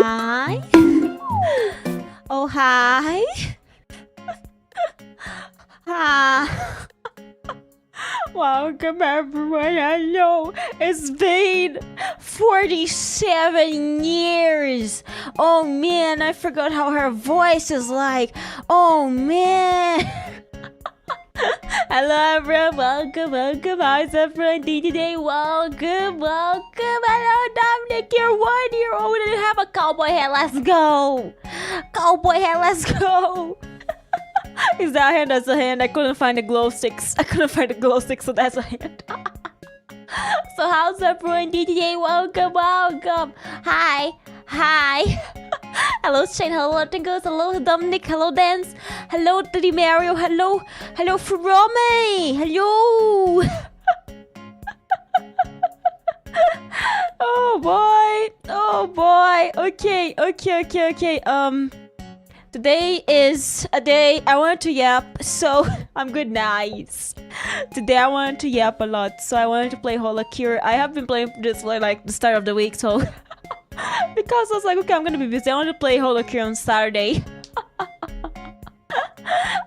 hi. Oh, hi. Hi. Welcome everyone. I know it's been 47 years. Oh man, I forgot how her voice is like. Oh man. Hello everyone, welcome. How's everyone doing today? Welcome. Hello Dominic, you're 1 year old and have a cowboy hat. Let's go. Cowboy hat, let's go. Is that a hand? That's a hand. I couldn't find the glow sticks. So that's a hand. So how's everyone doing today? Welcome. Hi. Hello Shane, hello Tingles, hello Dominic, hello Dance, hello Teddy Mario, hello Frome, hello. Oh boy. Okay. Today is a day I want to yap, so I'm good, nice. Today I wanted to yap a lot, so I wanted to play HOLOCURE. I have been playing this for like the start of the week, so because I was like, okay, I'm gonna be busy. I want to play HOLOCURE on Saturday.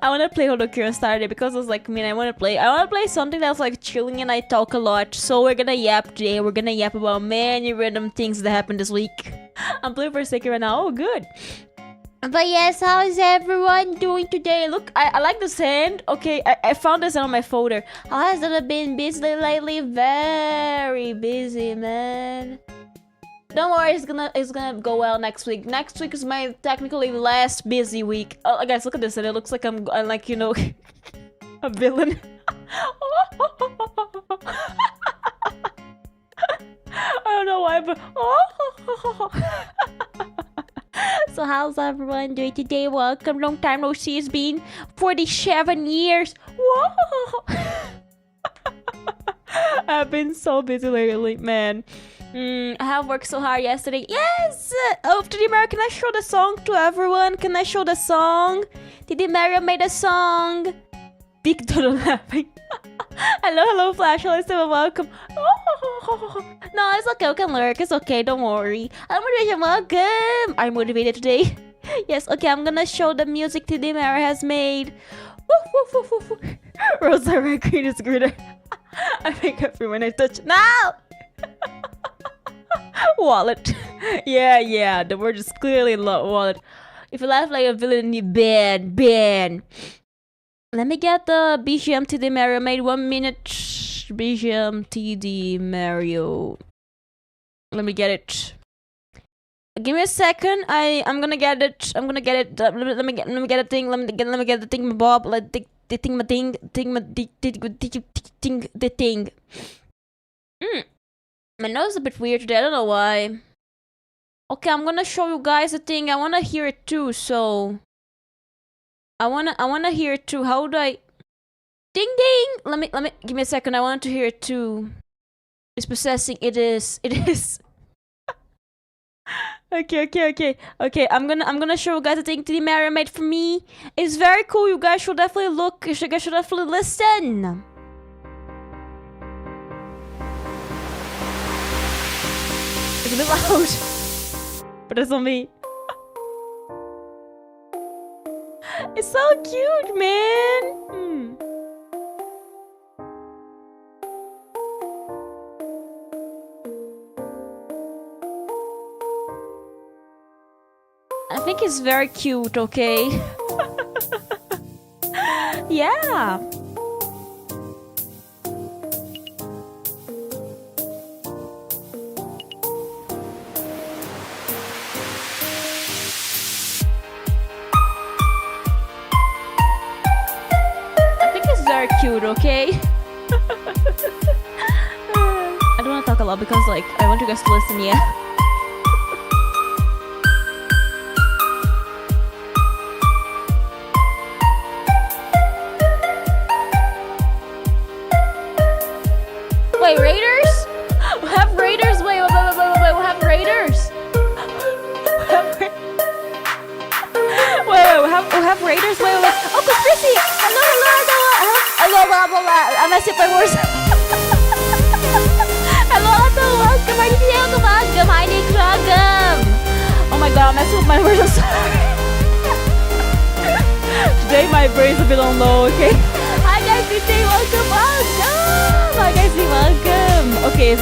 I want to play HOLOCURE on Saturday because I was like, I want to play something that's like chilling and I talk a lot. So we're gonna yap today. We're gonna yap about many random things that happened this week. I'm playing for a second right now. Oh, good. But yes, how is everyone doing today? Look, I like this hand. Okay, I found this on my folder. How has it been busy lately? Very busy, man. Don't worry, it's gonna go well next week. Next week is my technically last busy week. Oh, guys, look at this. And it looks like I'm like, you know, a villain. I don't know why, but so how's everyone doing today? Welcome. Long time no see. It's been 47 years. Whoa. I've been so busy lately, man. I have worked so hard yesterday. Yes! Oh, Teddy Mario, can I show the song to everyone? Can I show the song? Teddy Mario made a song. Big Dodo laughing. Hello, Flash. Hello, Steve. Welcome. No, it's okay. We can lurk. It's okay. Don't worry. I'm motivated. Welcome. I'm motivated today. Yes, okay. I'm gonna show the music Teddy Mario has made. Rosa Red Green is greener. I make everyone I touch. No! Wallet. Yeah. The word is clearly wallet. If you laugh like a villain, you ban. Let me get the BGM TD Mario made. 1 minute. BGM TD Mario. Let me get it. Give me a second. I'm gonna get it. Let me get a thing. Let me get the thing, Bob. Let the thing. My nose is a bit weird today. I don't know why. Okay, I'm gonna show you guys the thing. I wanna hear it too. So I wanna hear it too. How do I? Ding ding. Let me give me a second. I want to hear it too. It's processing. It is. Okay. I'm gonna show you guys the thing TD Mario made for me. It's very cool. You guys should definitely look. You guys should definitely listen. It's a bit loud, but it's on me. It's so cute, man. I think it's very cute, okay? Yeah. Very cute, okay? I don't want to talk a lot because, like, I want you guys to listen, yeah. Wait, Raiders? We have Raiders? Wait, we have Raiders? We have Raiders? Wait. Oh, conspiracy! Hello, I'm messing up my words. Hello, welcome. Hi, welcome. not messing with my words, I'm sorry. Today my brain's a bit on low, okay? Hi guys, today welcome. Hi guys, welcome. Okay,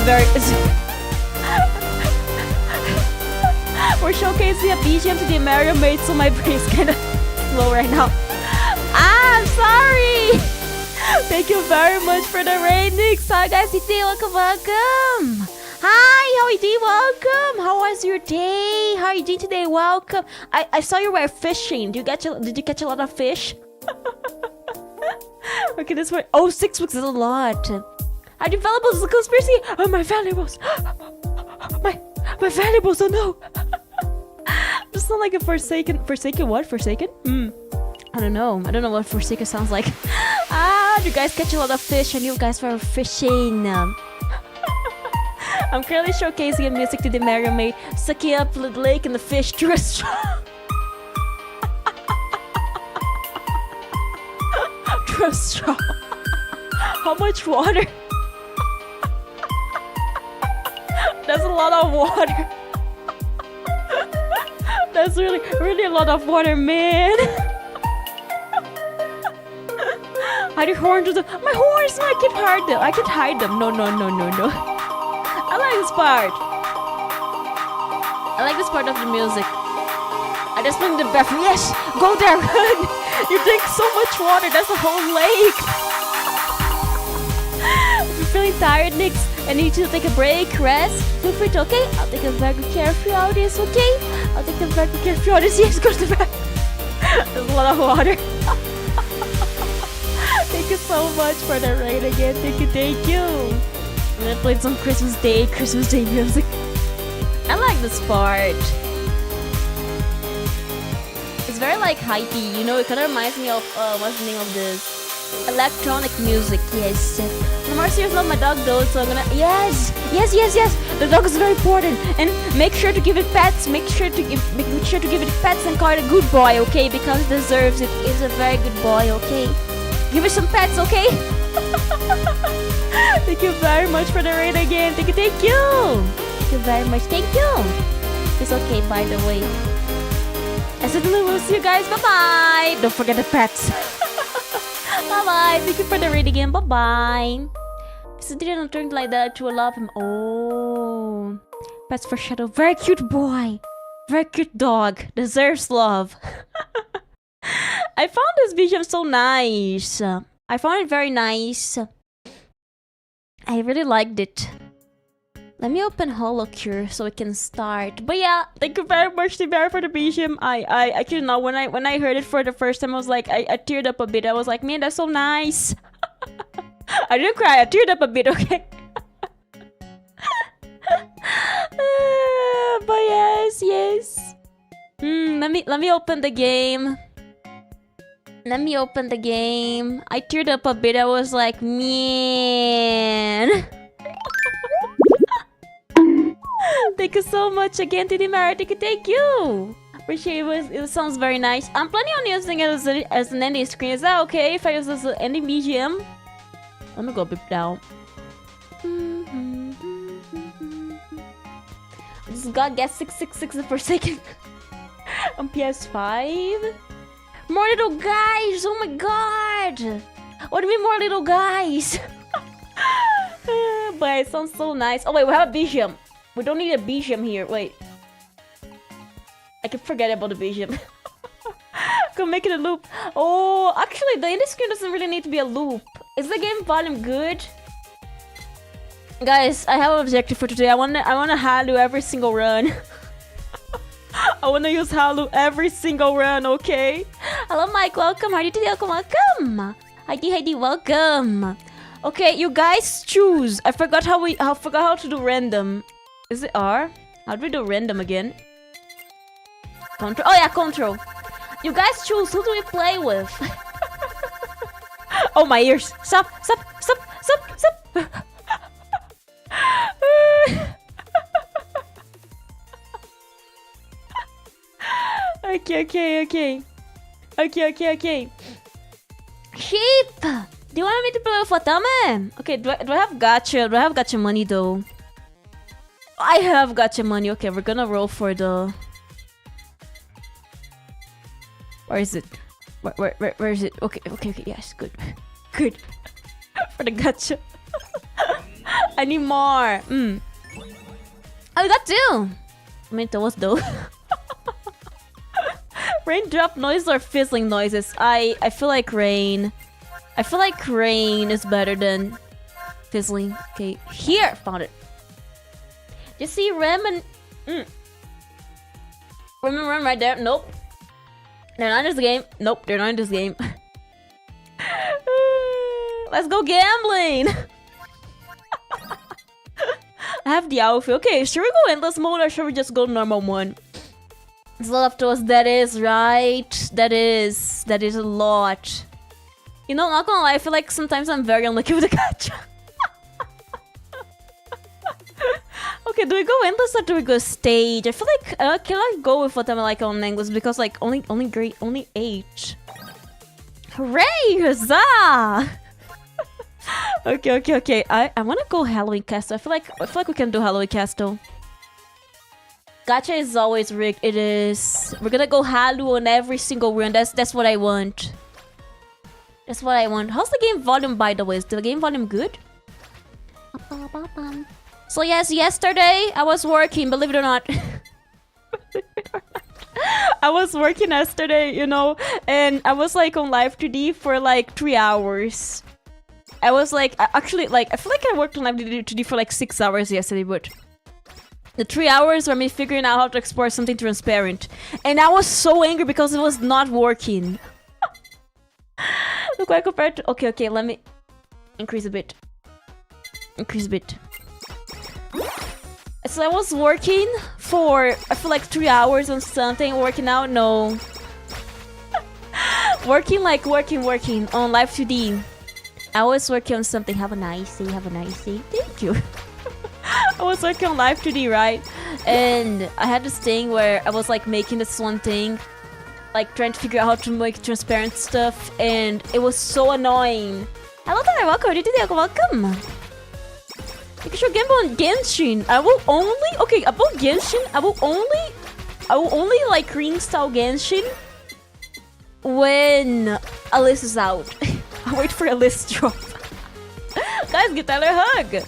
we're showcasing a BGM to the Mario made, so my brain's kinda slow right now. I'm sorry. Thank you very much for the ratings. Hi guys, today welcome. Hi, how are you doing? Welcome. How was your day? How are you doing today? Welcome. I saw you were fishing. Did you catch a lot of fish? Okay, this one. Oh, 6 weeks is a lot. Our valuables is a conspiracy. Oh, my valuables. My valuables. Oh no. Just sound like a forsaken what? Forsaken? I don't know. I don't know what forsaken sounds like. You guys catch a lot of fish and you guys were fishing. I'm currently showcasing a music to the Mario made, sucking up the lake and the fish through a straw. Through a straw. How much water? That's a lot of water. That's really a lot of water, man. Hide your horns. My horns! No, I can't hide them. I can't hide them. No. I like this part. I like this part of the music. I just went to the bathroom. Yes! Go there, run! You drink so much water. That's a whole lake. If you're feeling tired, Nix, and need to take a break, rest, feel free to, okay? I'll take a very careful audience, okay? I'll take a very careful audience. Yes, go to the back. There's a lot of water. Thank you so much for the raid again. Thank you. I'm gonna play some Christmas Day music. I like this part. It's very like hypey, you know, it kinda reminds me of what's the name of this? Electronic music, yes. No more serious, love my dog though, so I'm gonna yes. The dog is very important. And make sure to give it pets, make sure to give it pets and call it a good boy, okay? Because it deserves it. It's a very good boy, okay? Give it some pets, okay? Thank you very much for the raid again. Thank you. Thank you very much. Thank you. It's okay, by the way. I said we'll see you guys. Bye-bye. Don't forget the pets. Bye-bye. Thank you for the raid again. Bye-bye. So didn't turn like that to love him. Oh. Pets for Shadow. Very cute boy. Very cute dog. Deserves love. I found this BGM so nice. I found it very nice. I really liked it. Let me open HOLOCURE so we can start. But yeah, thank you very much, Tibera, for the BGM. I actually know when I heard it for the first time, I was like, I teared up a bit. I was like, man, that's so nice. I didn't cry. I teared up a bit, okay? But yes. Let me open the game. I teared up a bit. I was like, man. Thank you so much again, Titi Mara. Thank you. Appreciate it. It sounds very nice. I'm planning on using it as an ending screen. Is that okay if I use this as an ending BGM? Let me go a bit down. This God gets 666 per second on PS5. More little guys! Oh my god! What do you mean more little guys? But it sounds so nice. Oh wait, we have a BGM. We don't need a BGM here. Wait. I can forget about the BGM. Can make it a loop. Oh, actually the ending screen doesn't really need to be a loop. Is the game volume good? Guys, I have an objective for today. I wanna Halu every single run. I wanna use Halu every single run, okay? Hello, Mike. Welcome. How are you today? Welcome. Heidi, welcome. Okay, you guys choose. I forgot how to do random. Is it R? How do we do random again? Control. Oh yeah, control. You guys choose. Who do we play with? Oh, my ears. Stop. Okay. Sheep! Do you want me to play with Watame? Okay, do I have gacha? Do I have gacha money though? I have gacha money. Okay, we're gonna roll for the Where is it? Where is it? Okay, yes, good. Good. For the gacha. I need more. Oh, we got 2. I mean, that was dope. Raindrop noise or fizzling noises? I feel like rain. I feel like rain is better than fizzling. Okay, here! Found it. You see Rem and... Rem right there. Nope. They're not in this game. Nope, they're not in this game. Let's go gambling! I have the outfit. Okay, should we go endless mode or should we just go normal one? It's a lot of toes. That is right. That is a lot. You know, not gonna lie, I feel like sometimes I'm very unlucky with the gacha. Okay, do we go endless or do we go stage? I feel like can I go with what I'm like on English because like only 8. Hooray! Huzzah! Okay. I wanna go Halloween Castle. I feel like we can do Halloween Castle. Gacha is always rigged. It is. We're gonna go Halu on every single run. That's what I want. That's what I want. How's the game volume, by the way? Is the game volume good? So yes, yesterday I was working, believe it or not. I was working yesterday, you know, and I was like on live 2D for like 3 hours. I was like, actually, like, I feel like I worked on live 2D for like 6 hours yesterday, but the 3 hours were me figuring out how to export something transparent. And I was so angry because it was not working. Look, I compared to... Okay, let me increase a bit. So I was working for, I feel like 3 hours on something, working out, no. working on live 2D. I was working on something, have a nice day, thank you. I was working on live 2D, right? And I had this thing where I was like making this one thing, like trying to figure out how to make transparent stuff, and it was so annoying. Hello there, welcome, welcome. You should gamble on Genshin. I will only... Okay, about Genshin, I will only like reinstall Genshin when a list is out. I'll wait for a list drop. Guys, give Tyler a hug.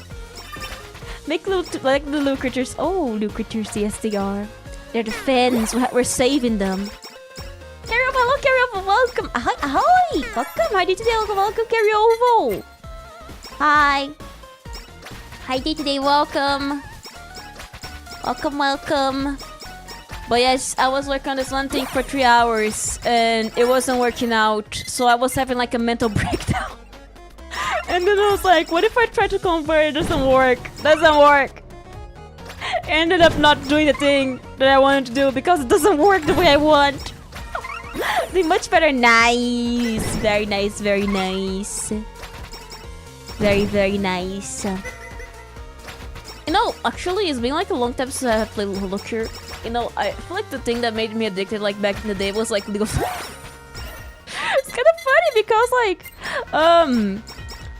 Make like the little critters. Oh, little critters, yes they are. They're the fans. We're saving them. Carry over, hello, Carry over, welcome. Hi, welcome. Hi, today, welcome, Carry over. Hi. Hi, today, welcome. Welcome. But yes, I was working on this one thing for 3 hours and it wasn't working out. So I was having like a mental breakdown. And then I was like, what if I try to convert? It doesn't work. I ended up not doing the thing that I wanted to do because it doesn't work the way I want. Be much better. Nice. Very nice. Very nice. Very nice. You know, actually, it's been like a long time since I have played HOLOCURE. You know, I feel like the thing that made me addicted like back in the day was like League of Legends. It's kind of funny because like,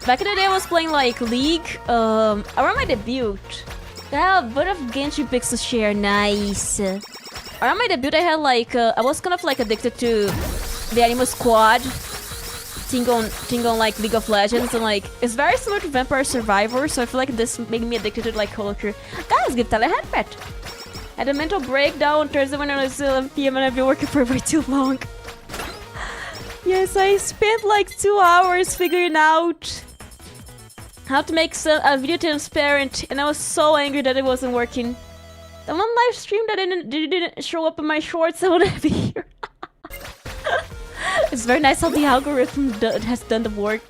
back in the day I was playing like League, around my debut. I have a bit of Genshin picks to share, nice. Around my debut I had like, I was kind of like addicted to the Animal Squad thing on like League of Legends, and like, it's very similar to Vampire Survivor, so I feel like this made me addicted to like HOLOCURE. Guys, give Tyler a headpet. Had a mental breakdown Thursday when it was 11 PM and I've been working for way too long. Yes, I spent like 2 hours figuring out how to make a video transparent, and I was so angry that it wasn't working. The one live stream that didn't show up in my shorts, I wouldn't be here. It's very nice how the algorithm has done the work.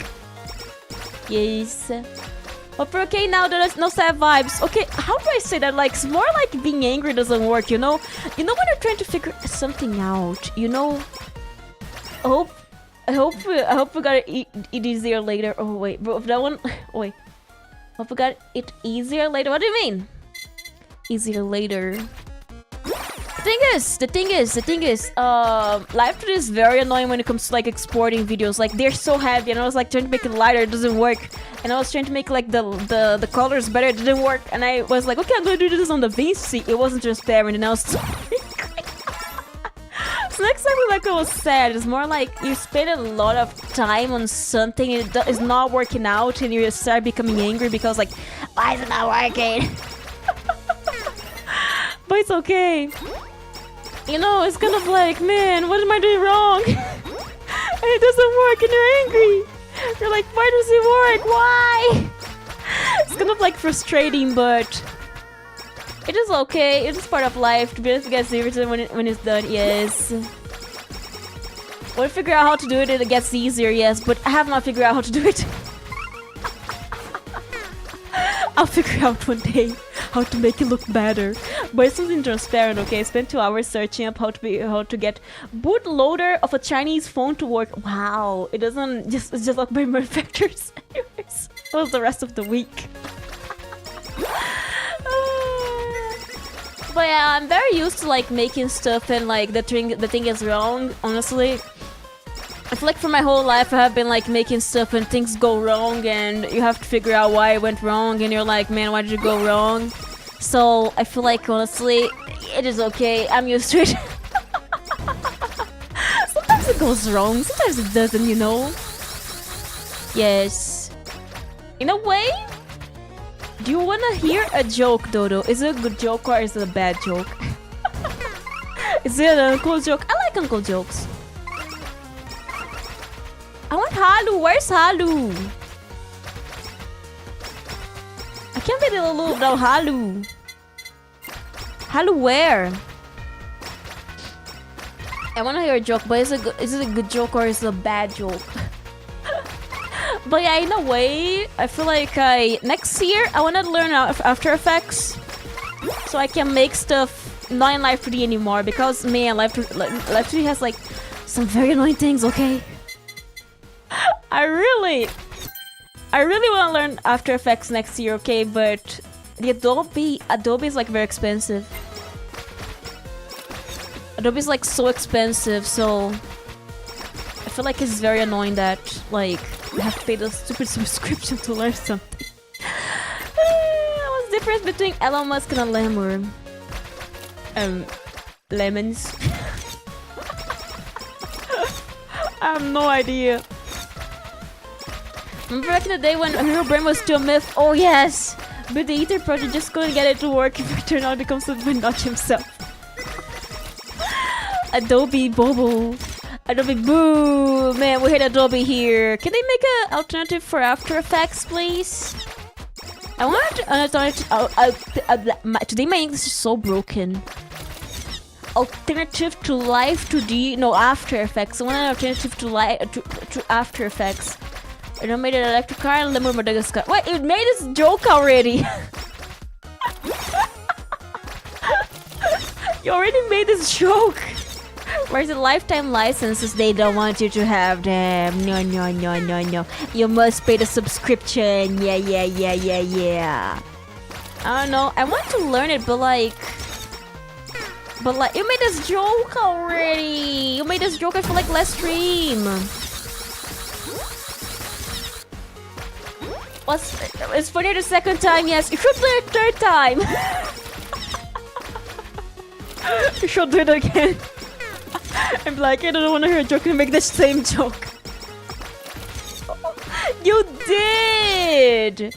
Yes. But we're okay now, there's no sad vibes. Okay, how do I say that? Like, it's more like being angry doesn't work, you know? You know when you're trying to figure something out, you know? I hope we got it easier later. Oh wait, bro, that one. Wait. Hope we got it easier later. What do you mean? Easier later. The thing is, live 2D is very annoying when it comes to like exporting videos. Like, they're so heavy, and I was like trying to make it lighter, it doesn't work. And I was trying to make like the colors better, it didn't work. And I was like, okay, I'm gonna do this on the VC. It wasn't transparent, and I was so angry. So next exactly like I was sad. It's more like you spend a lot of time on something and it's not working out and you start becoming angry because like, why is it not working? But it's okay. You know, it's kind of like, man, what am I doing wrong? And it doesn't work and you're angry. You're like, why does it work? Why? It's kind of like frustrating, but it is okay. It is part of life. To be honest, it gets irritating when it's done, yes. When I figure out how to do it, it gets easier, yes, but I have not figured out how to do it. I'll figure out one day how to make it look better. But it's something transparent, okay? I spent 2 hours searching up how to get bootloader of a Chinese phone to work. Wow, it doesn't just it's just like by manufacturers. Anyways, that was the rest of the week. But yeah, I'm very used to like making stuff and like the thing is wrong, honestly. I feel like for my whole life I have been like making stuff and things go wrong and you have to figure out why it went wrong and you're like, man, why did it go wrong? So I feel like honestly, it is okay. I'm used to it. Sometimes it goes wrong, sometimes it doesn't, you know? Yes. In a way, do you wanna hear a joke, Dodo? Is it a good joke or is it a bad joke? Is it an uncle joke? I like uncle jokes. I want Halu. Where's Halu? I can't be the Lulu without Halu. Halu where? I want to hear a joke, but is it a good joke or is it a bad joke? But yeah, in a way, I feel like next year I want to learn After Effects so I can make stuff not in Live 3D anymore because man, Live 3D has like some very annoying things, okay? I really want to learn After Effects next year, okay? But the Adobe is like very expensive. Adobe is like so expensive, so I feel like it's very annoying that like you have to pay the stupid subscription to learn something. What's the difference between Elon Musk and a lemur? Lemons. I have no idea. Remember back in the day when Herobrine was still a myth? Oh yes! But the Ether project just couldn't get it to work if it turned out to become something not himself. Adobe Bobo. Adobe Boo! Man, we hate Adobe here. Can they make an alternative for After Effects, please? I want an alternative. Today my English is so broken. Alternative to Live 2D. No, After Effects. I want an alternative to After Effects. I don't made an electric car and Lemur Madagascar. Wait, it made this joke already! You already made this joke! Where's the lifetime licenses? They don't want you to have them. No, no, no, no, no. You must pay the subscription. Yeah, yeah, yeah, yeah, yeah. I don't know. I want to learn it, but like, you made this joke already. You made this joke, I feel like, last stream. It's funny the second time, yes. You should do it third time. You should do it again. I'm like, I don't want to hear a joke and make the same joke. You did!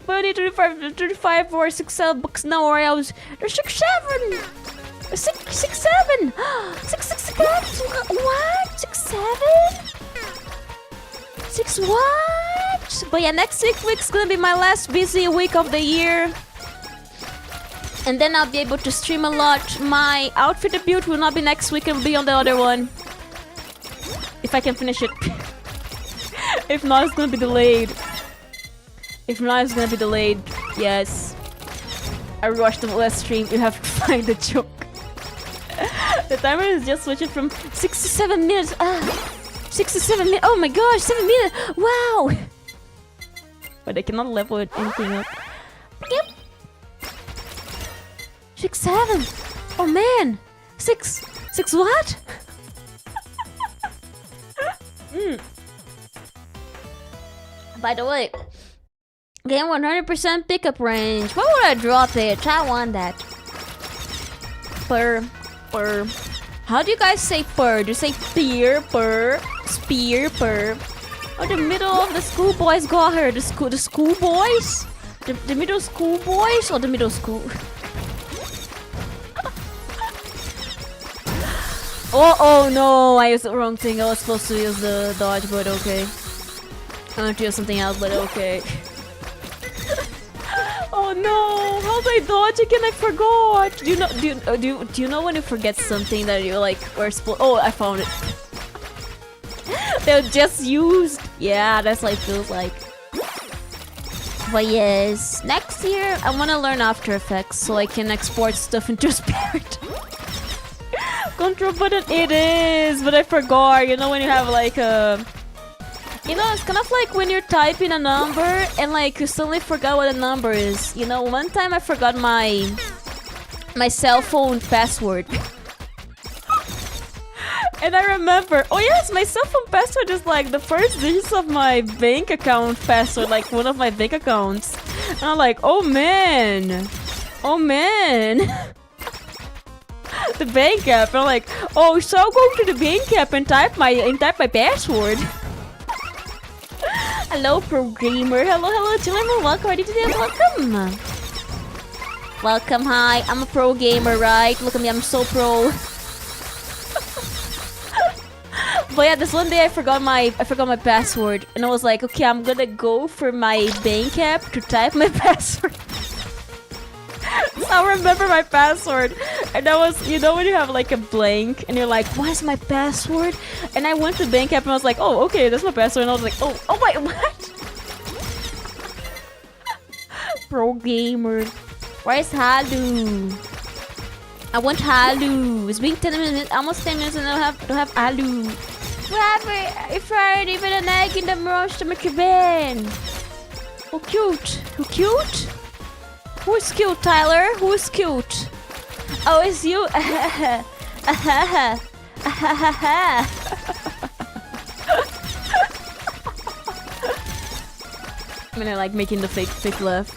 But I need 35 or 6 books now, or else. There's 6, 7! 6, 7! 6, 7! What? 6, 7? 6 what? But yeah, next week's gonna be my last busy week of the year. And then I'll be able to stream a lot. My outfit debut will not be next week, it will be on the other one. If I can finish it. If not, it's gonna be delayed. If not, it's gonna be delayed. Yes. I rewatched the last stream, you have to find the joke. The timer is just switching from 6 to 7 minutes. 6 to 7 minutes. Oh my gosh, 7 minutes. Wow. But I cannot level anything up. Yep. 6, 7. Oh man. 6 what? By the way, gain 100% pickup range. What would I drop it? I want that. How do you guys say purr? Do you say peer, purr, spear, purr? Oh, the middle of the schoolboys got her. The schoolboys? The middle school boys or the middle school? Oh no, I used the wrong thing. I was supposed to use the dodge, but okay. I want to use something else, but okay. Oh no, how do I dodge again? I forgot. Do you know when you forget something that you like were supposed? Oh, I found it. They're just used. Yeah, that's what it feels like. But yes, next year I want to learn After Effects so I can export stuff into Spirit. Control button it is, but I forgot. You know when you have like a... You know, it's kind of like when you're typing a number and like you suddenly forgot what the number is. You know, one time I forgot my cell phone password. And I remember, oh yes, my cell phone password is like the first digits of my bank account password, like one of my bank accounts. And I'm like, oh man. Oh man. The bank app. And I'm like, oh, so I'll go to the bank app and type my password. Hello, programmer. Hello, children. Welcome. Ready today? Welcome. Welcome. Hi. I'm a pro gamer, right? Look at me. I'm so pro. But yeah, this one day I forgot my password, and I was like, okay, I'm gonna go for my bank app to type my password. So I remember my password, and that was, you know when you have like a blank, and you're like, what is my password? And I went to the bank app, and I was like, oh, okay, that's my password, and I was like, oh wait, what? Pro gamer. Where's Halu? I want Halu. It's been 10 minutes, almost 10 minutes, and I don't have Halu. If I had even an egg in the roast bin. Oh, cute. Who cute? Who's cute, Tyler? Who's cute? Oh, it's you. I'm gonna like making the fake laugh.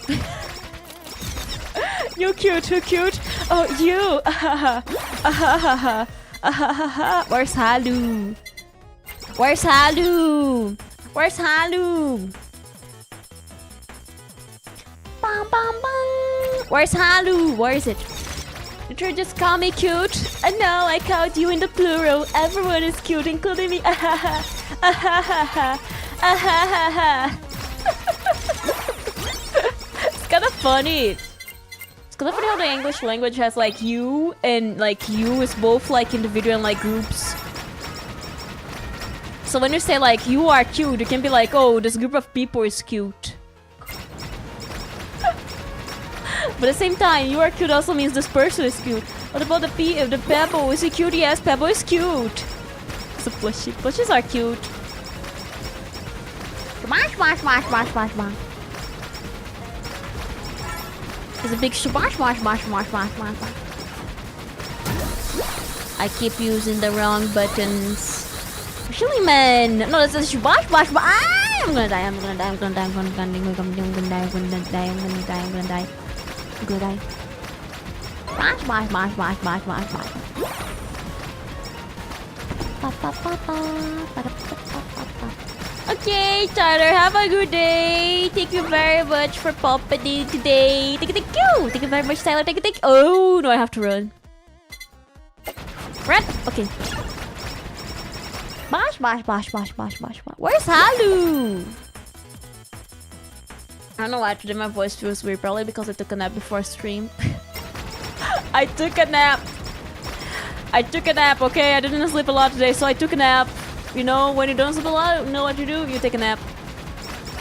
You cute, who cute? Oh, you. Where's Halu? Where's Halu? Where's Halu? Bam, bam, bam. Where's Halu? Where is it? Did you just call me cute? No, I called you in the plural. Everyone is cute, including me. It's kind of funny. It's kind of funny how the English language has like you and like you is both like individual and like groups. So when you say like you are cute, you can be like, oh, this group of people is cute. But at the same time, you are cute also means this person is cute. What about the Pebble? Is he cute? Yes, Pebble is cute. It's a plushie. Plushies are cute. Smash. It's a big smash. I keep using the wrong buttons. Chili man! No, that's a smash. I'm gonna die. Okay, Tyler, have a good day. Thank you very much for popping today. Thank you. Thank you very much, Tyler. Thank you. Oh, no, I have to run. Run. Okay. Bash. Where's Halu? I don't know why today my voice feels weird. Probably because I took a nap before stream. I took a nap, okay? I didn't sleep a lot today, so I took a nap. You know, when you don't sleep a lot, you know what you do? You take a nap.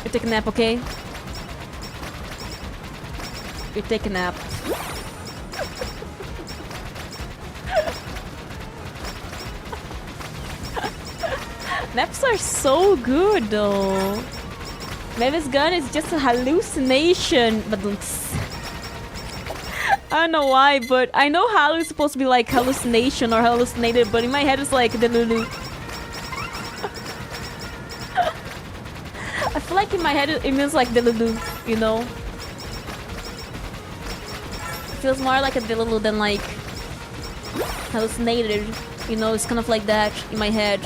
You take a nap, okay? You take a nap. Naps are so good, though. Mavis gun is just a hallucination, but I don't know why, but I know Halu is supposed to be like hallucination or hallucinated, but in my head it's like Delulu. I feel like in my head it means like Delulu, you know? It feels more like a Delulu than like hallucinated. You know, it's kind of like that in my head.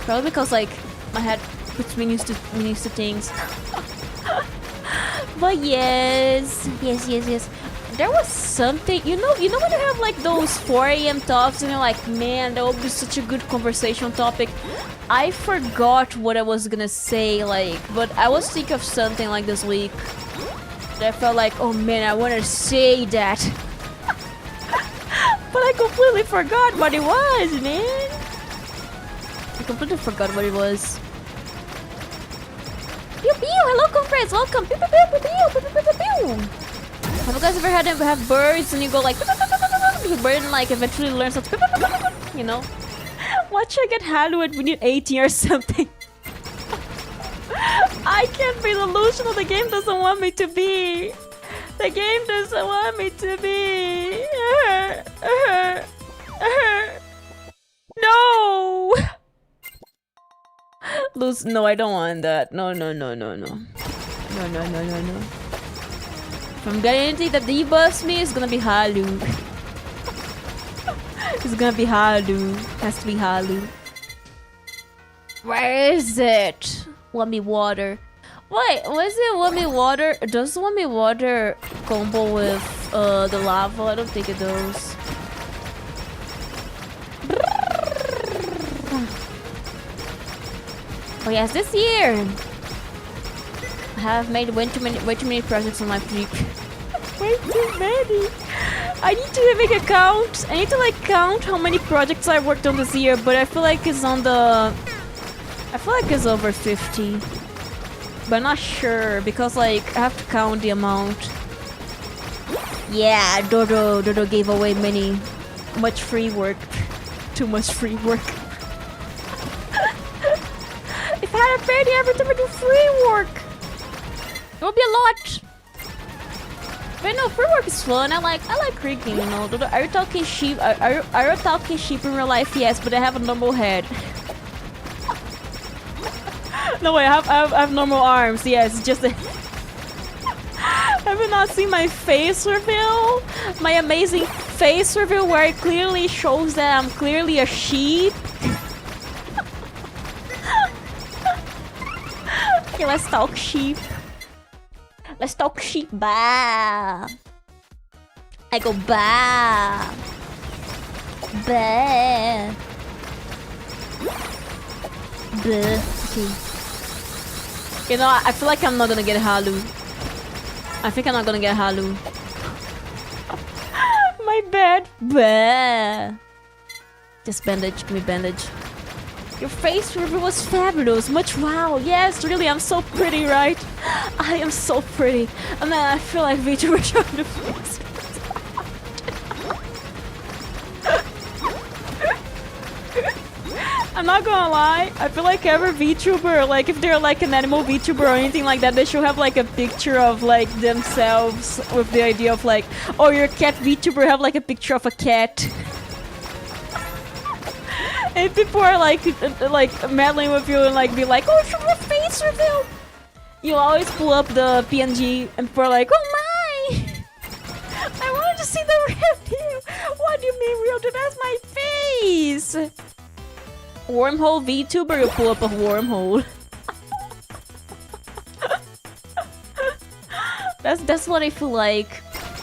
Probably because like my head puts meanings to things. But yes. There was something, you know when you have like those 4 AM talks and you're like, man, that would be such a good conversation topic. I forgot what I was gonna say, like, but I was thinking of something like this week. I felt like, oh man, I wanna say that. But I completely forgot what it was, man. I completely forgot what it was. Pew pew! Hello, comrades! Welcome! Pew pew pew pew pew pew pew pew! Have you guys ever had have birds and you go like the bird and like eventually learns how to, you know? Watch I get Hollywood when you're 18 or something. I can't be delusional. The game doesn't want me to be. The game doesn't want me to be. No. Lose. No, I don't want that. No. If I'm getting anything that debuffs me, it's gonna be Halu. It's gonna be Halu. Has to be Halu. Where is it? Want me water. Wait, was it want me water? Does want me water combo with the lava? I don't think it does. Oh yes, this year I have made way too many projects on my fleet. Way too many. I need to make a count. I need to like count how many projects I worked on this year, but I feel like it's on the. I feel like it's over 50, but I'm not sure because like I have to count the amount. Yeah, Dodo gave away much free work. Too much free work. If I had a party every time I do free work, it would be a lot. But no, free work is fun. I like creaking, you know. Are you talking sheep? Are you talking sheep in real life? Yes, but I have a normal head. No way, I have normal arms. Yes, just a. Have you not seen my face reveal? My amazing face reveal where it clearly shows that I'm clearly a sheep. Okay, let's talk sheep. Let's talk sheep. Bah. I go bah. Bah. Bah. Okay. You know, I feel like I'm not gonna get Halu. I think I'm not gonna get Halu. My bad. Bah. Just bandage. Give me bandage. Your face reveal was fabulous. Much wow. Yes, really, I'm so pretty, right? I am so pretty. And then I feel like Vtubers showing the face. I'm not gonna lie, I feel like every VTuber, like if they're like an animal VTuber or anything like that, they should have like a picture of like themselves with the idea of like, oh, you're a cat VTuber, have like a picture of a cat. And people are like meddling with you and like be like, oh, should we face reveal? You always pull up the PNG and people are like, oh my! I wanted to see the real you. What do you mean real? Dude, that's my face! Wormhole VTuber, you pull up a wormhole. That's what I feel like.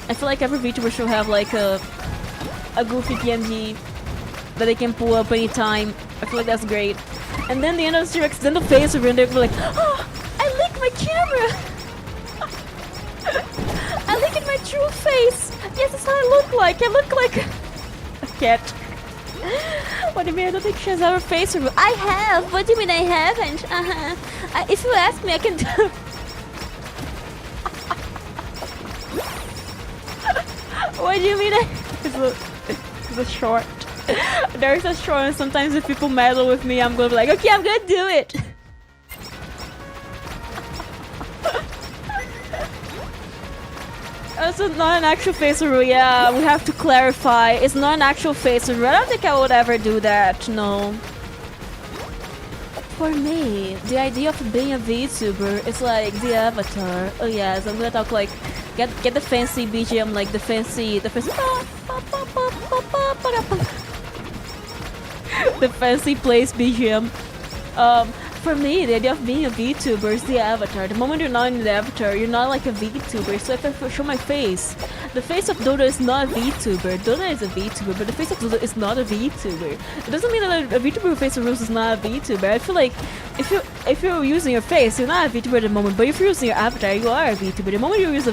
I feel like every VTuber should have like a goofy PNG that they can pull up anytime. I feel like that's great. And then the end of the series, then the face of it, and they'll be like, oh, I licked my camera. I licked my true face. Yes, that's how I look like. I look like a cat. What do you mean? I don't think she has ever face reveal. I have. What do you mean I haven't? If you ask me, I can do. What do you mean? It's a short. There's a short, and sometimes if people meddle with me, I'm gonna be like, okay, I'm gonna do it. It's not an actual face reveal. Yeah, we have to clarify. It's not an actual face reveal. I don't think I would ever do that. No. For me, the idea of being a VTuber is like the avatar. Oh yes, I'm gonna talk like get the fancy BGM, like the fancy pop, pop, pop, pop. The fancy place BGM. For me, the idea of being a VTuber is the avatar. The moment you're not in the avatar, you're not like a VTuber. So if I show my face, the face of Dodo is not a VTuber. Dodo is a VTuber, but the face of Dodo is not a VTuber. It doesn't mean that a VTuber with face of rules is not a VTuber. I feel like if you're using your face, you're not a VTuber at the moment. But if you're using your avatar, you are a VTuber. The moment you use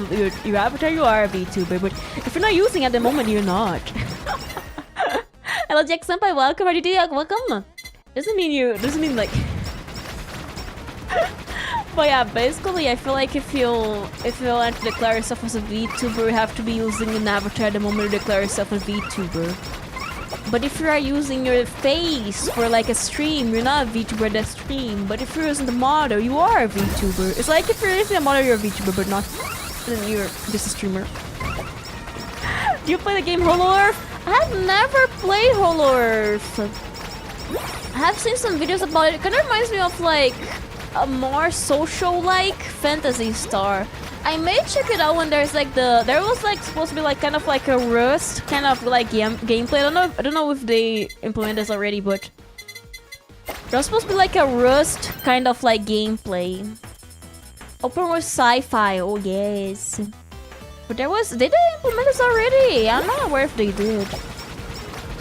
your avatar, you are a VTuber. But if you're not using it at the moment, you're not. Hello, Jack Senpai. Welcome. Welcome. Doesn't mean like. But yeah, basically I feel like if you want to declare yourself as a VTuber, you have to be using an avatar at the moment you declare yourself a VTuber. But if you are using your face for like a stream, you're not a VTuber at that stream. But if you're using the model, you are a VTuber. It's like if you're using a model, you're a VTuber, but not then you're just a streamer. Do you play the game HoloCure? I have never played HoloCure. I have seen some videos about it. It kind of reminds me of like a more social-like Fantasy Star. I may check it out when there's like there was like supposed to be like kind of like a Rust kind of like gameplay. I don't know if they implemented this already, but there's supposed to be like a Rust kind of like gameplay. Open world sci-fi. Oh yes. But did they implement this already? I'm not aware if they did.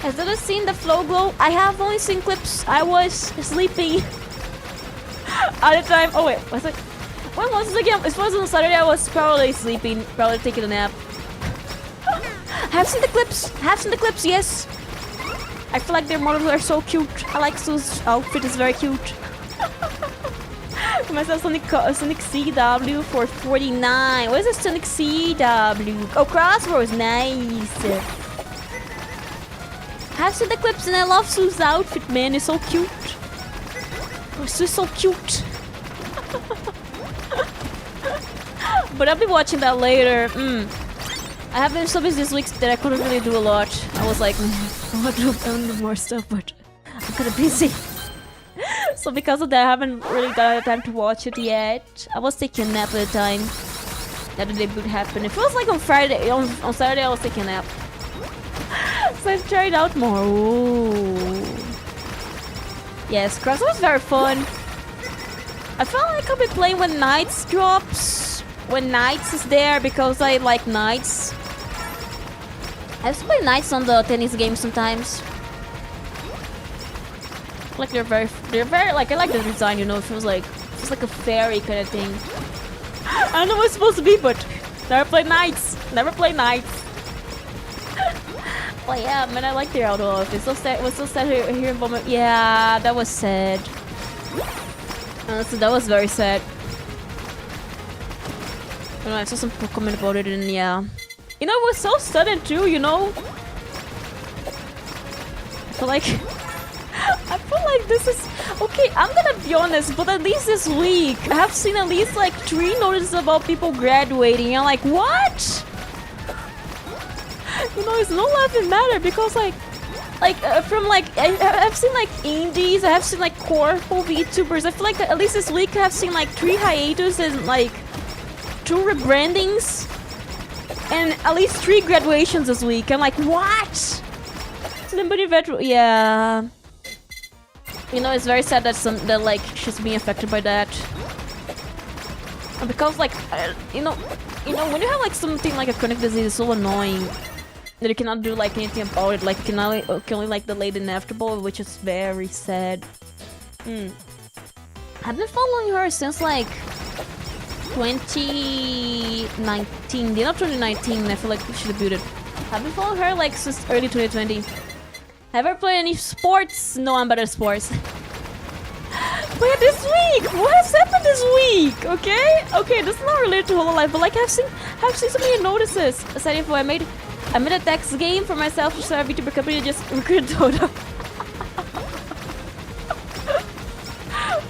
Has anyone seen the flow glow? I have only seen clips. I was sleeping. At the time. Oh wait, was it? When was this again? It was on Saturday. I was probably sleeping, probably taking a nap. Have seen the clips. Have seen the clips. Yes. I feel like their models are so cute. I like Sue's outfit. Is very cute. Myself Sonic CW for 49. What is a Sonic CW? Oh, Crossroads. Nice. Have seen the clips and I love Sue's outfit. Man, it's so cute. She's so cute. But I'll be watching that later. I have been so busy this week that I couldn't really do a lot. I was like, I want to do more stuff, but I'm kind of busy. So because of that, I haven't really got time to watch it yet. I was taking a nap at the time that the debut happened. It feels like on Friday, on Saturday I was taking a nap. So I've tried out more. Ooh. Yes, Cross was very fun. I feel like I'll be playing when Nights drops. When Nights is there because I like Nights. I used to play Nights on the tennis game sometimes. Like they're very like I like the design, you know, it feels like a fairy kind of thing. I don't know what it's supposed to be, but never play Nights. Never play Nights. But yeah, man, I like their outfit. It's so sad. It was so sad here in Bowman. Yeah, that was sad. Honestly, that was very sad. I don't know, I saw some people comment about it, and yeah, you know, it was so sudden too. You know, I feel like this is okay. I'm gonna be honest, but at least this week, I have seen at least like 3 notices about people graduating. I'm like, what? You know, it's no laughing matter because from like I've seen like indies, I have seen like core VTubers. I feel like at least this week I have seen like 3 hiatus and like 2 rebrandings and at least 3 graduations this week. I'm like, what? Somebody veteran, yeah. You know, it's very sad that like she's being affected by that. Because like you know when you have like something like a chronic disease, it's so annoying that you cannot do like anything about it. Like you can only like delay the inevitable, which is very sad. I've been following her since like 2019, the end of 2019. I feel like she debuted. I've been following her like since early 2020. Have I ever played any sports? No, I'm better at sports. But yeah, this week, what has happened this week? Okay, this is not related to HoloLive, but like I've seen so many notices. Aside if I made a text game for myself to start a VTuber company to just recruit Dodo.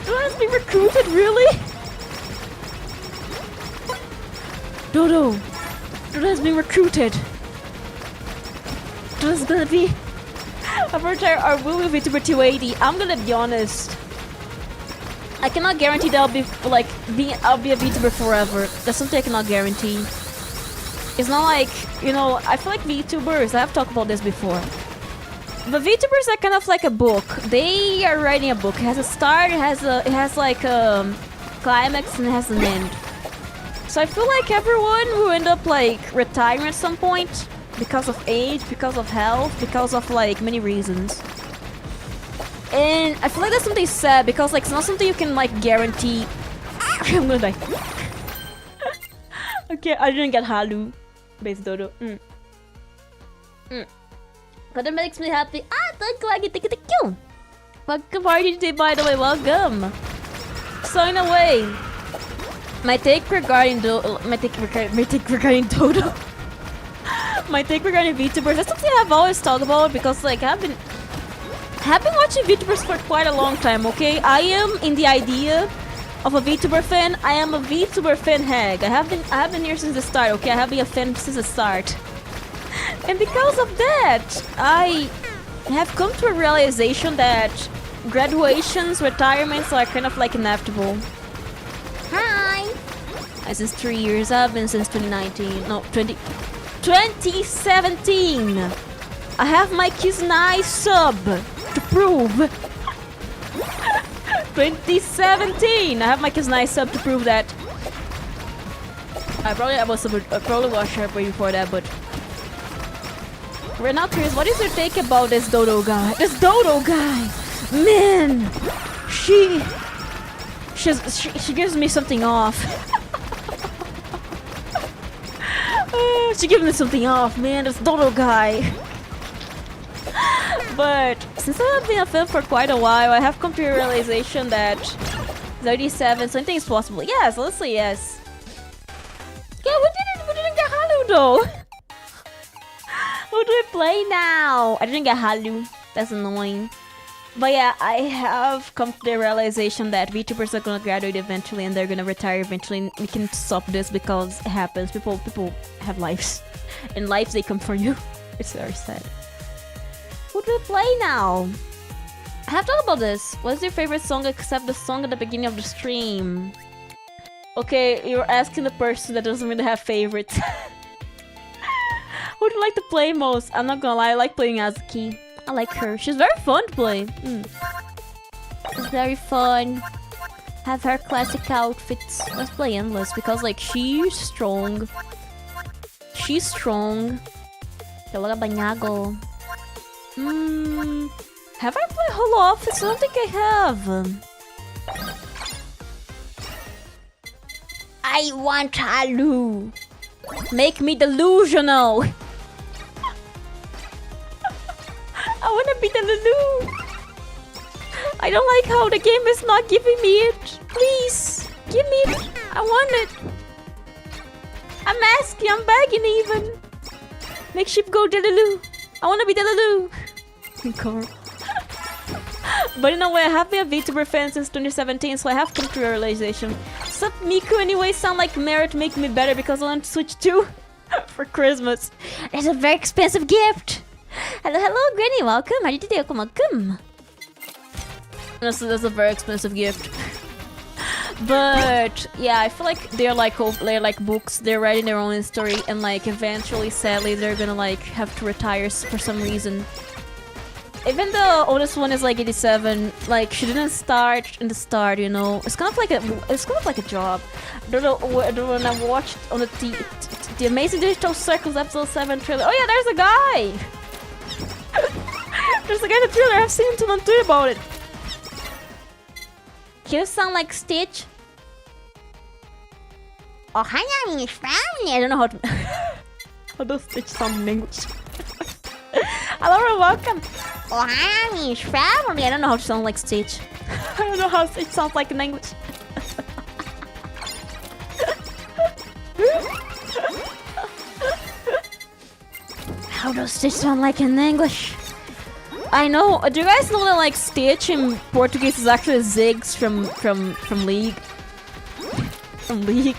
Dodo has been recruited, really? Dodo has been recruited. Dodo's gonna be a retire or will be VTuber 280. I'm gonna be honest. I cannot guarantee that I'll be a VTuber forever. That's something I cannot guarantee. It's not like, you know, I feel like VTubers, I have talked about this before. But VTubers are kind of like a book. They are writing a book. It has a start, it has like a climax, and it has an end. So I feel like everyone will end up like retiring at some point because of age, because of health, because of like many reasons. And I feel like that's something sad because like it's not something you can like guarantee. I'm gonna die. Okay, I didn't get Halu. Base Dodo. But it makes me happy. Thank you. Welcome party today, by the way. Welcome. So in a way, my take regarding Dodo, my take regarding VTubers. That's something I've always talked about because like I've been watching VTubers for quite a long time. Okay, I am in the idea of a VTuber fan. I am a VTuber fan hag. I have been here since the start. Okay, I have been a fan since the start. And because of that, I have come to a realization that graduations, retirements are kind of like inevitable. Hi! Since 3 years, I've been since 2019. No, 2017! I have my Kisnai sub to prove. 2017! I have my Kisnai sub to prove that. I probably watched her way before that, but we're now curious. What is your take about this Dodo guy? This Dodo guy, man, she gives me something off. She gives me something off, man. This Dodo guy. But since I've been a fan for quite a while, I have come to a realization that 37, so anything is possible. Yes, let's say yes. Yeah, we didn't get Halu though. Who do we play now? I didn't get Halu. That's annoying. But yeah, I have come to the realization that VTubers are gonna graduate eventually and they're gonna retire eventually. We can stop this because it happens. People have lives. In life they come for you. It's very sad. Who do we play now? I have talked about this. What's your favorite song except the song at the beginning of the stream? Okay, you're asking the person that doesn't really have favorites. Who do you like to play most? I'm not gonna lie, I like playing Azuki. I like her. She's very fun to play. She's very fun. Have her classic outfits. Let's play Endless because like she's strong. She's strong. Loga banhago. Have I played Holo Office? I don't think I have. I want Halu. Make me delusional. I wanna be the Lulu. I don't like how the game is not giving me it. Please, give me it. I want it. I'm asking, I'm begging even. Make ship go Delulu. I wanna be Delulu. Carl. But in a way, I have been a VTuber fan since 2017, so I have come to a realization. Sup, Miku, anyway, sound like Merit make me better because I want to switch too for Christmas. It's a very expensive gift. Hello, Granny, welcome. How did you do? Welcome. That's a very expensive gift. But yeah, I feel like they're like books. They're writing their own story, and like eventually, sadly, they're gonna like have to retire for some reason. Even the oldest one is like 87. Like she didn't start in the start, you know. It's kind of like a job. I don't know when I watched on the Amazing Digital Circles episode 7 trailer. Oh yeah, there's a guy. There's a guy in the trailer. I've seen him on Twitter about it. You sound like Stitch. Oh, hi, I'm family. I don't know how to. How does Stitch sound in English? Hello, welcome. Oh, hi, I'm family. I don't know how to sound like Stitch. I don't know how Stitch sounds like in English. How does Stitch sound like in English? I know. Do you guys know that like Stitch in Portuguese is actually Ziggs from League? From League.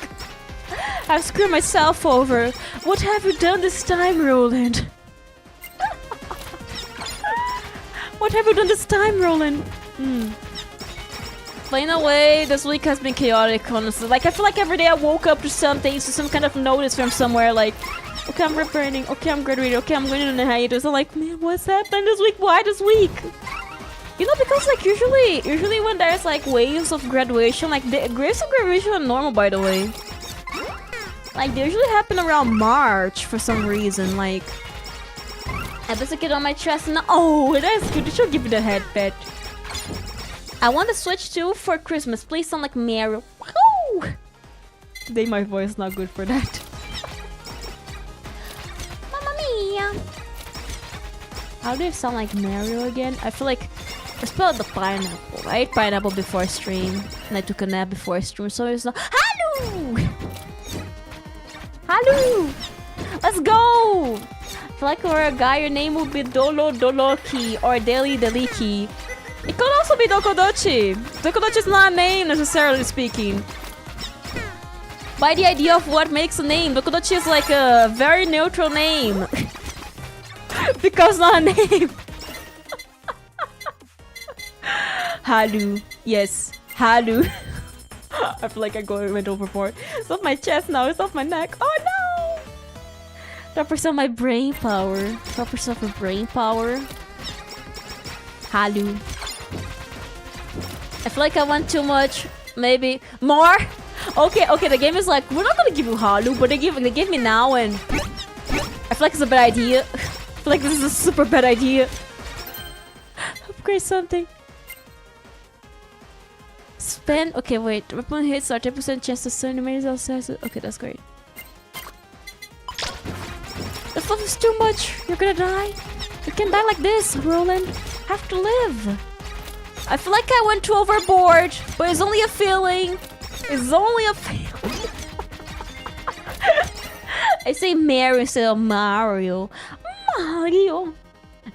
I've screwed myself over. What have you done this time, Roland? What have you done this time, Roland? But in a way, this week has been chaotic, honestly. Like, I feel like every day I woke up to something, to some kind of notice from somewhere, like, okay, I'm returning, okay, I'm graduating, okay, I'm going on a hiatus. I'm like, man, what's happened this week? Why this week? You know, because, like, usually when there's, like, waves of graduation, like, the waves of graduation are normal, by the way. Like, they usually happen around March for some reason, like... I better get on my chest now. Oh, that's good. You should give me the head pet. I want to switch to for Christmas. Please sound like Mario. Woo! Today my voice is not good for that. Mamma mia! How do you sound like Mario again? I feel like I spelled the pineapple. I ate pineapple before stream, and I took a nap before stream, so it's not. Hello! Hello! Let's go! I feel like for a guy, your name would be Dolo Doloki or Deli Deliki. It could also be Dokodochi. Dokodochi is not a name, necessarily speaking. By the idea of what makes a name, Dokodochi is like a very neutral name. Because not a name. Halu. Yes. Halu. I feel like I went overboard. It's off my chest now, it's off my neck. Oh no! 12% my brain power. 12% for brain power. Halu. I feel like I want too much. Maybe more. Okay, the game is like, we're not gonna give you Halu, but they give me now, and I feel like it's a bad idea. I feel like this is a super bad idea. Upgrade something. Spend. Okay, wait. Weapon hits are 10% chance to send enemies. Okay, that's great. The stuff is too much. You're gonna die. You can't die like this, Roland. Have to live. I feel like I went too overboard, but it's only a feeling. It's only a feeling. I say Mario instead of Mario. Mario.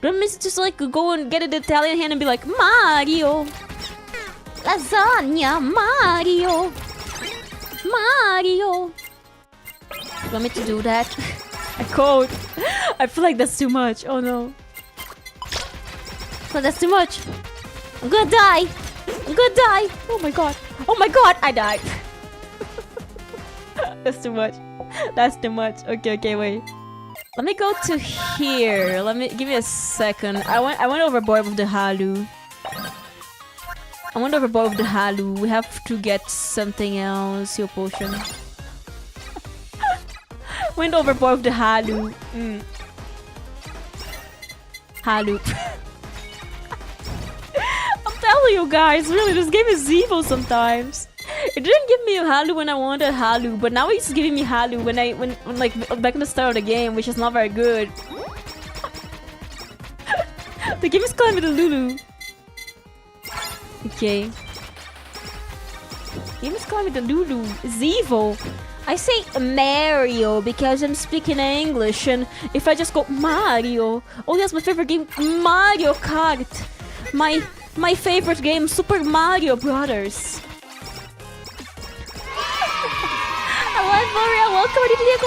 Don't miss just like go and get an Italian hand and be like Mario. Lasagna, Mario. Mario. You want me to do that? I code. I feel like that's too much. Oh no. But that's too much. I'm gonna die. I'm gonna die. Oh my god. Oh my god. I died. That's too much. That's too much. Okay, wait. Let me go to here. Give me a second. I went overboard with the Halu. I went overboard with the Halu. We have to get something else. Heal potion. Went overboard with the Halu. Halu. I'm telling you guys, really, this game is evil sometimes. It didn't give me a Halu when I wanted Halu, but now it's giving me Halu when like back in the start of the game, which is not very good. The game is calling me the Lulu. Okay. The game is calling me the Lulu. It's evil. I say Mario because I'm speaking English, and if I just go Mario, oh yes, my favorite game, Mario Kart. My favorite game, Super Mario Brothers. Hello, Mario,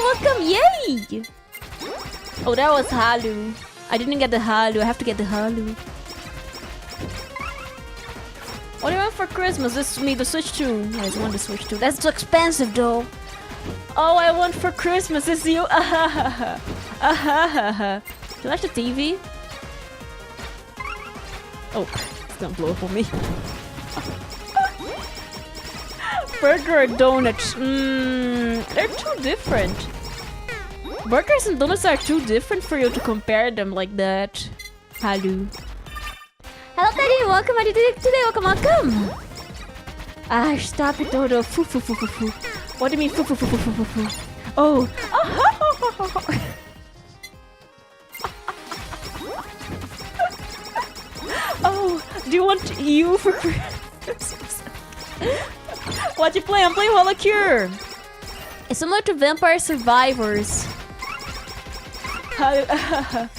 welcome, yay! Oh, that was Halu. I didn't get the Halu, I have to get the Halu. What do you want for Christmas? This is me, the Switch 2. Yes, I want the Switch 2. That's too expensive though. Oh, I want for Christmas is you. Ahahaha. Ahahaha. Do you like the TV? Oh, it's gonna blow up on me. Burger or donuts? They're too different. Burgers and donuts are too different for you to compare them like that. Hello. Hello, Teddy. Welcome. How did you do today? Welcome. Ah, stop it, Dodo. Foo, foo, foo, foo, foo. What do you mean, foo, foo, foo, foo, foo, foo, foo? Oh. Oh, do you want you for Christmas? What you play? I'm playing HOLOCURE. It's similar to Vampire Survivors. I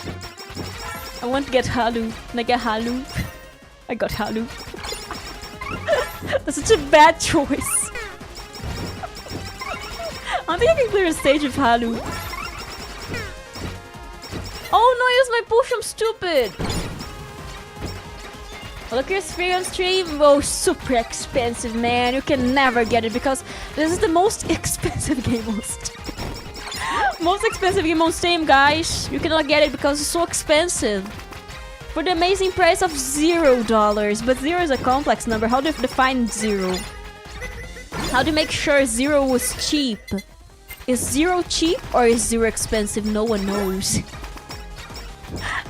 want to get Halu. Can I get Halu? I got Halu. That's such a bad choice. I don't think I can clear a stage with Halu. Oh no, I used my push, I'm stupid. HOLOCURE's free on stream. Oh, super expensive, man. You can never get it because this is the most expensive game on Steam. Most expensive game on Steam, guys. You cannot get it because it's so expensive. For the amazing price of $0. But 0 is a complex number. How do you define 0? How do you make sure 0 was cheap? Is 0 cheap or is 0 expensive? No one knows.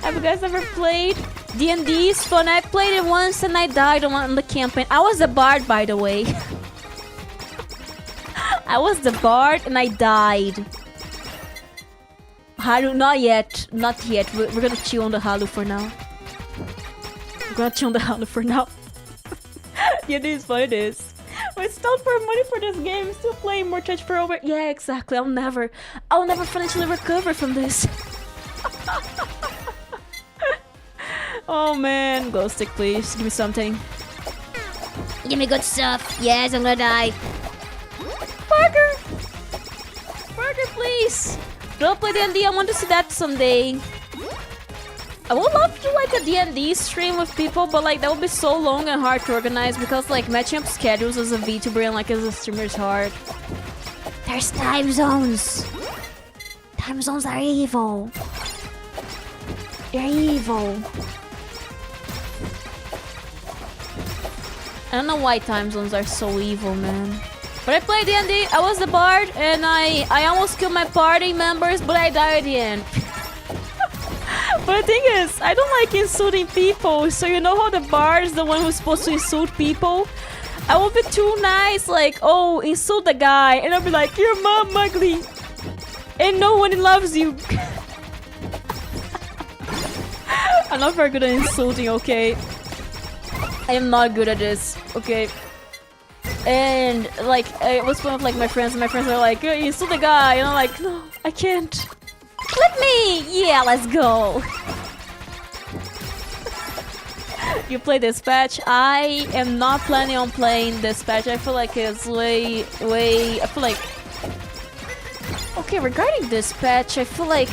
Have you guys ever played? D&D is fun. I played it once and I died on the campaign. I was the bard, by the way. I was the bard and I died. Haru, not yet. Not yet. We're gonna chill on the Haru for now. We're gonna chill on the Haru for now. D&D is fun, it is. I still for money for this game. Still playing more Touch for over. Yeah, exactly. I'll never financially recover from this. Oh man, glow stick, please. Give me something. Give me good stuff. Yes, I'm gonna die. Parker! Parker, please! Don't play D&D. I want to see that someday. I would love to do like a D&D stream with people, but like that would be so long and hard to organize because like matching up schedules as a VTuber and like as a streamer is hard. There's time zones. Time zones are evil. They're evil. I don't know why time zones are so evil, man. But I played D&D, I was the bard, and I almost killed my party members, but I died at the end. But the thing is, I don't like insulting people, so you know how the bard is the one who's supposed to insult people? I will be too nice, like, oh, insult the guy, and I'll be like, your mom ugly, and no one loves you. I'm not very good at insulting, okay? I am not good at this, okay? And like, I was playing with like my friends, and my friends are like, you insult the guy, and I'm like, no, I can't. Let me! Yeah, let's go! You play Dispatch? I am not planning on playing Dispatch. I feel like it's way... I feel like... Okay, regarding Dispatch, I feel like...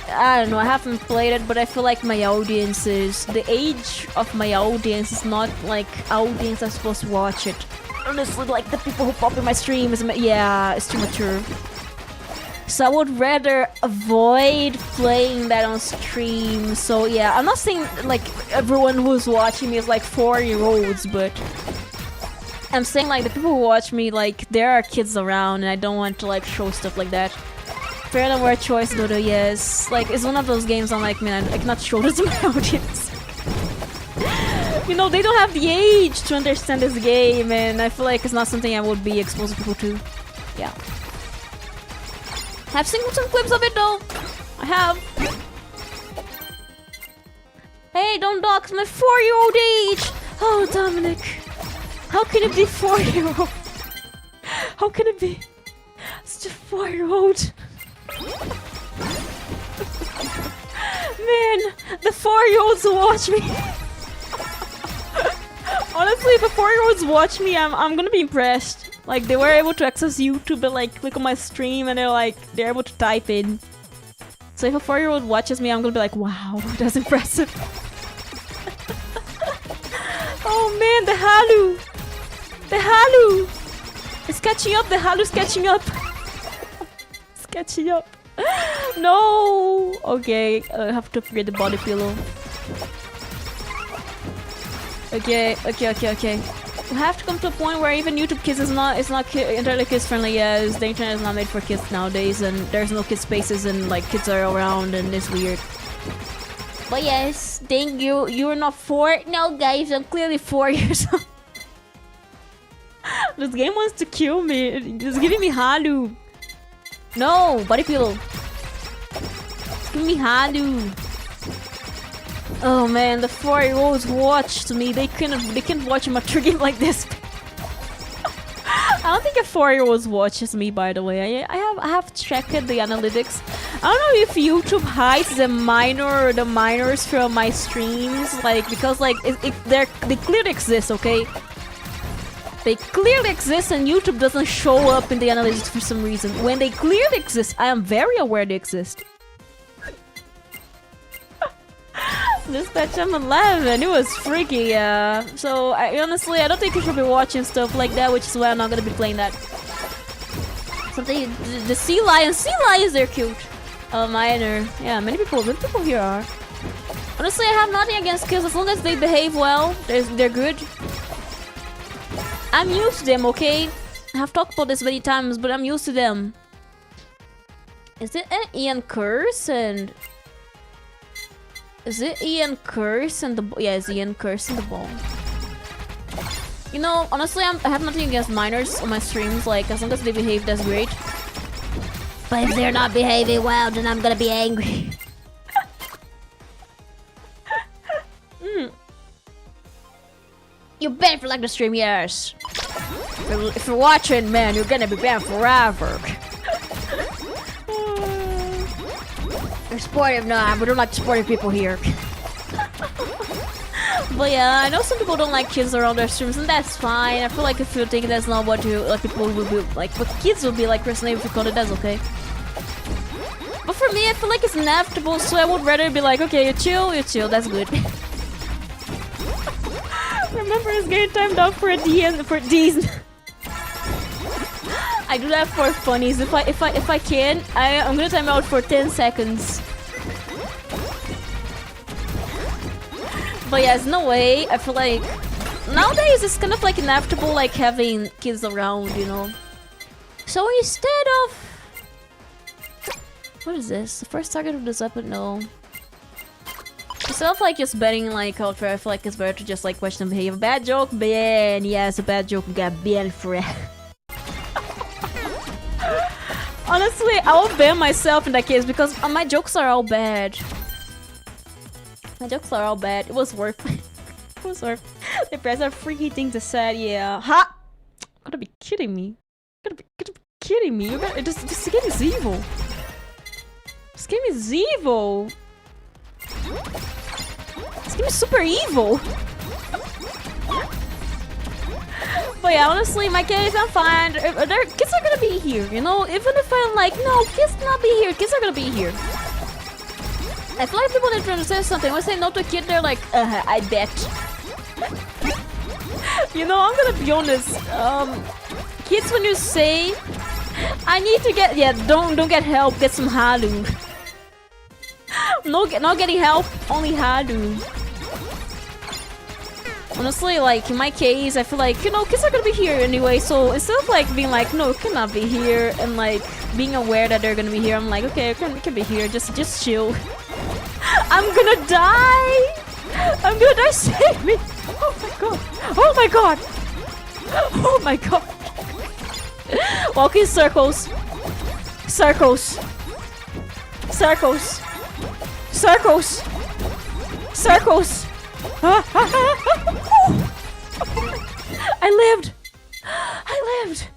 I don't know, I haven't played it, but I feel like my audience is... The age of my audience is not like audience I'm supposed to watch it. Honestly, like the people who pop in my streams, yeah, it's too mature. So I would rather avoid playing that on stream. So yeah, I'm not saying like everyone who's watching me is like 4-year-olds, but I'm saying like the people who watch me, like there are kids around and I don't want to like show stuff like that. Fair and aware choice, Dodo, yes. Like it's one of those games I'm like, man, I cannot show this to my audience. You know, they don't have the age to understand this game, and I feel like it's not something I would be exposing people to. Yeah. I've seen some clips of it though. I have. Hey, don't dox my 4-year-old age! Oh, Dominic. How can it be 4-year-old? How can it be such a 4-year-old? Man, the 4-year-olds who watch me. Honestly, if the 4-year-olds watch me, I'm gonna be impressed. Like, they were able to access YouTube and like click on my stream and they're able to type in. So if a 4-year-old watches me, I'm gonna be like, wow, that's impressive. Oh man, the Halu! The Halu! It's catching up, the Halu's catching up. It's catching up. No! Okay, I have to upgrade the body pillow. Okay. We have to come to a point where even YouTube Kids is not entirely kids friendly, as the internet is not made for kids nowadays, and there's no kid spaces and like kids are around and it's weird. But yes, thank you. You're not 4. No guys, I'm clearly 4 years old. This game wants to kill me. It's giving me Halu. No, body pillow. It's giving me Halu. Oh man, the 4-year-olds watched me. They can't watch a mature game like this. I don't think a 4-year-old watches me, by the way. I have checked the analytics. I don't know if YouTube hides the minors from my streams, like because like they clearly exist, okay? They clearly exist and YouTube doesn't show up in the analytics for some reason. When they clearly exist, I am very aware they exist. Dispatch, I'm 11. It was freaky, yeah. So, honestly, I don't think you should be watching stuff like that, which is why I'm not gonna be playing that. Something, the sea lions, they're cute. Minor. Yeah, many people here are. Honestly, I have nothing against kids as long as they behave well. They're good. I'm used to them, okay? I have talked about this many times, but I'm used to them. Is it an Ian Curse and... Is it Ian Curse and the... Yeah, it's Ian Curse and the ball. You know, honestly, I have nothing against minors on my streams. Like, as long as they behave, that's great. But if they're not behaving well, then I'm gonna be angry. You're banned for like the stream, yes. If you're watching, man, you're gonna be banned forever. You're sportive, nah, we don't like sportive people here. But yeah, I know some people don't like kids around their streams, and that's fine. I feel like if you think that's not what people will be like, what kids will be like personally if you call it, that's okay. But for me, I feel like it's inevitable, so I would rather be like, okay, you chill, that's good. Remember, it's getting timed out for D's. I do that for funnies. If I can, I'm gonna time out for 10 seconds. But yeah, there's no way. I feel like nowadays it's kind of like inevitable, like having kids around, you know. So instead of what is this? The first target of this weapon? No. Instead of like just betting like culture, I feel like it's better to just like watch them behave. Bad joke, ban. Yes, a bad joke got banned for it. Honestly, I will ban myself in that case because my jokes are all bad. My jokes are all bad. It was worth. It was worth. The press are freaky thing to say. Yeah. Ha! You gotta be kidding me. You gotta be kidding me. This game is evil. This game is evil. This game is super evil. But yeah, honestly, in my case, I'm fine. Kids are gonna be here, you know? Even if I'm like, no, kids not be here. Kids are gonna be here. I feel like people need to understand something. When I say no to a kid, they're like, I bet. You know, I'm gonna be honest. Kids, when you say, I need to get, yeah, don't get help, get some halu. Not getting help, only halu. Honestly, like, in my case, I feel like, you know, kids are gonna be here anyway, so instead of, like, being like, no, you cannot be here, and, like, being aware that they're gonna be here, I'm like, okay, you can be here, just chill. I'm gonna die! I'm gonna die, save me! Oh my god! Oh my god! Oh my god! Walk in circles. Circles. Circles. Circles. Circles. I lived. I lived.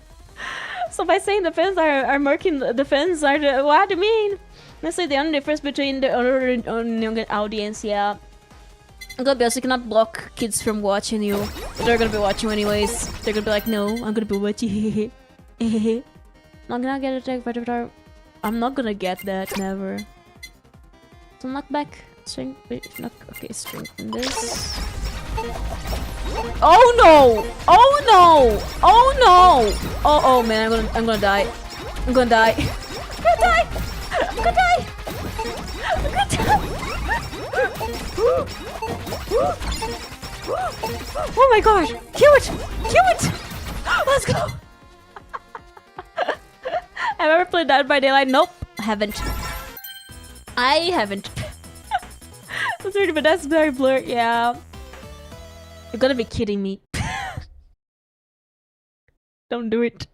So by saying the fans are murking, the fans are the, what do you mean? Let's say the only difference between the younger audience, yeah. I'm gonna be honest, you cannot block kids from watching you. They're gonna be watching anyways. They're gonna be like, no, I'm gonna be watching. I'm gonna get attacked by the. I'm not gonna get that, never. So knock back. Strength. Wait, knock. Okay, strengthen this. Oh no! Oh no! Oh no! Oh man, I'm gonna die. I'm gonna die. I'm gonna die! I'm gonna die! I'm gonna die! Oh my god! Kill it! Kill it! Let's go! Have I ever played Dead by Daylight? Nope, I haven't. I haven't. That's weird, but that's very blurred. Yeah. You're gonna be kidding me. Don't do it.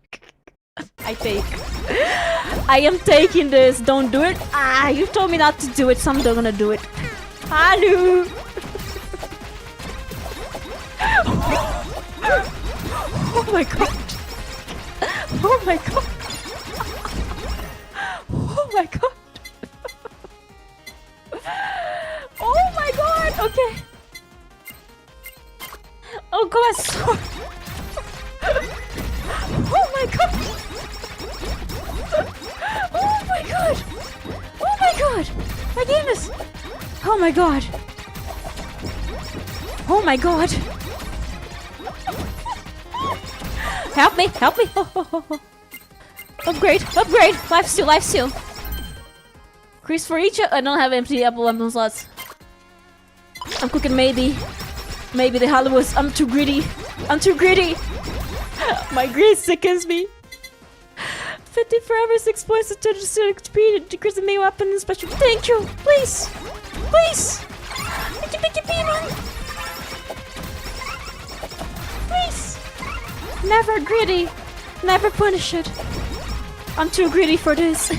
I am taking this. Don't do it. Ah, you told me not to do it, so I'm not gonna do it. Hello. Oh my god. Oh my god. Oh my god. Oh my god. Okay. Oh god, sword. Oh my god. Oh my god. Oh my god. My goodness. Oh my god. Oh my god! Help me! Help me! Oh, oh, oh, oh. Upgrade! Upgrade! Life steal! Life steal! Increase for each. I don't have empty apple lemon slots. I'm cooking maybe. Maybe the Hollywoods. I'm too greedy. I'm too greedy! My greed sickens me. 50 forever, 6 points to touch the speed, decrease the main weapon and special. Thank you! Please! Please! Thank you, man! Please! Never greedy! Never punish it! I'm too greedy for this.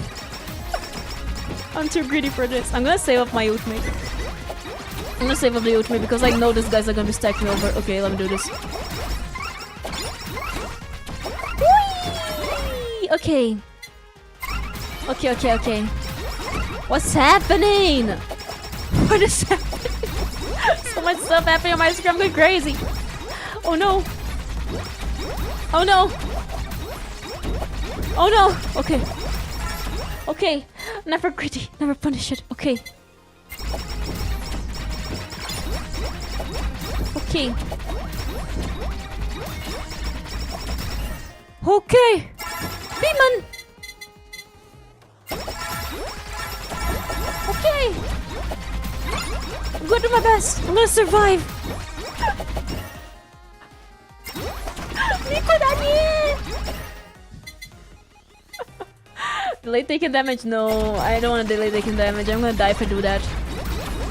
I'm too greedy for this. I'm gonna save up my ultimate. I'm gonna save up the ultimate because I know these guys are gonna be stacking over. Okay, let me do this. Whee! Okay. Okay. What's happening? What is happening? So much stuff happening on my screen. I'm going crazy. Oh no. Oh no. Oh no. Okay. Okay. Never greedy. Never punish it. Okay. Okay. Okay. Demon. Okay. I'm gonna do my best. I'm gonna survive. Delay taking damage? No, I don't want to delay taking damage. I'm gonna die if I do that.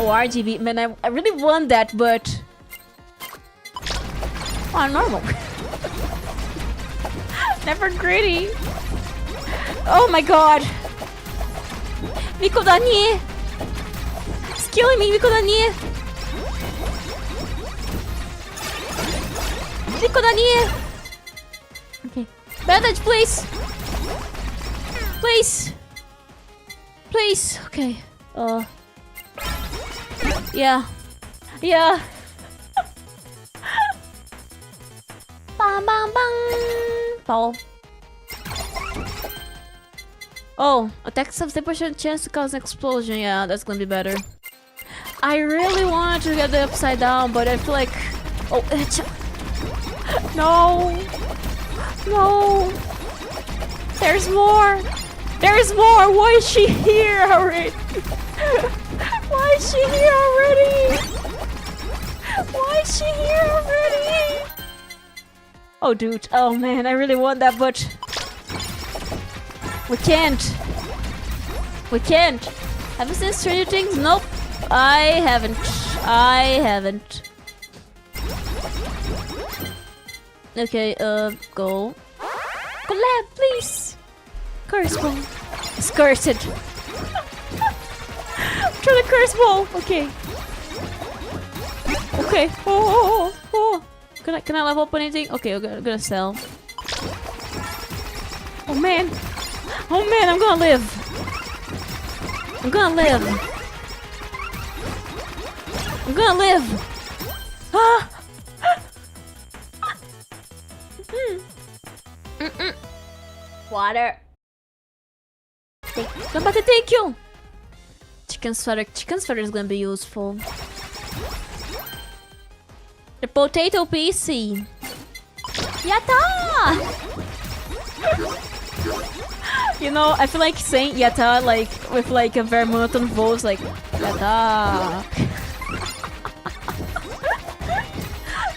Oh, RGB. Man, I really want that, but... Oh, normal. Never greedy. Oh my god. Miko Dani. It's killing me, Miko Dani. Miko Dani. Okay. Bandage, please. Please. Please. Okay. Yeah. Yeah. Bang bang bang. Foul. Oh, attacks have 10% chance to cause an explosion. Yeah, that's gonna be better. I really wanted to get the upside down, but I feel like... Oh, no! No! There's more! There's more! Why is she here already? Why is she here already? Why is she here already? Oh, dude. Oh, man. I really want that, but... We can't. We can't. Have you seen Stranger Things? Nope. I haven't. I haven't. Okay, go. Collab, please. Curse ball. It's cursed. Try the curse ball. Okay. Okay. Oh. Can I level up anything? Okay, I'm gonna sell. Oh man. Oh man, I'm gonna live. I'm gonna live. I'm gonna live. Ah. Water. I'm about to take you. Chicken sweater is gonna be useful. The potato PC. Yatta! You know, I feel like saying yatta like with like a very monotone voice, like yatta.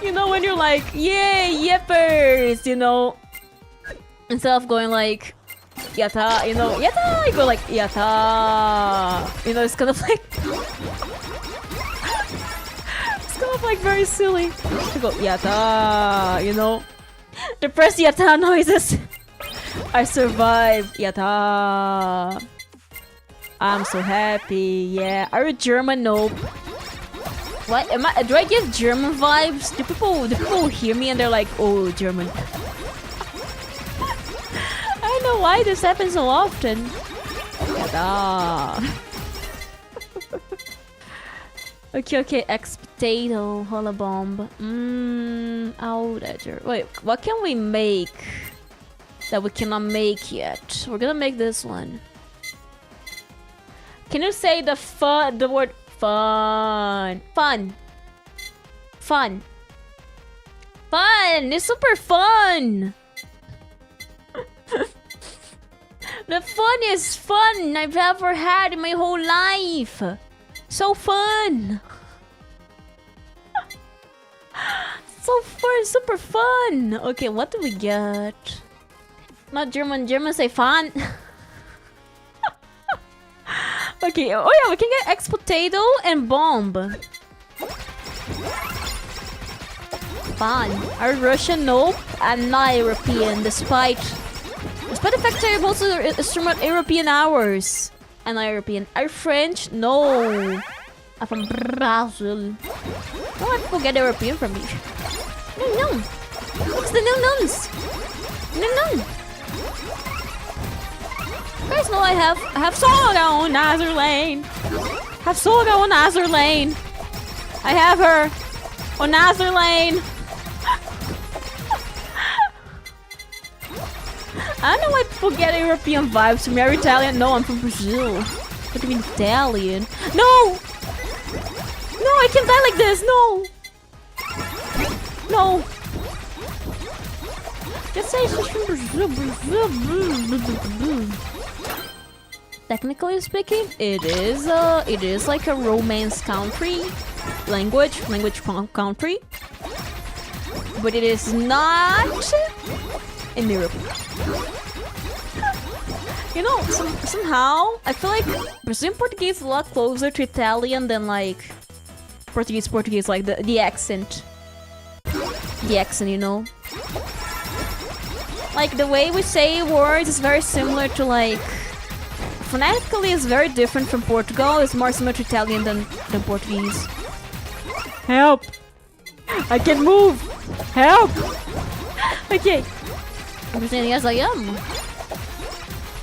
You know, when you're like, yay, yippers, you know, instead of going like yatta, you know, yatta, you go like yatta. You know, it's kind of like it's kind of like very silly. You go yatta, you know, the press yatta noises. I survived, yatta. I'm so happy, yeah. Are you German? Nope. What am I? Do I give German vibes? Do people hear me and they're like, oh, German? I don't know why this happens so often. Yatta. Okay, X-Potato, Holobomb. Outage. Wait, what can we make that we cannot make yet? We're gonna make this one. Can you say the word fun? Fun. Fun. Fun! It's super fun! The funniest fun I've ever had in my whole life! So fun! So fun, super fun! Okay, what do we get? Not German, German say fun! Okay, oh yeah, we can get X potato and bomb. Fun. Are Russian? Nope. I'm not European, despite the fact that I'm also instrument European hours. I'm not European. Are French? No. I'm from Brazil. No, I forget European from me. No. What's the no-no's? No. You guys know I have Soga on Nazar Lane. Have Soga on Nazar Lane. I have her on Nazar Lane. I don't know why people get European vibes from me. Are you Italian? No, I'm from Brazil. What do you mean Italian? No! No, I can't die like this. No. Just say she's from Brazil. Technically speaking, it is like a romance country, language country, but it is not in Europe. You know, somehow I feel like Brazilian Portuguese is a lot closer to Italian than like Portuguese, like the accent. The accent, you know. Like the way we say words is very similar to like phonetically is very different from Portugal. It's more similar to Italian than Portuguese. Help! I can move! Help! Okay. I'm just saying, yes, I am.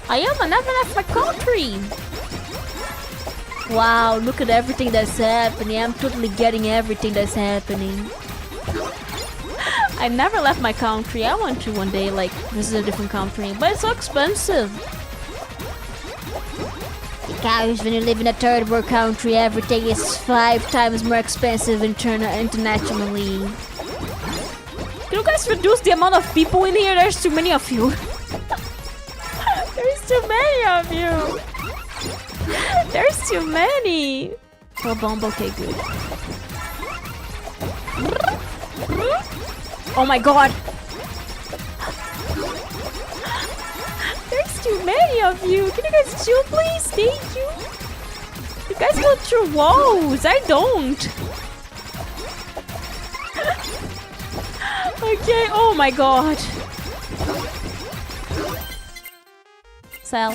I never left my country! Wow, look at everything that's happening. I'm totally getting everything that's happening. I never left my country. I want to one day, like, visit a different country. But it's so expensive. Guys, when you live in a third world country, everything is 5 times more expensive internationally. Can you guys reduce the amount of people in here? There's too many of you. There's too many of you. There's too many. Oh, bomb. Okay, good. Oh my god. There's too many of you. Can you guys chill, please? Thank you. You guys go through walls. I don't. Okay. Oh my god. Sell.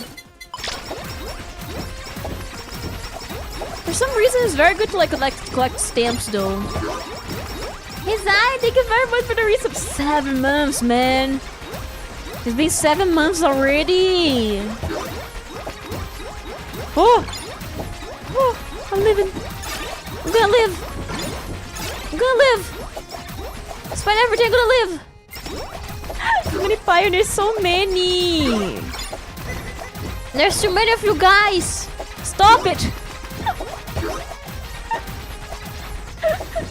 For some reason, it's very good to like collect stamps, though. Hey Zai, thank you very much for the resub. 7 months, man. It's been 7 months already. Oh, I'm living. I'm gonna live. Despite everything, I'm gonna live. So many pioneers, so many. There's too many of you guys. Stop it.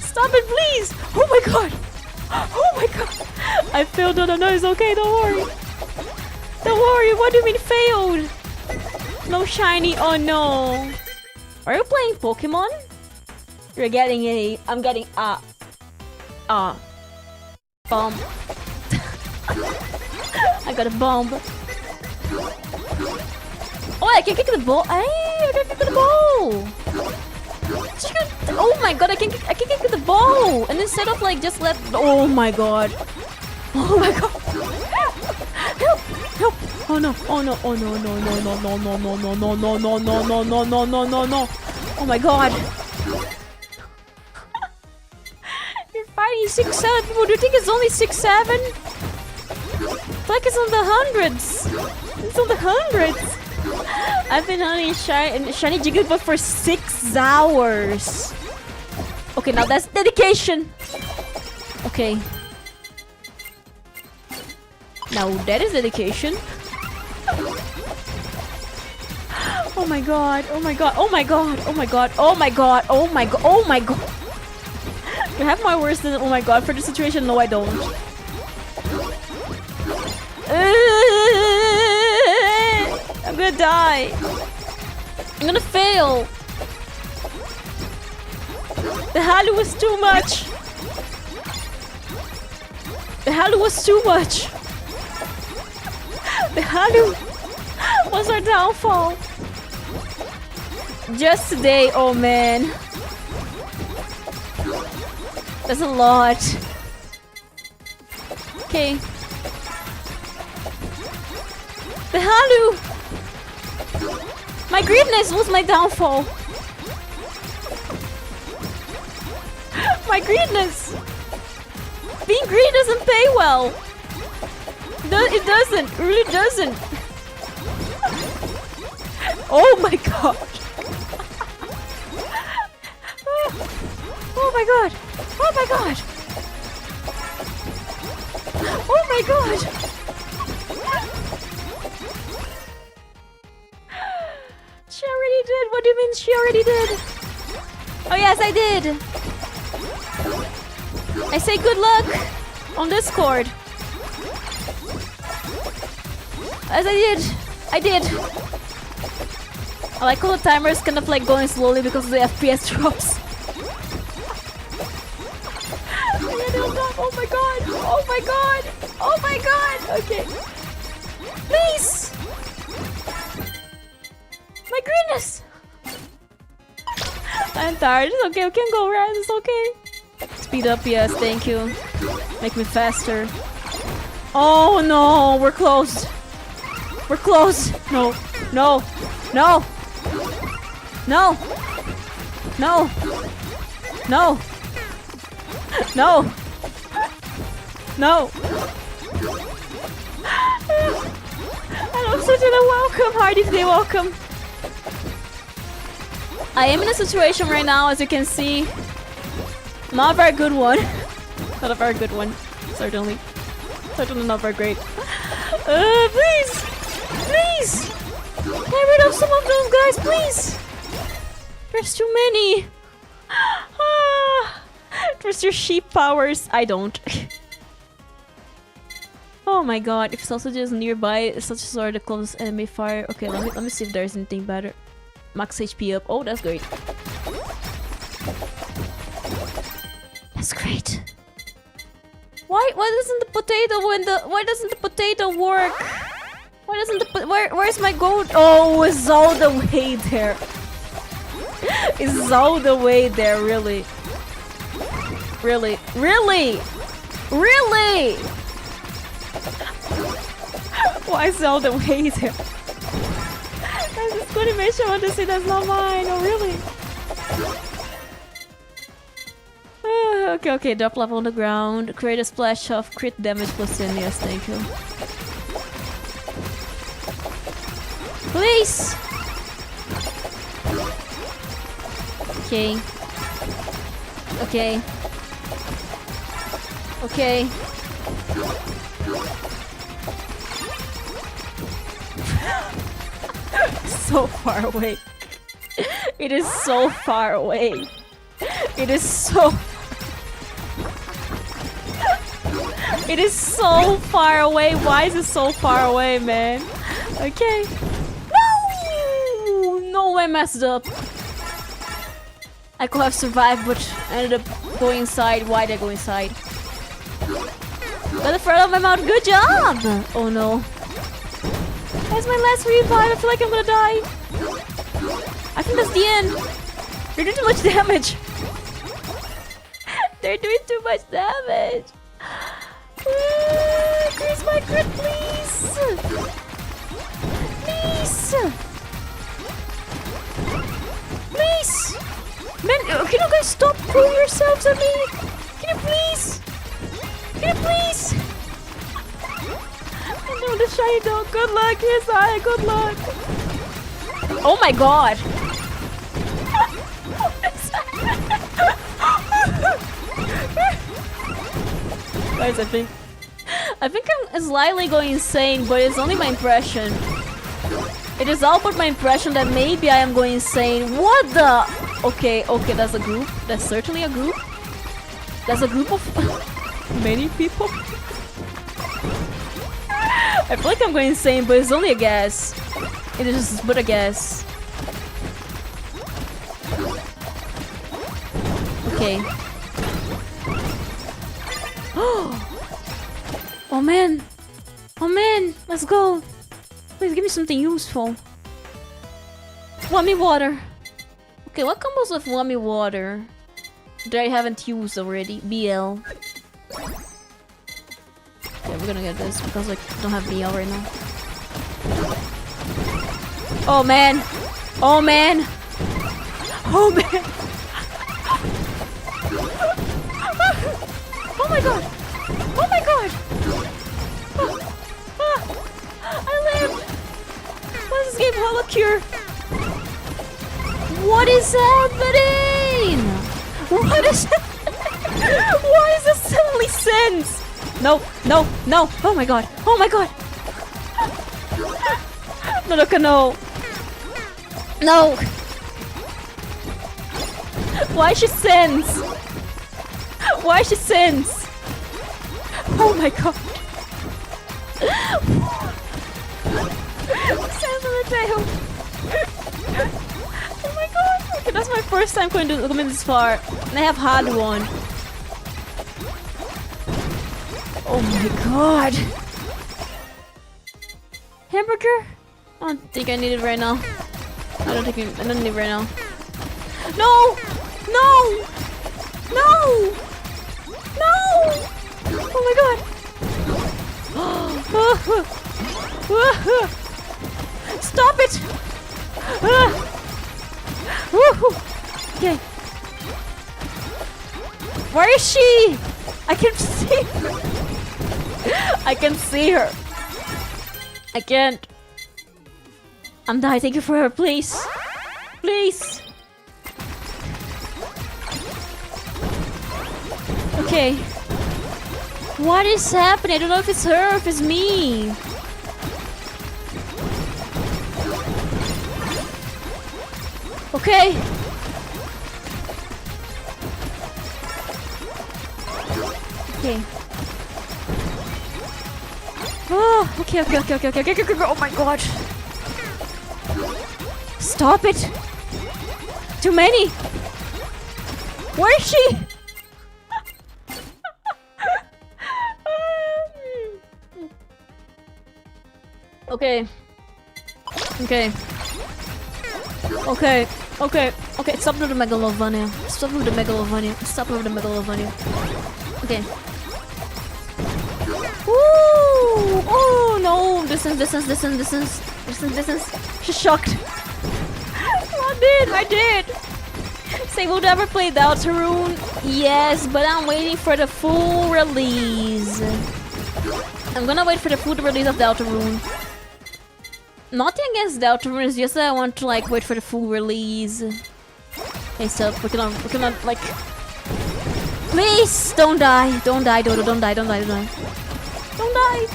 Stop it, please. Oh my god. Oh my god. I failed. No, it's okay. Don't worry. Don't worry. What do you mean failed? No shiny. Oh no. Are you playing Pokemon? You're getting a... I'm getting a... bomb. I got a bomb. Oh, I can kick the ball. Hey, I can kick the ball. Oh my god, I can kick the ball. And instead of like just let... Oh my god. Oh my god. Help. Oh no. No. Oh my god. You're fighting 6-7 people. Do you think it's only 6-7? It's like it's on the hundreds. It's on the hundreds. I've been hunting shiny Jigglypuff for 6 hours. Okay, now that's dedication. Okay. Now that is dedication. Oh my god. I have my worst than. Oh my god, for this situation, no, I don't. I'm gonna die. I'm gonna fail. The Halu was too much. The Halu was too much. The Halu was our downfall. Just today, oh man. That's a lot. Okay. The Halu! My greediness was my downfall. My greediness! Being greedy doesn't pay well. It doesn't. It really doesn't. Oh my god. Oh my god. Oh my god. Oh my god. She already did. What do you mean she already did? Oh yes, I did. I say good luck on Discord. As I did. I did. I like how the timer is kind of like going slowly because of the FPS drops. Oh my god! Oh my god! Oh my god! Okay. Please! My goodness! I'm tired. It's okay. We can go, right? It's okay. Speed up, yes. Thank you. Make me faster. Oh no! We're close. We're close. No. No. No. No. No. No. No. No! And I'm such a welcome, Hardy today, welcome! I am in a situation right now, as you can see. Not a very good one. Not a very good one, certainly. Certainly not very great. Please! Please! Get rid of some of those guys, please! There's too many! Trust your sheep powers. I don't. Oh my god, if sausage is nearby, such a sword the closest enemy fire. Okay, let me see if there's anything better. Max HP up. Oh, that's great. That's great. Why doesn't the potato why doesn't the potato work? Why doesn't the where's my gold? Oh, it's all the way there. It's all the way there, really. Really? Really? Really? Why is it all the way there? That's a good animation. I want to say that's not mine. Oh, really? Okay, okay. Drop level on the ground. Create a splash of crit damage plus 10. Yes, thank you. Please! Okay. Okay. Okay. So far away. It is so far away. It is so... It is so far away. Why is it so far away, man? Okay. No! No, I messed up. I could have survived, but I ended up going inside. Why did I go inside? Got the front of my mouth. Good job! Oh no. That's my last revive. I feel like I'm gonna die. I think that's the end. They're doing too much damage. They're doing too much damage. Increase my crit, please. Please. Please. Man, can you guys stop throwing yourselves at me? Can you please? Can you please? I'm doing the shiny dog. Good luck, yes, I. Good luck. Oh my god. Guys, I think I'm slightly going insane, but it's only my impression. It is all but my impression that maybe I am going insane. What the? Okay, okay, that's a group. That's certainly a group. There's a group of many people. I feel like I'm going insane, but it's only a guess. It is just but a guess. Okay. Oh man! Oh man! Let's go! Please give me something useful. Whammy water. Okay, what combos with whammy water that I haven't used already? BL. Okay, we're gonna get this because like I don't have BL right now. Oh man! Oh man! Oh man! Oh my god! Oh my god! I lived! What is this game? HOLOCURE! What is happening? What is Why is this suddenly sense? No, no, no! Oh my god! Oh my god! No, Doko, no! No! Why she sense? Why she sense? Oh my god! Sense on the tail! Oh my god! Okay, that's my first time coming this far, and I have hard one. Oh my god! Hamburger? I don't think I need it right now. I don't need it right now. No! No! No! No! Oh my god! Stop it! Okay. Where is she? I can see her. I can see her. I can't. I'm dying. Thank you for her, please. Please. Okay. What is happening? I don't know if it's her or if it's me. Okay. Okay. Oh, okay. Oh my god. Stop it. Too many. Where is she? Okay. Okay. Okay. Okay. Okay. Stop with the megalovania. Stop with the megalovania. Stop with the megalovania. Okay. Ooh! Oh no! Distance. She's shocked. I did! Say, would you ever play Deltarune? Yes, but I'm waiting for the full release. I'm gonna wait for the full release of Deltarune. Nothing against Deltarune, it's just that I want to like wait for the full release. Okay, so we cannot like. Please don't die! Don't die, Dodo! Don't die! Don't die! Don't die! Don't die!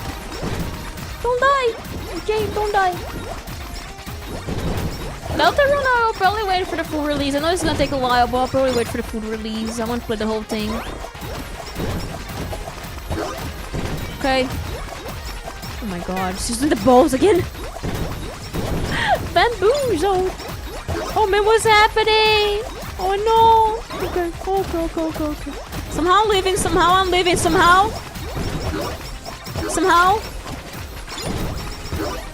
Don't die! Okay, don't die! Deltarune, I'll probably wait for the full release. I know it's gonna take a while, but I'll probably wait for the full release. I want to play the whole thing. Okay. Oh my god, she's doing the balls again! Bamboozled! Oh man, what's happening? Oh no! Okay. Somehow I'm living, somehow I'm living, somehow!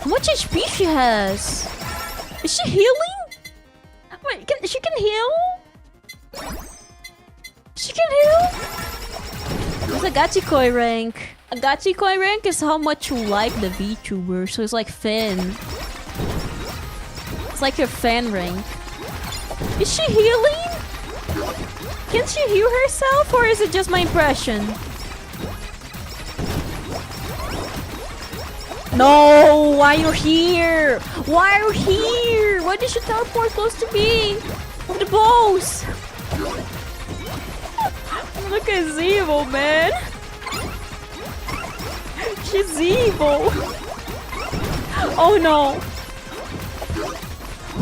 How much HP she has? Is she healing? Wait, she can heal? She can heal? It's a Gachikoi rank. A Gachikoi rank is how much you like the Vtubers, so it's like fan. It's like your fan rank. Is she healing? Can she heal herself, or is it just my impression? No! Why are you here? Why are you here? Why did you teleport close to me? With the balls! Look at evil, man! She's evil! Oh no!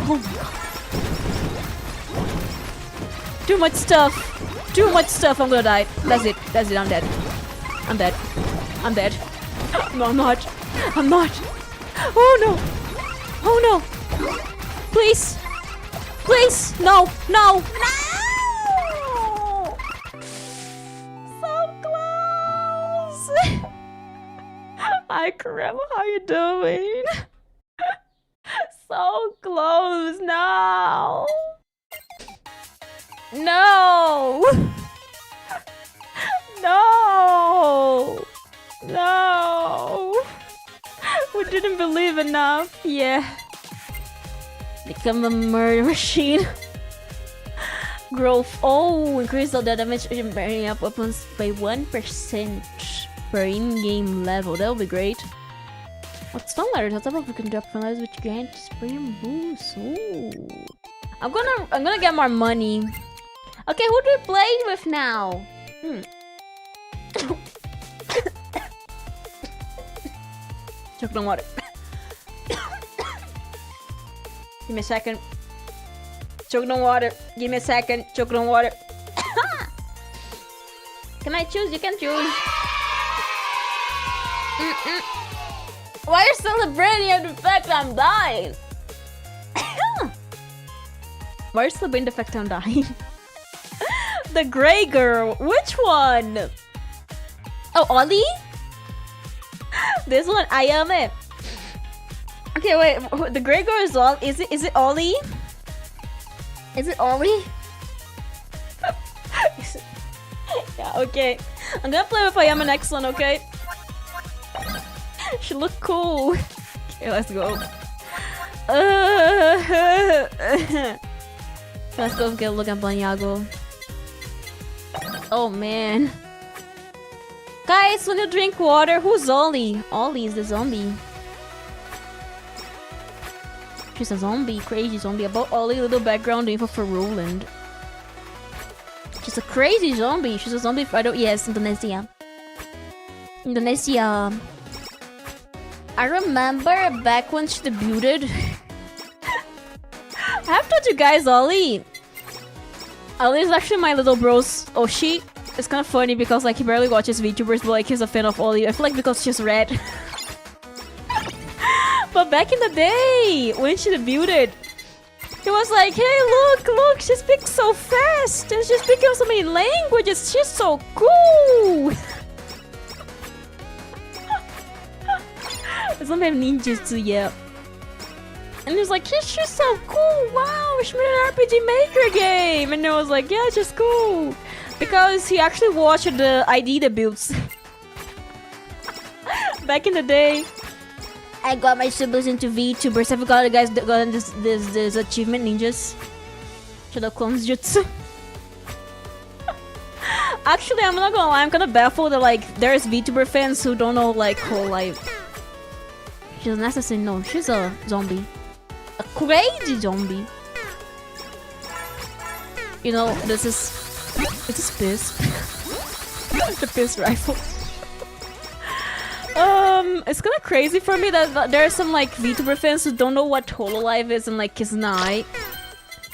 Oh my god! Too much stuff! too much stuff. I'm gonna die. That's it. That's it. I'm dead. I'm dead. I'm dead. No, I'm not. I'm not. Oh no. Oh no. Please. Please. No. No. No. So close. Hi, Karema. How you doing? So close. No. No. No. No. We didn't believe enough. Yeah. Become a murder machine. Growth. Oh, increase the damage in burning up weapons by 1% per in-game level. That would be great. What's stone letters? On top of we can drop from letters which grant spray and boost. Ooh. I'm gonna get more money. Okay, who do we play with now? Choke on water. Give me a second. Choke on water. Give me a second. Choke on water. Can I choose? You can choose. Why are you celebrating the fact I'm dying? Why are you celebrating the fact I'm dying? The gray girl. Which one? Oh, Ollie? This one, I am it. Okay, wait. The gray girl is all. Is it Ollie? Is it Ollie? Yeah. Okay. I'm gonna play with I am an excellent. Okay. She look cool. Okay, let's go. Let's go get a look at Banyago. Oh man. Guys, when you drink water, who's Ollie? Ollie is the zombie. She's a zombie, crazy zombie. About Ollie, little background info for Roland. She's a crazy zombie. She's a zombie. Yes, Indonesia. Indonesia. I remember back when she debuted. I have told you guys, Ollie. Ollie is actually my little bro's Oshi. It's kind of funny because like he barely watches Vtubers, but like he's a fan of Ollie. I feel like because she's red. But back in the day, when she debuted, he was like, hey, look, she speaks so fast. And she's speaking so many languages. She's so cool. Some have ninjas too, yeah. And he was like, she's so cool. Wow, she made an RPG Maker game. And I was like, yeah, she's cool. Because he actually watched the ID debuts. Back in the day. I got my siblings into VTubers. Have you got guys gotten this achievement, ninjas? Shadow Clones Jutsu. Actually, I'm not gonna lie, I'm kinda baffled that like there's VTuber fans who don't know like whole life. She's an assassin, no, she's a zombie. A crazy zombie. You know, this is piss. The piss rifle. It's kinda crazy for me that there are some like VTuber fans who don't know what HoloLive is and like Kisnai.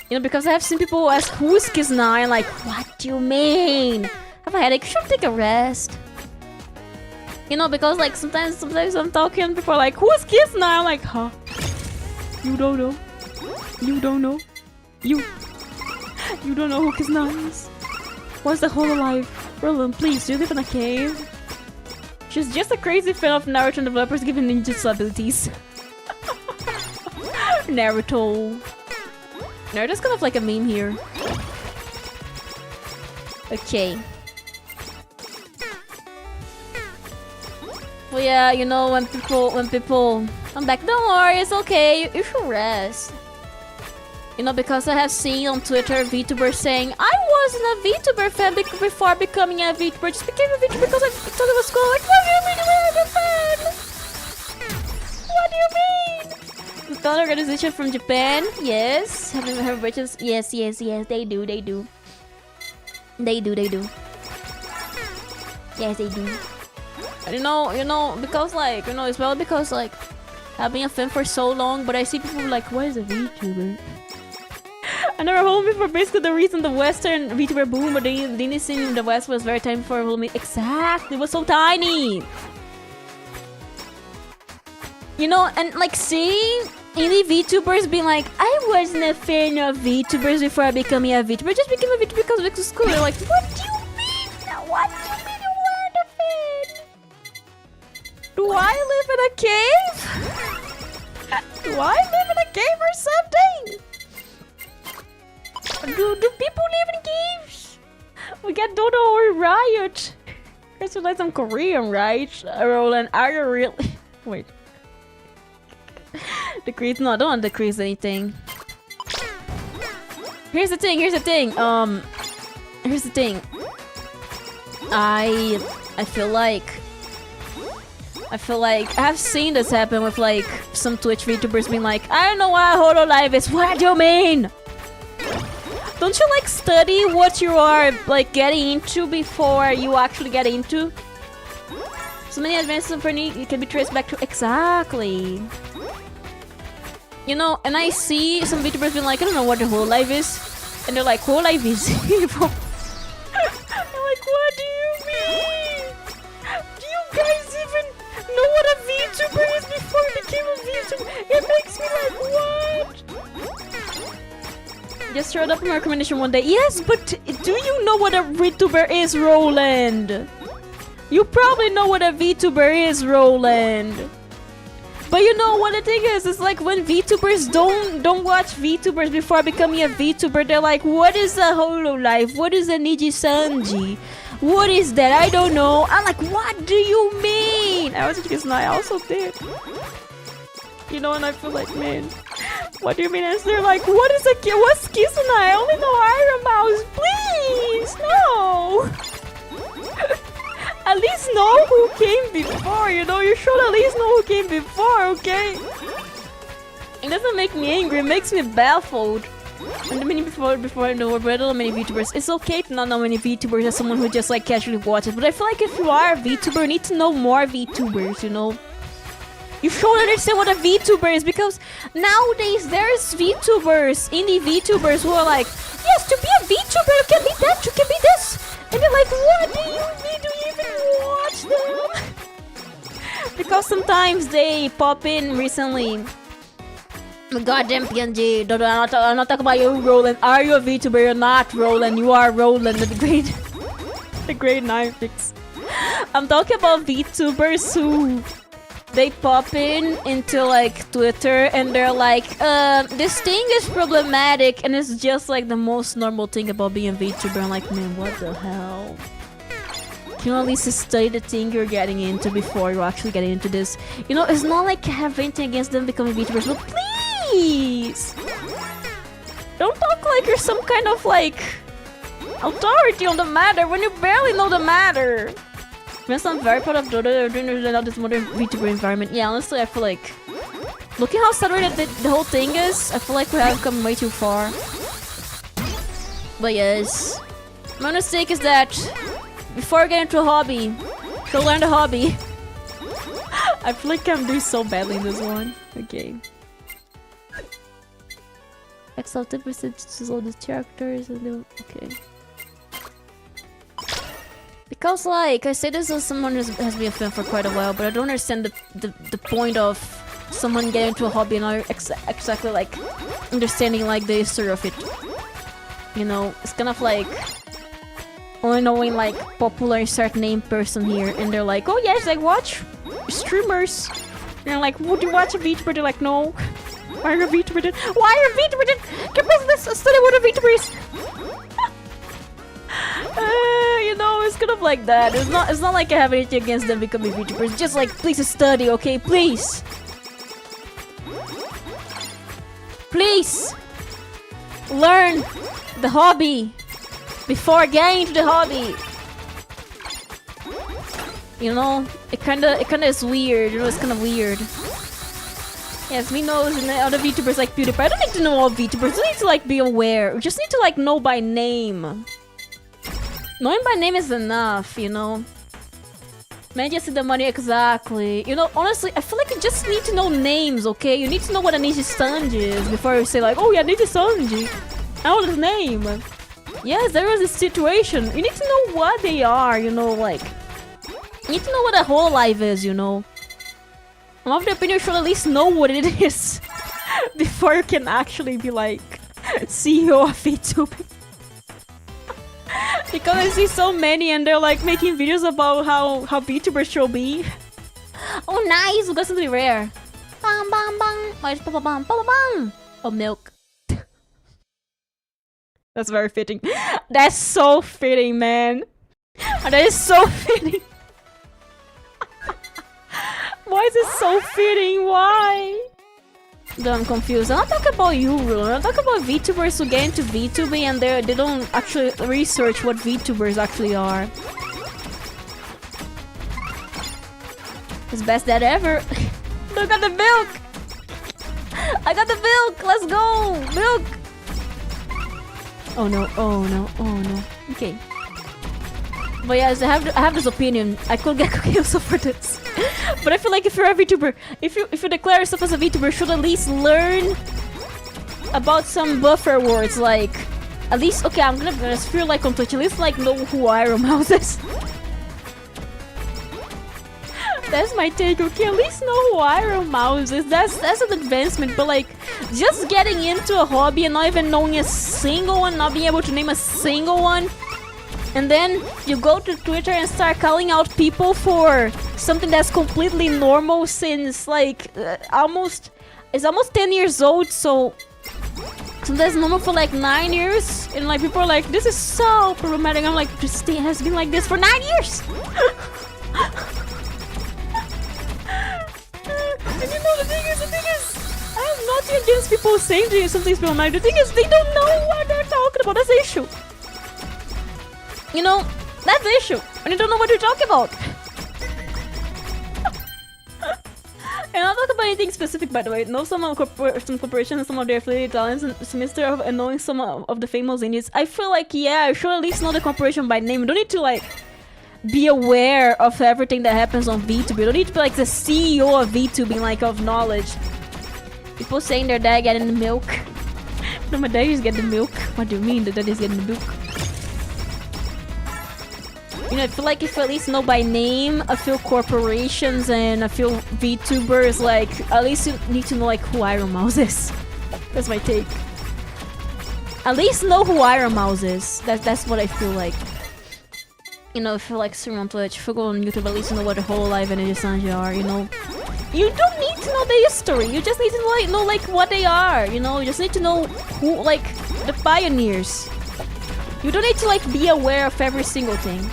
You know, because I have seen people ask who's Kisnai and like, what do you mean? Have a headache, should take a rest. You know, because like sometimes I'm talking and people are like, who's Kisnai? I'm like, huh? You don't know. You don't know. You don't know who Kisnai is. What's the HoloLive? Roland, please, do you live in a cave? She's just a crazy fan of Naruto and developers giving ninjutsu abilities. Naruto. Naruto's kind of like a meme here. Okay. Well, yeah, you know, when people... I'm back, don't worry, it's okay, you should rest. You know, because I have seen on Twitter VTubers saying, I wasn't a VTuber fan before becoming a VTuber, just became a VTuber because I thought it was cool. Like, what do you mean you were a fan? What do you mean? The thought organization from Japan? Yes. Having her bridges? Yes, they do. They do. Yes, they do. You know, because like, you know, it's well because like, I've been a fan for so long, but I see people like, what is a VTuber? I never home before. Basically, the reason the Western VTuber boom, but the indie scene in the West was very tiny before home. Exactly, it was so tiny. You know, and like, see, indie VTubers being like, I wasn't a fan of VTubers before I became a VTuber. I just became a VTuber because it was cool. They're like, what do you mean? What do you mean you weren't a fan? Do I live in a cave? Do I live in a cave or something? Do people live in caves? We got Dodo or Riot. Guess you like some Korean, right? Roland, are you really? Wait. Decrease? No, I don't want to decrease anything. Here's the thing. Here's the thing. I feel like I've seen this happen with like some Twitch VTubers being like, I don't know what HoloLive is. What do you mean? Don't you like study what you are like getting into before you actually get into? So many advances of it can be traced back to exactly. You know, and I see some VTubers being like, I don't know what the HoloLive is, and they're like, HoloLive is evil. I'm like, what do you mean? Do you guys even know what a VTuber is before you became a VTuber? It makes me like, what? Just showed up in my recommendation one day. Yes, but do you know what a VTuber is, Roland? You probably know what a VTuber is, Roland. But you know what the thing is? It's like when VTubers don't watch VTubers before becoming a VTuber, they're like, what is a HoloLive? What is a Nijisanji? What is that? I don't know. I'm like, what do you mean? I was just I also did. You know, and I feel like, man, what do you mean? And they're like, what's Kisuna? I only know Iron Mouse. Please, no. At least know who came before, you know? You should at least know who came before, okay? It doesn't make me angry, it makes me baffled. And the many before I know, but I don't know many VTubers. It's okay to not know many VTubers as someone who just like casually watches, but I feel like if you are a VTuber, you need to know more VTubers, you know? You should understand what a VTuber is, because nowadays there's VTubers, indie VTubers who are like, yes, to be a VTuber you can be that, you can be this. And they're like, what do you need to even watch them? Because sometimes they pop in recently. Goddamn PNG. I'm not talking about you, Roland. Are you a VTuber? You're not, Roland. You are Roland, the grade 9 fix. I'm talking about VTubers who they pop into like Twitter and they're like, this thing is problematic, and it's just like the most normal thing about being a VTuber. I'm like, man, what the hell? Can you at least study the thing you're getting into before you actually get into this? You know, it's not like I have anything against them becoming VTubers, but please! Don't talk like you're some kind of like authority on the matter when you barely know the matter. Yes, I'm very proud of Dodo. They're doing this modern VTuber environment. Yeah, honestly, I feel like looking how saturated the whole thing is, I feel like we have come way too far. But yes, my mistake is that before I get into a hobby, to learn the hobby. I feel like I'm doing so badly in this one. Okay. Exalted percentages of the characters and the okay. Because like I say this as someone who has been a fan for quite a while, but I don't understand the point of someone getting into a hobby and not exactly like understanding like the history of it. You know, it's kind of like only knowing like popular certain name person here, and they're like, oh yes, I watch streamers. And you're like, would you watch a VTuber? They're like, no. Why are you a VTuber? Why are you a VTuber? Can you study what a VTuber is? You know, it's kind of like that. It's not like I have anything against them becoming VTubers. Just like, please study, okay? Please. Please. Learn the hobby before getting into the hobby. You know, it kinda is weird. You know, it's kind of weird. Yes, me knows and other VTubers like PewDiePie. I don't need to know all VTubers. I need to like be aware. We just need to like know by name. Knowing by name is enough, you know. Man, just see the money exactly. You know, honestly, I feel like you just need to know names, okay? You need to know what a Nijisanji is before you say like, oh yeah, Nijisanji. Oh, his name. Yes, there was a situation. You need to know what they are, you know, like... You need to know what a whole life is, you know. I'm of the opinion you should at least know what it is before you can actually be like CEO of VTubing. Because I see so many and they're like making videos about how VTubers should be. Oh nice, we got something rare. Bang bang bang. Bang bang bang bang. Oh, milk. That's very fitting. That's so fitting, man. That is so fitting. Why is it so fitting? Why? No, I'm confused. I'm not talking about you, Ruler. I'm talking about VTubers who get into VTubing and they don't actually research what VTubers actually are. It's best dad ever. Look at the milk! I got the milk! Let's go! Milk! Oh no, oh no, oh no. Okay. But yes, I have this opinion. I could get kills for this. But I feel like if you're a VTuber, if you declare yourself as a VTuber, you should at least learn about some buffer words, like at least okay, I'm gonna feel like on Twitch, at least like know who Iron Mouse is. That's my take, okay? At least know who Iron Mouse is. That's an advancement, but like just getting into a hobby and not even knowing a single one, not being able to name a single one. And then you go to Twitter and start calling out people for something that's completely normal since like it's almost 10 years old, so that's normal for like 9 years, and like people are like, this is so problematic. I'm like, this thing has been like this for 9 years. And you know the thing is, I'm not against people saying something's problematic. The thing is, they don't know what they're talking about. That's the issue. You know, that's the issue. When you don't know what you're talking about. And I'll talk about anything specific, by the way. Know some corporations, some of their affiliated talents, and semester of and knowing some of the famous indies. I feel like, yeah, I should at least know the corporation by name. You don't need to, like, be aware of everything that happens on VTube. You don't need to be, like, the CEO of VTubing, like, of knowledge. People saying their dad getting the milk. No, my daddy's getting the milk. What do you mean the daddy's getting the milk? You know, I feel like if you at least know by name a few corporations and a few VTubers, like, at least you need to know, like, who Iron Mouse is. That's my take. At least know who Iron Mouse is. That's what I feel like. You know, if you like stream on Twitch, if you go on YouTube, at least you know what the whole life and Sanji are, you know. You don't need to know the history. You just need to know like what they are, you know. You just need to know who, like, the pioneers. You don't need to, like, be aware of every single thing.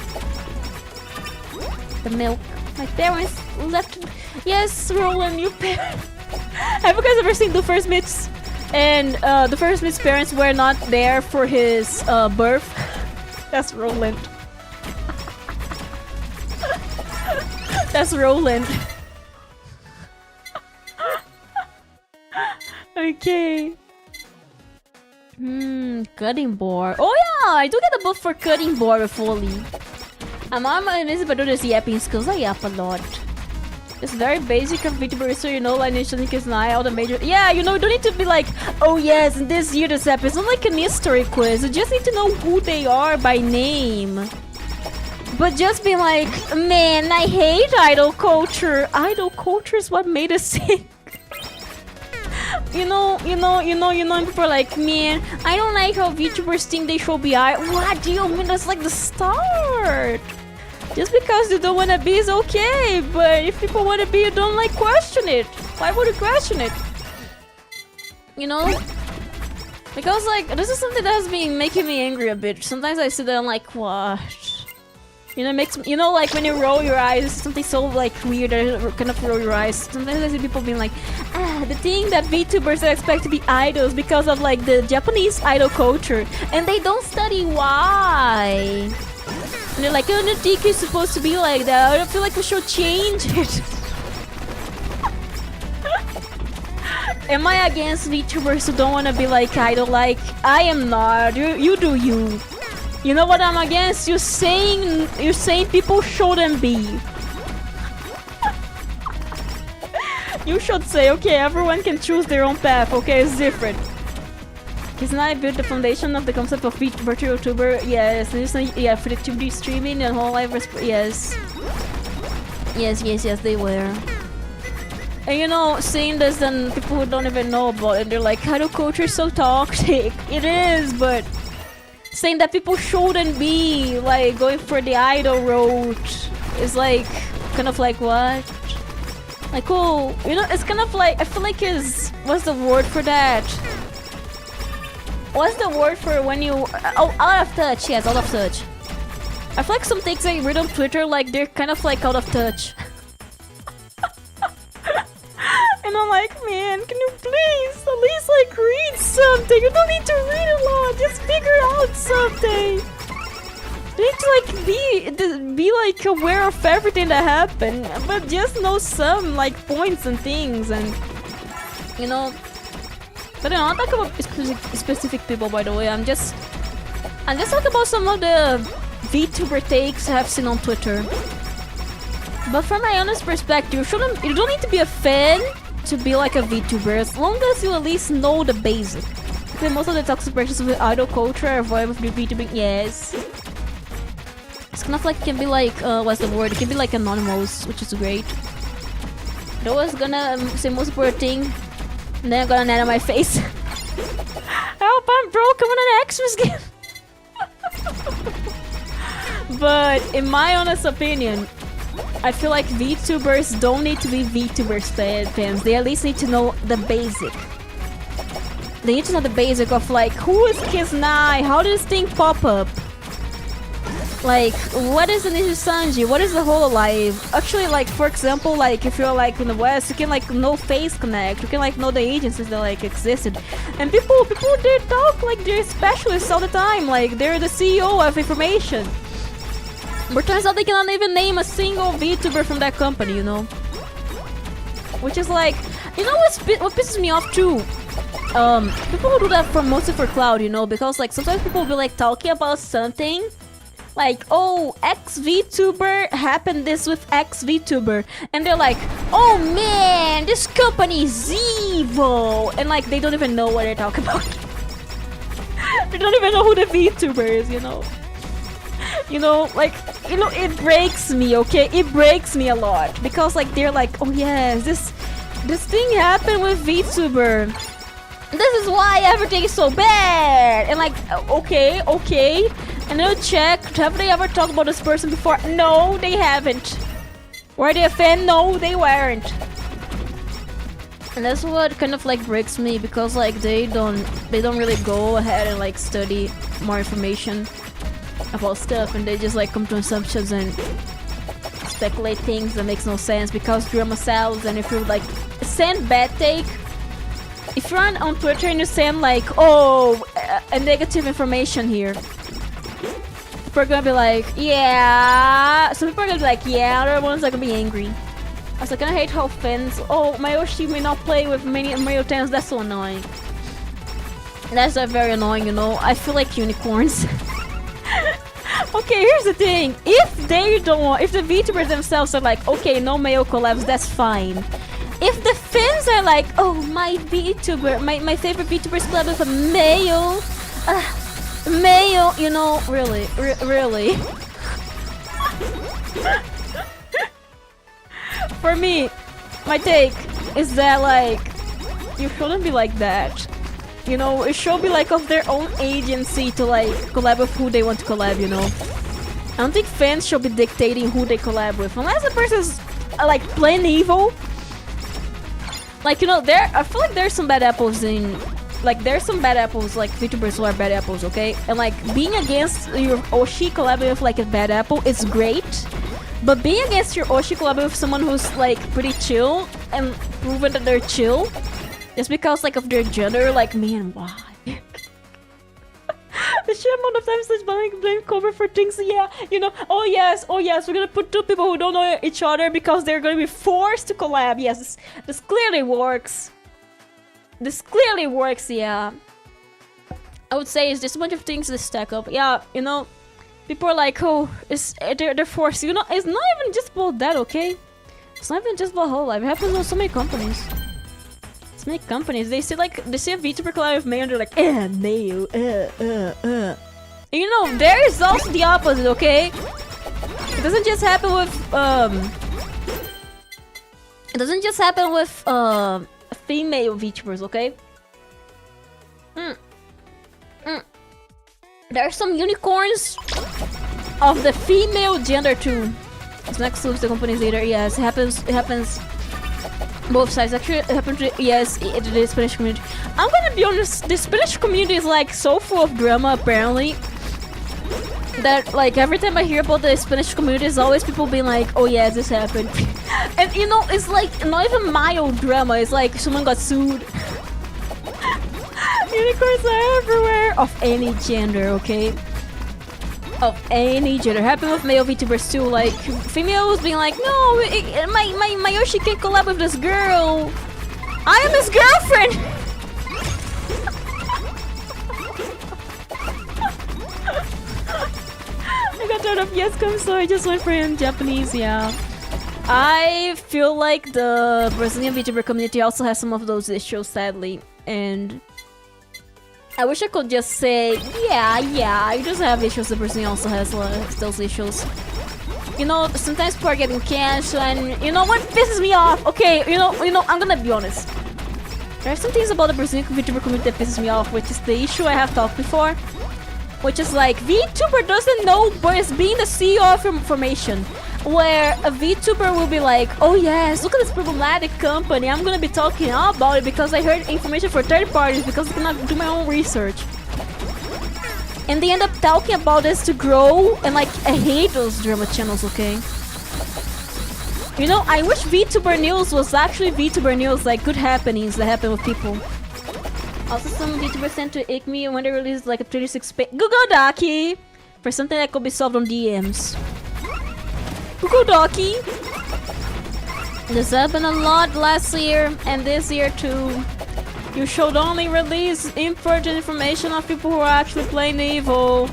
The milk. My parents left. Yes, Roland, you parents. Have you guys ever seen the first Mit's? And the first Mit's parents were not there for his birth. That's Roland. That's Roland. Okay. Cutting board. Oh yeah, I do get a buff for cutting board fully. I'm amazed by this yapping skills. I yap a lot. It's very basic of VTuber, so you know, like, all the major. Yeah, you know, you don't need to be like, oh yes, in this year this happened. It's not like an history quiz. You just need to know who they are by name. But just be like, man, I hate idol culture. Idol culture is what made us sick. You know, people are like, man, I don't like how VTubers think they should be idol. What do you mean? That's like the start. Just because you don't want to be is okay, but if people want to be, you don't, like, question it. Why would you question it? You know? Because, like, this is something that has been making me angry a bit. Sometimes I sit there and I'm like, what? You know, it makes, you know, like when you roll your eyes, it's something so, like, weird that you kind of roll your eyes. Sometimes I see people being like, the thing that VTubers expect to be idols because of, like, the Japanese idol culture, and they don't study why. And they're like, I don't think it's supposed to be like that. I don't feel like we should change it. Am I against VTubers who don't want to be like idol? Like, I am not. You do you. You know what I'm against? You're saying people shouldn't be. You should say, okay, everyone can choose their own path, okay, it's different. He's not built the foundation of the concept of virtual YouTuber. Yes, yeah, for the 2D streaming and whole life. Yes. Yes, they were. And you know, seeing this, then people who don't even know about it, they're like, idol culture is so toxic. It is, but saying that people shouldn't be like going for the idol route is like kind of like what? Like, oh, you know, it's kind of like, I feel like what's the word for that? What's the word for when you... Oh, out of touch. Yes, out of touch. I feel like some things I read on Twitter, like, they're kind of like out of touch. And I'm like, man, can you please at least like read something? You don't need to read a lot. Just figure out something. You need to like be like aware of everything that happened, but just know some like points and things, and you know. But I'm not talking about specific people, by the way. I'm just talking about some of the VTuber takes I have seen on Twitter. But from my honest perspective, you don't need to be a fan to be like a VTuber, as long as you at least know the basic. Because most of the toxic practices with idol culture are avoided with the VTubing. Yes. It's kind of like, it can be like, what's the word? It can be like anonymous, which is great. I was gonna say most important thing, and then I'm gonna net on my face. Help, I'm broke, I'm on an Xmas game. But in my honest opinion, I feel like VTubers don't need to be VTubers fans. They at least need to know the basic. They need to know the basic of like, who is Kisnai? How does this thing pop up? Like, what is an Sanji? What is the HoloLive? Actually, like, for example, like, if you're like in the West, you can like know Face Connect. You can like know the agencies that like existed. And people they talk like they're specialists all the time. Like, they're the CEO of information. But turns out they cannot even name a single VTuber from that company, you know? Which is like, you know what pisses me off too? People who do that mostly for cloud, you know? Because like sometimes people will be like talking about something, like, oh, X VTuber happened this with X VTuber, and they're like, oh man, this company is evil, and like they don't even know what they're talking about. They don't even know who the VTuber is, you know? You know, like, you know, it breaks me, okay? It breaks me a lot. Because, like, they're like, oh, yes, this thing happened with VTuber. This is why everything is so bad. And, like, okay. And they'll check, have they ever talked about this person before? No, they haven't. Were they a fan? No, they weren't. And that's what kind of, like, breaks me. Because, like, they don't really go ahead and, like, study more information about stuff, and they just like come to assumptions and speculate things that makes no sense because drama sells. And if you like send bad take, if you're on Twitter and you send like, oh, a negative information here, people are gonna be like, yeah. Some people are gonna be like, yeah. Other ones are gonna be angry. I was like, I hate how fans, oh, my Yoshi may not play with many Mario 10s. That's so annoying. That's very annoying, you know. I feel like unicorns. Okay, here's the thing. If the VTubers themselves are like, okay, no male collabs, that's fine. If the fans are like, oh, my VTuber, my favorite VTubers collab with a male, you know, really. For me, my take is that like, you shouldn't be like that. You know, it should be like of their own agency to like collab with who they want to collab, you know. I don't think fans should be dictating who they collab with. Unless the person's like plain evil. Like, you know, I feel like there's some bad apples like VTubers who are bad apples, okay? And like being against your Oshi collabing with like a bad apple is great. But being against your Oshi collabing with someone who's like pretty chill and proven that they're chill, just because like of their gender, like, man, why? The sheer amount of times such blame cover for things, yeah, you know, oh yes, we're gonna put two people who don't know each other because they're gonna be forced to collab. Yes, this clearly works. Yeah. I would say it's just a bunch of things that stack up. Yeah, you know, people are like, oh, they're forced. You know, it's not even just about that, okay? It's not even just about HoloLive. It happens on so many companies. It's many companies. They see a VTuber collab with Mayo and they're like, Mayo, You know, there is also the opposite, okay? It doesn't just happen with, female VTubers, okay? There are some unicorns of the female gender too. It's not exclusive to companies either. Yes, it happens both sides. Actually, it happens to, yes, the Spanish community. I'm gonna be honest, the Spanish community is like so full of drama apparently, that like every time I hear about the Spanish community, there's always people being like, oh yes, this happened. And you know, it's like not even mild drama, it's like someone got sued. Unicorns are everywhere, of any gender, okay? Of any gender. Happened with male VTubers too, like females being like, no, my Yoshi can't collab with this girl. I am his girlfriend. I got turned up. Yes, come so I just went for him. Japanese, yeah. I feel like the Brazilian VTuber community also has some of those issues, sadly, and I wish I could just say, yeah, you just have issues. The person also has those issues. You know, sometimes people are getting canceled, and you know what pisses me off? Okay, you know, I'm gonna be honest. There are some things about the Brazilian VTuber community that pisses me off, which is the issue I have talked before, which is like VTuber doesn't know, but it's being the CEO of information. Where a VTuber will be like, oh yes, look at this problematic company, I'm gonna be talking all about it because I heard information for third parties because I cannot do my own research. And they end up talking about this to grow, and like, I hate those drama channels, okay? You know, I wish VTuber news was actually VTuber news, like good happenings that happen with people. Also, some VTubers tend to ick me when they release like a 36-page Google Docky for something that could be solved on DMs. Google Docky. This happened a lot last year and this year too. You should only release important information of people who are actually playing evil,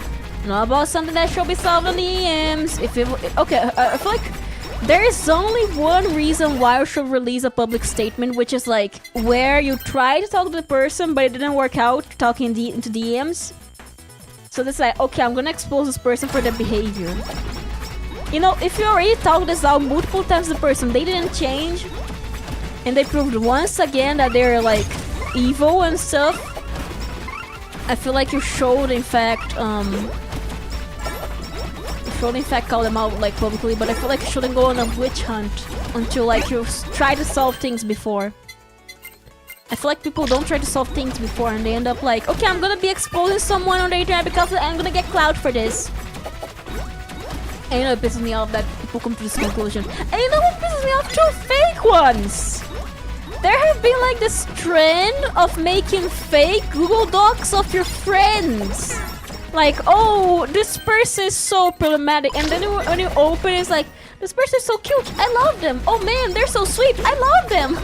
not about something that should be solved on DMs. Okay, I feel like there is only one reason why you should release a public statement, which is like where you try to talk to the person but it didn't work out, talking into DMs. So that's like, okay, I'm gonna expose this person for their behavior. You know, if you already talked this out multiple times to the person, they didn't change, and they proved once again that they're like evil and stuff, I feel like you should in fact call them out like publicly, but I feel like you shouldn't go on a witch hunt until like you try to solve things before. I feel like people don't try to solve things before and they end up like, okay, I'm gonna be exposing someone on the internet because I'm gonna get clout for this. And you know, it pisses me off that people come to this conclusion. And you know what pisses me off too? Fake ones! There have been like this trend of making fake Google Docs of your friends. Like, oh, this person is so problematic. And then when you open it, it's like, this person is so cute. I love them. Oh man, they're so sweet. I love them.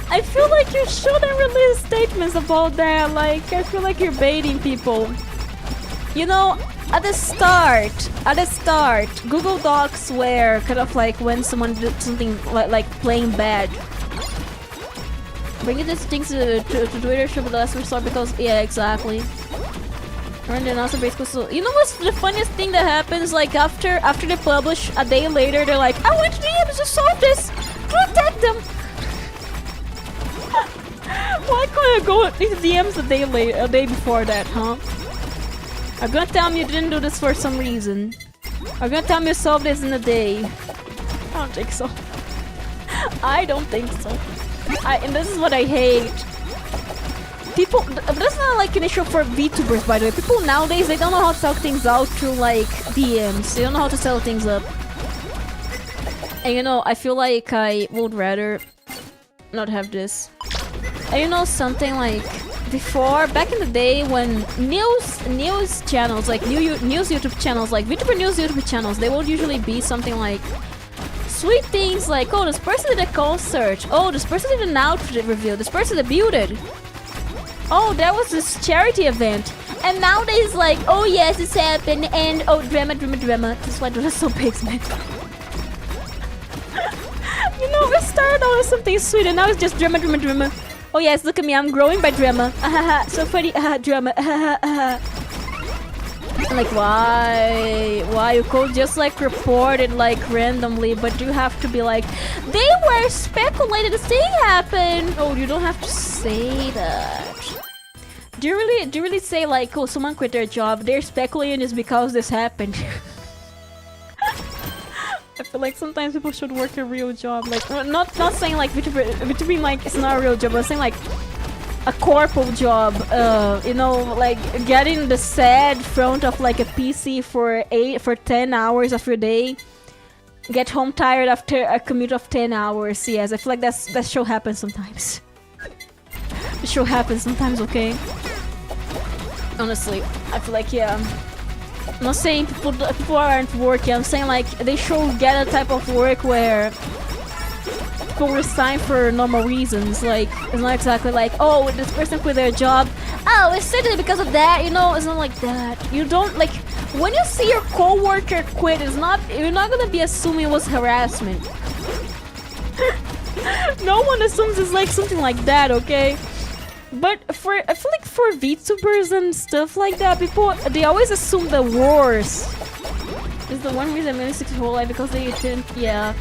I feel like you shouldn't release statements about that. Like, I feel like you're baiting people. You know, at the start, Google Docs were kind of like when someone did something like playing bad. Bringing these things to Twitter should be the last resort because, yeah, exactly. And then also basically, so, you know what's the funniest thing that happens? Like after they publish, a day later, they're like, I went to DMs to solve this! To attack them! Why couldn't I go into DMs a day before that, huh? Are you gonna tell me you didn't do this for some reason? Are you gonna tell me you solved this in a day? I don't think so. I don't think so. And this is what I hate. People, that's not like an issue for VTubers, by the way. People nowadays, they don't know how to talk things out through like DMs. They don't know how to settle things up. And you know, I feel like I would rather not have this. And you know something, like before, back in the day when news channels, like news YouTube channels, like VTuber news YouTube channels, they would usually be something like sweet things like, oh, this person did a concert, oh, this person did an outfit review, this person debuted, oh, there was this charity event. And nowadays, like, oh yes, this happened, and oh, drama. That's why they're so big, man. You know, we started started out with something sweet and now it's just drama, drama, drama. Oh yes, look at me, I'm growing by drama. So funny, drama. Like, why? Why? You could just like report it like randomly, but you have to be like, they were speculated this thing happened. Oh, you don't have to say that. Do you really say like, oh, someone quit their job, they're speculating is because this happened? I feel like sometimes people should work a real job, like not saying like Vtuber like it's not a real job, but saying like a corporal job, you know, like getting the sad front of like a PC for 10 hours of your day, get home tired after a commute of 10 hours. Yes, I feel like that should happen sometimes. It should happen sometimes, okay? Honestly, I feel like, yeah. I'm not saying people aren't working, I'm saying like they should get a type of work where people resign for normal reasons. Like, it's not exactly like, oh, this person quit their job, oh, it's certainly because of that, you know. It's not like that. You don't, like, when you see your co-worker quit, you're not gonna be assuming it was harassment. No one assumes it's like something like that, okay? But I feel like for VTubers and stuff like that, people, they always assume the worst. It's the one reason I'm really stick to whole life, because they didn't, yeah.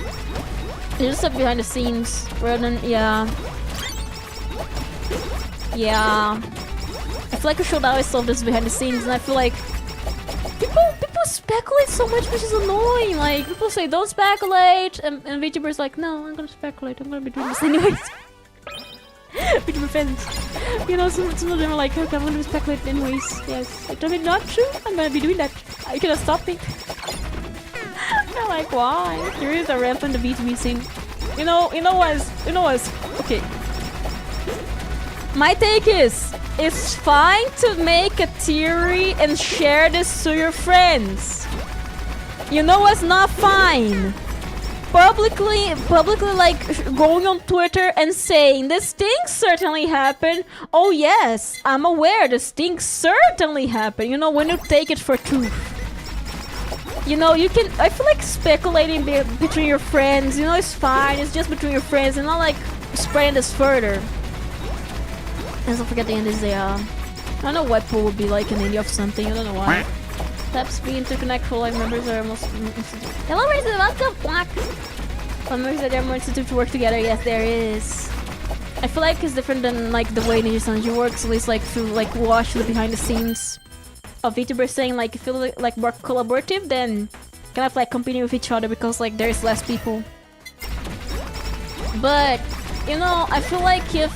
They just stuff behind the scenes, rather than, yeah. Yeah. I feel like we should always solve this behind the scenes, and I feel like people speculate so much, which is annoying. Like, people say, don't speculate, and VTubers like, no, I'm gonna speculate, I'm gonna be doing this anyways. VTuber fans. You know, some of them are like, okay, I'm gonna speculate anyways. Yes, I told me not true, I'm gonna be doing that. Are you gonna stop me? I'm like, why? There is a rant on the VTuber scene. You know what? Okay. My take is, it's fine to make a theory and share this to your friends. You know what's not fine? Publicly like going on Twitter and saying this thing certainly happened. Oh yes, I'm aware this thing certainly happened. You know, when you take it for truth. You know, you can, I feel like speculating between your friends, you know, it's fine, it's just between your friends, and not like spreading this further. And don't forget the end is the, I don't know what pool would be like in India of something, I don't know why. Tap speed to connect full life members are most... Hello, Resident, welcome back! Members that are more institute to work together, yes, there is. I feel like it's different than like the way Ninja Sanji works, at least like to like watch the behind the scenes of VTubers saying like feel like more collaborative than kind of like competing with each other because like there's less people. But you know, I feel like if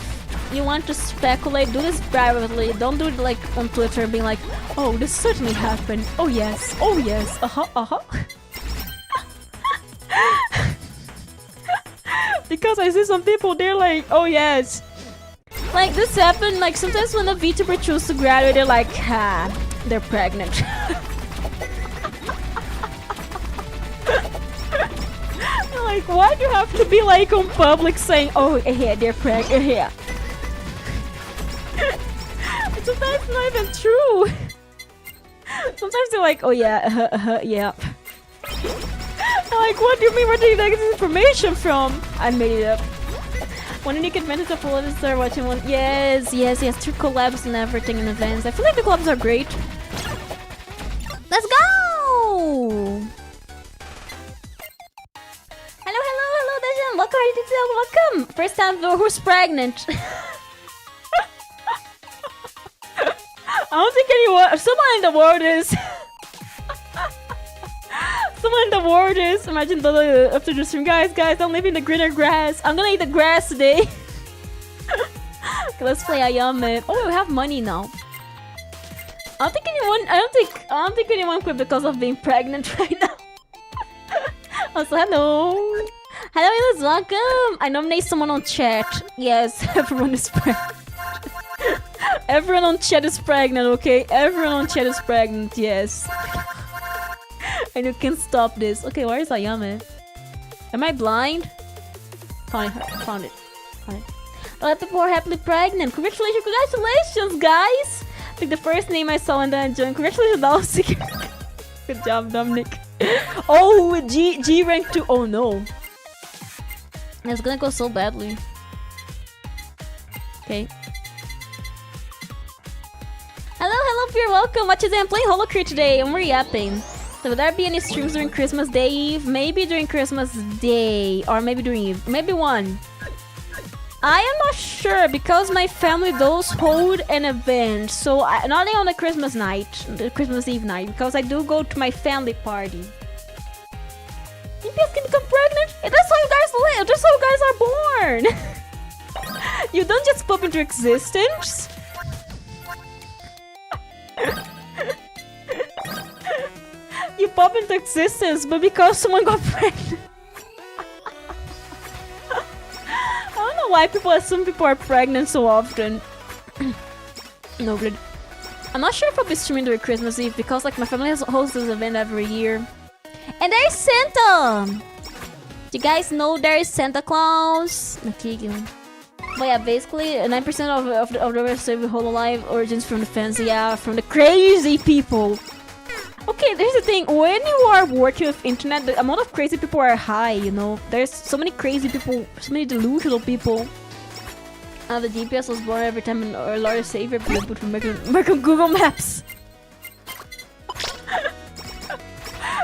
you want to speculate, do this privately. Don't do it like on Twitter being like, oh, this certainly happened. Oh yes, uh-huh. Because I see some people, they're like, oh yes. Like this happened, like sometimes when a VTuber chooses to graduate, they're like, ha, they're pregnant. Like, why do you have to be like on public saying, oh yeah, they're pregnant, yeah. Sometimes it's not even true. Sometimes they're like, oh yeah, yeah. Like, what do you mean? Where did you get this information from? I made it up. When you can advantage of Holo to start watching one. Yes, through collabs and everything in events. I feel like the collabs are great. Let's go! Hello, Dejan. Welcome. First time viewer who's pregnant. I don't think anyone, someone in the world is. Someone in the world is. Imagine Doko after the stream. Guys, I'm living the greener grass. I'm gonna eat the grass today. Okay, let's play Ayame. Oh, we have money now. I don't think anyone quit because of being pregnant right now. Also, hello. Hello, welcome. I nominate someone on chat. Yes, everyone is pregnant. Everyone on chat is pregnant, okay? Everyone on chat is pregnant, yes. And you can stop this. Okay, where is Ayame? Am I blind? Found it. A lot of people are happily pregnant. Congratulations, guys! I think the first name I saw and then I joined. Congratulations, Dallas. Good job, Dominic. Oh, G rank 2. Oh no. It's gonna go so badly. Okay. Hello, you're welcome. What you doing? I'm playing HOLOCURE today. I'm re-upping. So will there be any streams during Christmas Day Eve? Maybe during Christmas Day. Or maybe during Eve. Maybe one. I am not sure because my family does hold an event. So not on the Christmas night. The Christmas Eve night. Because I do go to my family party. DPS can become pregnant? That's how you guys live. That's how you guys are born. You don't just pop into existence. You pop into existence, but because someone got pregnant. I don't know why people assume people are pregnant so often. No, but I'm not sure if I'll be streaming during Christmas Eve because like my family hosts this event every year. And there's Santa! You guys know there's Santa Claus? But yeah, basically 9% of the rest of Hololive origins from the fans, yeah, from the crazy people. Okay, there's the thing, when you are working with internet, the amount of crazy people are high, you know? There's so many crazy people, so many delusional people. The GPS was born every time our Lord Savior put from American Google Maps.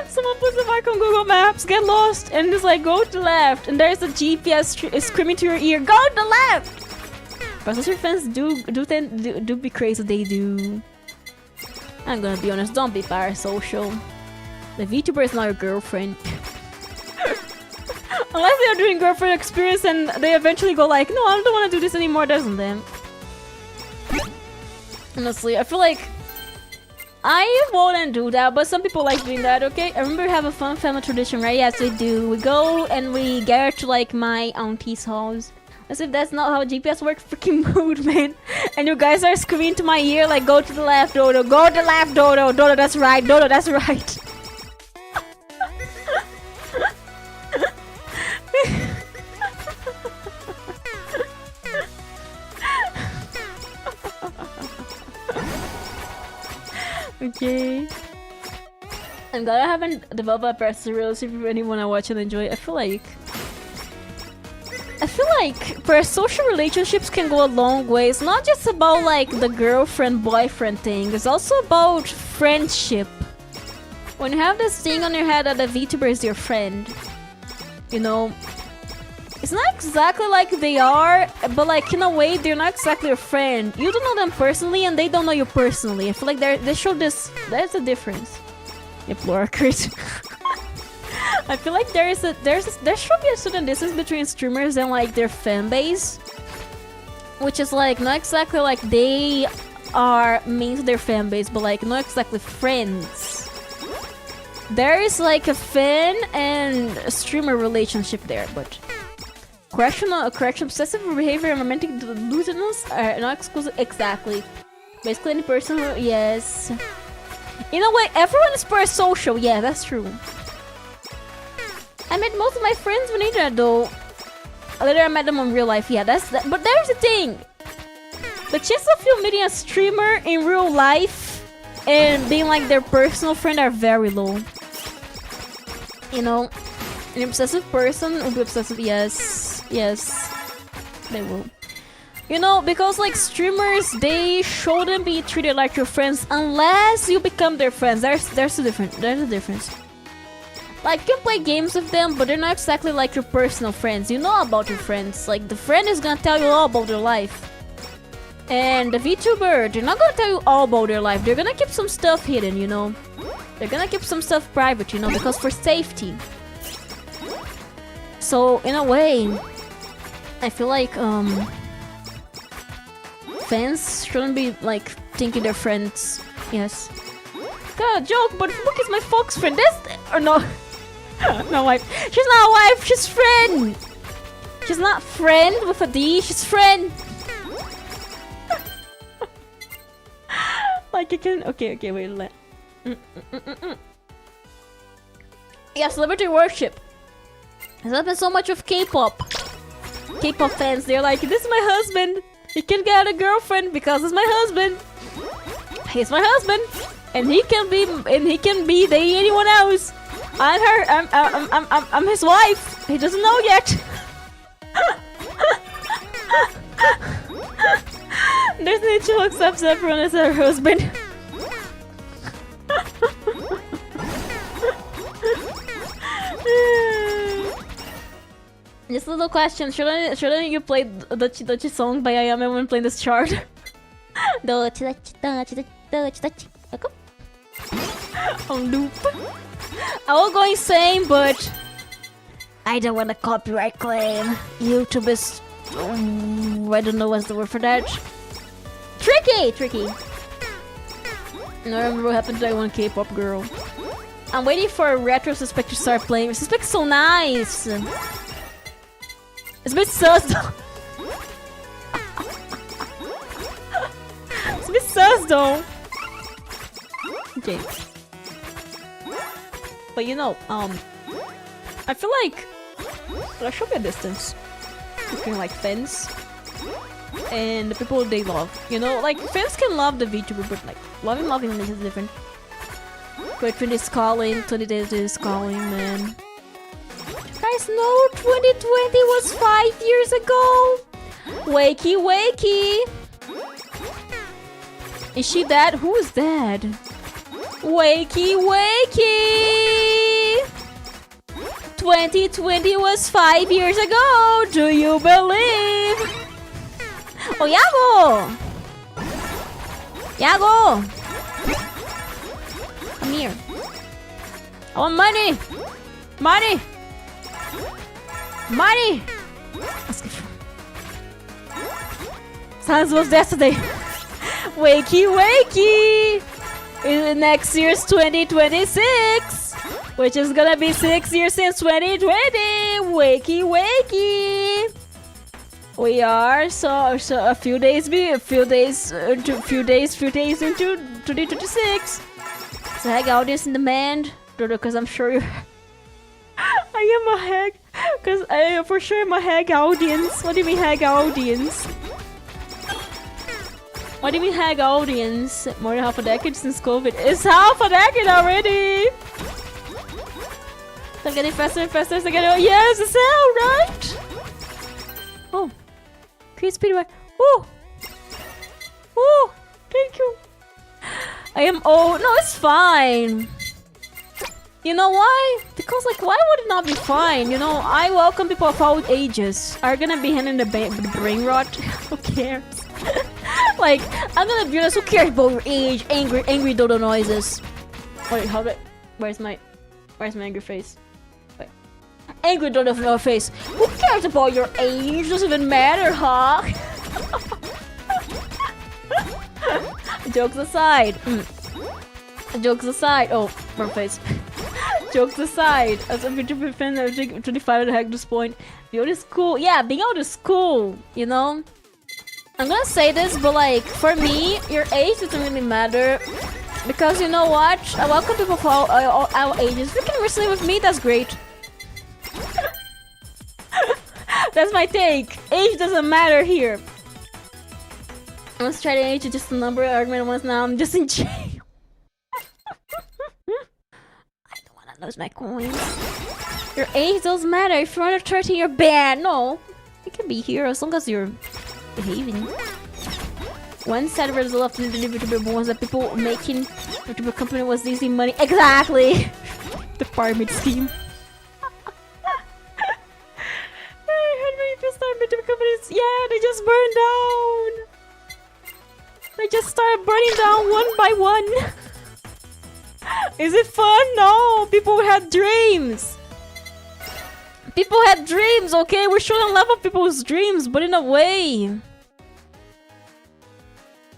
Someone puts a mark on Google Maps, get lost, and it's like, go to the left, and there's a GPS screaming to your ear, go to the left! But social fans do be crazy, they do. I'm gonna be honest, don't be parasocial. The VTuber is not your girlfriend. Unless they are doing girlfriend experience and they eventually go like, no, I don't want to do this anymore, doesn't them? Honestly, I feel like I wouldn't do that, but some people like doing that, okay? I remember we have a fun family tradition, right? Yes, we do. We go and we gather to like my auntie's house. As if that's not how GPS works, freaking mood, man. And you guys are screaming to my ear like, go to the left, Dodo. Go to the left, Dodo. Dodo, that's right. Dodo, that's right. Okay. I'm glad I haven't developed a personal relationship with anyone I watch and enjoy. I feel like parasocial relationships can go a long way. It's not just about like the girlfriend-boyfriend thing. It's also about friendship. When you have this thing on your head that a VTuber is your friend, you know, it's not exactly like they are, but like in a way they're not exactly your friend. You don't know them personally and they don't know you personally. I feel like they show this. There's a difference. Yep, Laura Chris. I feel like there should be a certain distance between streamers and like their fan base, which is like not exactly like they are mean to their fan base, but like not exactly friends. There is like a fan and a streamer relationship there, but correction, obsessive behavior, and romantic delusions are not exclusive. Exactly. Basically, any person who, yes. In a way, everyone is parasocial. Yeah, that's true. I met most of my friends on the internet though. Later I met them in real life. Yeah, that's that. But there's the thing. The chances of you meeting a streamer in real life and being like their personal friend are very low. You know, an obsessive person will be obsessive. Yes, yes, they will. You know, because like streamers, they shouldn't be treated like your friends unless you become their friends. There's a difference. Like, you can play games with them, but they're not exactly like your personal friends. You know about your friends. Like, the friend is gonna tell you all about their life. And the VTuber, they're not gonna tell you all about their life. They're gonna keep some stuff hidden, you know. They're gonna keep some stuff private, you know, because for safety. So, in a way, I feel like, fans shouldn't be, like, thinking they're friends. Yes. God, joke, but look, it's my Fox friend. Or no. No, wife. She's not a wife, she's friend. She's not friend with a D, she's friend. Like, you can. Okay, wait, let. Yeah, celebrity worship. There's happened so much with K-pop. K-pop fans, they're like, this is my husband. He can get a girlfriend because it's my husband. He's my husband. And he can be dating anyone else. I'm his wife. He doesn't know yet. There's no who accepts everyone as her husband. Just a little question, shouldn't you play Dutchy Dutchy song by Ayame when playing this chart? Dutchy Dutchy Dutchy Dutchy Dutchy. On loop. I will go insane, but I don't want a copyright claim. YouTube is... I don't know what's the word for that. Tricky! Tricky. I remember what happened to that one K-pop girl. I'm waiting for Retro Suspect to start playing. Suspect's so nice! It's a bit sus though. It's a bit sus though. Okay. But you know, I feel like there should be a distance between like fans and the people they love. You know, like fans can love the VTuber, but like loving this is different. Great friend is calling, 20 days is calling, man. Guys, no, 2020 was 5 years ago. Wakey, wakey. Is she dead? Who is dead? Wakey, wakey. 2020 was 5 years ago. Do you believe? Oh, Yago! Yago! Come here. I want money! Money! Money! Sans was yesterday. Wakey, wakey! Next year's 2026, which is gonna be 6 years since 2020. Wakey, wakey! We are so a few days into 2026. So hag audience in demand, because I'm sure you. I am a hag, because I for sure am a hag audience. What do you mean hag audience? What do you mean hag audience? More than half a decade since COVID. It's half a decade already! They're getting faster and faster. They're getting... Yes, it's hell, right? Oh. Create speed run. Oh! Oh! Thank you. I am... Oh, no, it's fine. You know why? Because, like, why would it not be fine? You know, I welcome people of all ages. Are gonna be handing the brain rot? Who cares? Like, I'm gonna be honest, who cares about your age? Angry dodo noises. Wait, how do I... Where's my angry face? Wait. Angry dodo face. Who cares about your age? Doesn't even matter, huh? Jokes aside. Jokes aside. Oh, wrong face. Jokes aside. As a VTuber fan, I'm 25 at this point. Being out is cool. Yeah, being out is cool, you know? I'm gonna say this, but like, for me, your age doesn't really matter. Because you know what? I welcome people of all ages. If you can wrestle with me, that's great. That's my take. Age doesn't matter here. I was trying to age just a number argument once, now I'm just in jail. I don't wanna lose my coins. Your age doesn't matter. If you're under 13, you're banned. No. You can be here as long as you're behaving. One sad result of the VTuber boom was that people making VTuber company was easy money. Exactly! The pyramid scheme. VTuber companies, yeah, they just burned down. They just started burning down one by one. Is it fun? No, people had dreams. People had dreams, okay? We shouldn't laugh at people's dreams, but in a way.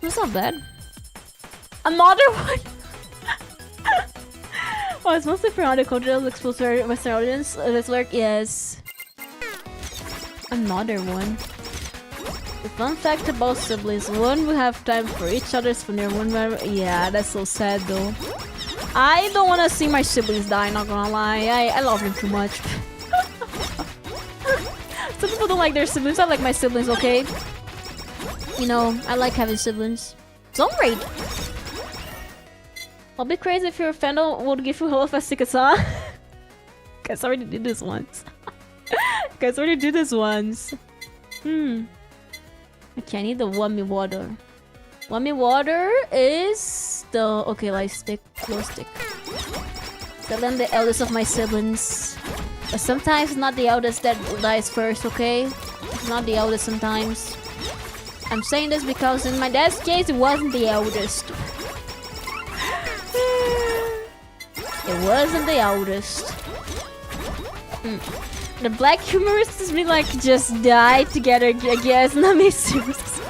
That's not bad. Another one? Oh, it's mostly for audio culture exposed to Western audience. Let's work, yes. Another one. The fun fact about siblings, one will have time for each other's funeral, one will... Yeah, that's so sad though. I don't want to see my siblings die, not gonna lie. I love them too much. Some people don't like their siblings. I like my siblings, okay? You know, I like having siblings. Zone raid! I'll be crazy if your fandom would give you HoloFest tickets, huh? Guys, I already did this once. Guys, already did this once. Okay, I need the whammy water. Whammy water is the... Okay, light stick, glow stick. So I'm the eldest of my siblings. But sometimes it's not the eldest that dies first, okay? It's not the eldest sometimes. I'm saying this because in my dad's case, it wasn't the eldest. It wasn't the eldest. The black humorists is me like just die together, I guess. Not me serious.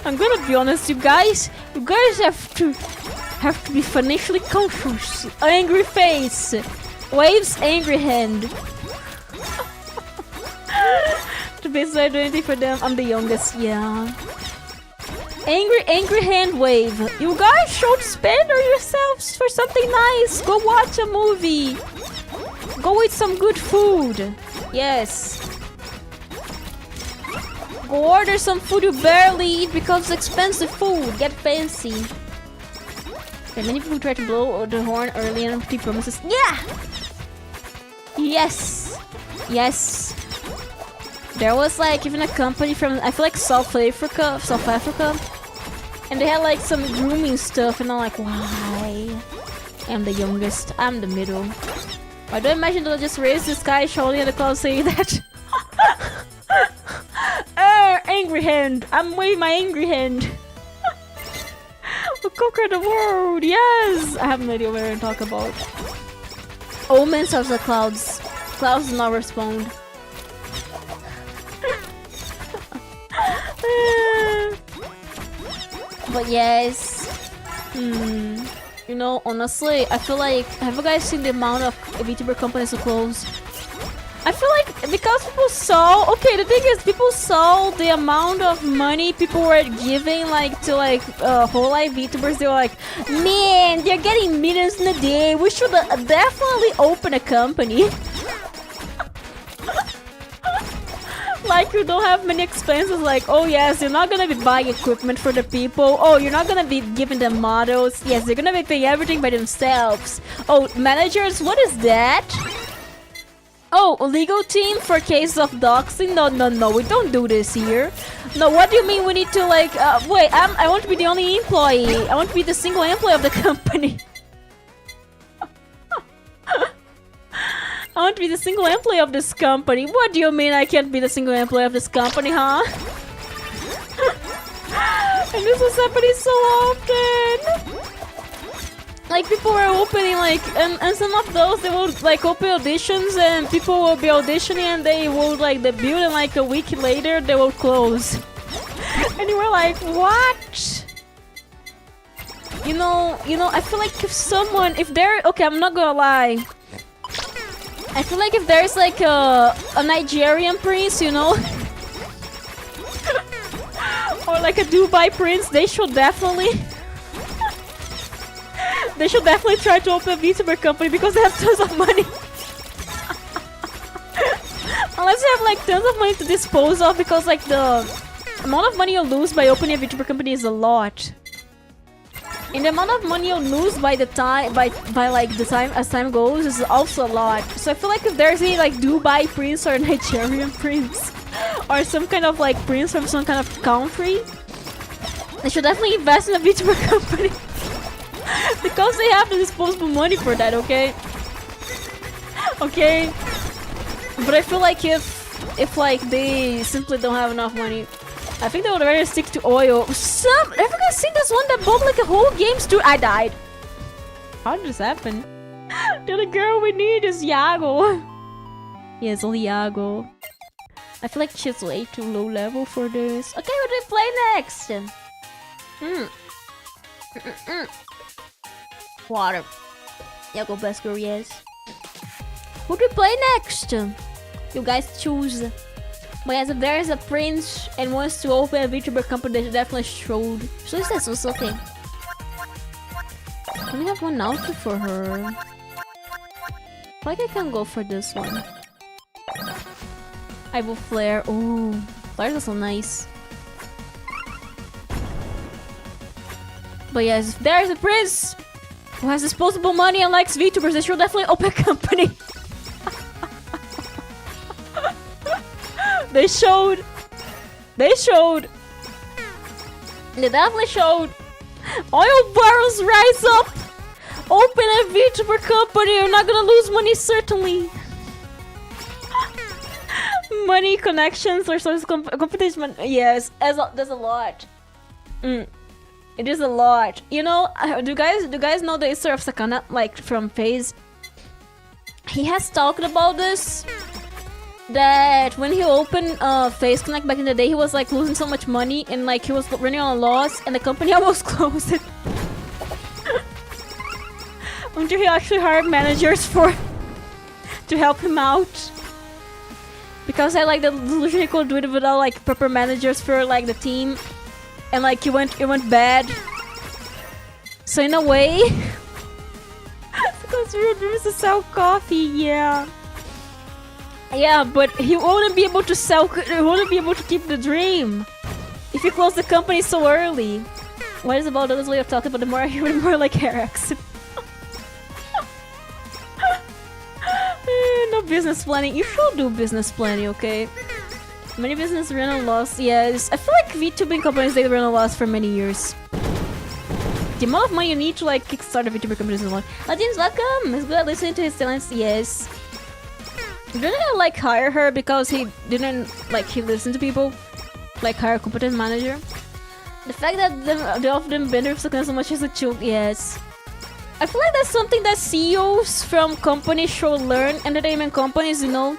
I'm gonna be honest, you guys have to be financially conscious. Angry face. Waves angry hand. To basically do anything for them. I'm the youngest, yeah. Angry hand wave. You guys should spend yourselves for something nice. Go watch a movie. Go eat some good food. Yes. Go order some food you barely eat because it's expensive food. Get fancy. Okay, many people try to blow the horn early and empty promises. Yeah! Yes! Yes! There was like even a company from, I feel like South Africa. And they had like some grooming stuff and I'm like, why? I'm the youngest. I'm the middle. I don't imagine they'll just raise this guy shouting at the clouds saying that. Angry hand. I'm waving my angry hand. We'll conquer the world. Yes. I have no idea what we're gonna talk about. Omens of the clouds. Clouds do not respond. But yes. You know, honestly, I feel like, have you guys seen the amount of VTuber companies who close? I feel like because people saw, okay, the thing is people saw the amount of money people were giving like to like whole life VTubers. They were like, man, they're getting millions in a day. We should definitely open a company. Like you don't have many expenses, like, oh yes, you're not gonna be buying equipment for the people. Oh, you're not gonna be giving them models. Yes, they're gonna be paying everything by themselves. Oh, managers, what is that? Oh, legal team for cases of doxing? No, we don't do this here. No, what do you mean we need to like, wait, I want to be the only employee. I want to be the single employee of the company. I want to be the single employee of this company. What do you mean I can't be the single employee of this company, huh? And this was happening so often. Like people were opening like, and some of those they would like open auditions and people will be auditioning and they would like debut and like a week later they will close. And you were like, what? You know, I feel like if they're, okay, I'm not gonna lie. I feel like if there's like a Nigerian prince, you know, or like a Dubai prince, they should definitely try to open a VTuber company because they have tons of money. Unless you have like tons of money to dispose of, because like the amount of money you'll lose by opening a VTuber company is a lot. And the amount of money you'll lose by the time, by like the time as time goes is also a lot. So I feel like if there's a like Dubai prince or a Nigerian prince or some kind of like prince from some kind of country, they should definitely invest in a VTuber company. Because they have the disposable money for that, okay? Okay? But I feel like if like they simply don't have enough money, I think they would rather stick to oil. Have you guys seen this one that bought like a whole game studio? I died. How did this happen? The only girl we need is Yago. Yes, only Yago. I feel like she's way too low level for this. Okay, what do we play next? Water. Yago best girl, yes. Who do we play next? You guys choose. But yes, if there is a prince and wants to open a VTuber company, they definitely should. So is this was okay. I only have one outfit for her. I feel like I can go for this one. I will flare. Oh, flares are so nice. But yes, if there is a prince who has disposable money and likes VTubers, they should definitely open a company. They showed. They showed. They definitely showed. Oil barrels rise up. Open a VTuber company. You're not gonna lose money, certainly. Money, connections, or source competition. Yes, there's a lot. It is a lot. You know, do you guys know the history of Sakana, like from FaZe? He has talked about this. That when he opened FaZe Connect back in the day, he was like losing so much money and like he was running on a loss, and the company almost closed. Until he actually hired managers to help him out. Because I like the delusion he could do it without like proper managers for like the team, and like it went bad. So in a way, because real dream is to sell coffee, yeah. Yeah, but he wouldn't be able to sell. He wouldn't be able to keep the dream if he closed the company so early. What is about this way of talking? But the more I hear it, more like harassment. No business planning. You should do business planning, okay? Many businesses run a loss. Yes, I feel like VTubing companies, they run a loss for many years. The amount of money you need to like kickstart a VTuber company is a lot. Nadine, welcome. He's good at listening to his talents. Yes. Didn't I like hire her because he didn't like he listened to people? Like hire a competent manager. The fact that the of them benefit so much is a chill. Yes. I feel like that's something that CEOs from companies should learn. Entertainment companies, you know,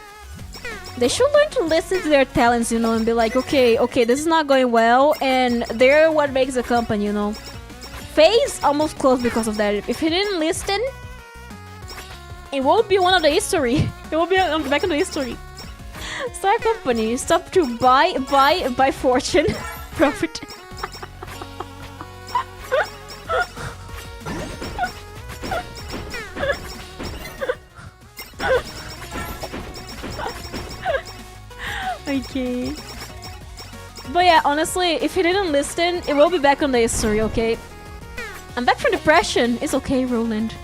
they should learn to listen to their talents, you know, and be like, okay, this is not going well, and they're what makes the company, you know. FaZe almost closed because of that. If he didn't listen, it won't be one of the history. It will be on the back of the history. Start company. Stop to buy fortune, profit. Okay. But yeah, honestly, if he didn't listen, it will be back on the history, okay? I'm back from depression. It's okay, Roland.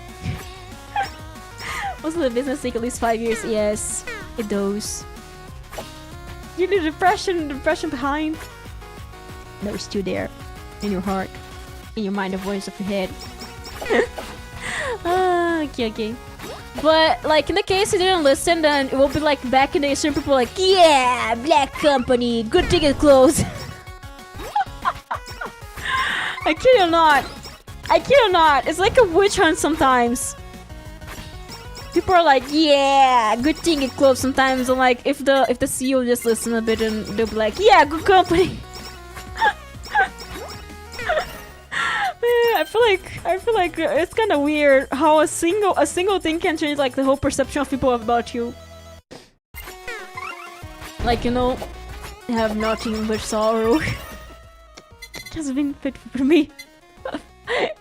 Was the business take at least 5 years? Yes, it does. You need depression behind. They're still there. In your heart. In your mind, the voice of your head. Okay. But, like, in the case he didn't listen, then it will be, like, back in the history, people like, yeah, black company, good thing it closed. I kid you not. It's like a witch hunt sometimes. People are like, yeah, good thing it closed sometimes. And, like, if the CEO just listen a bit, and they'll be like, yeah, good company. I feel like it's kind of weird how a single thing can change like the whole perception of people about you. Like, you know, have nothing but sorrow. Just being fit for me.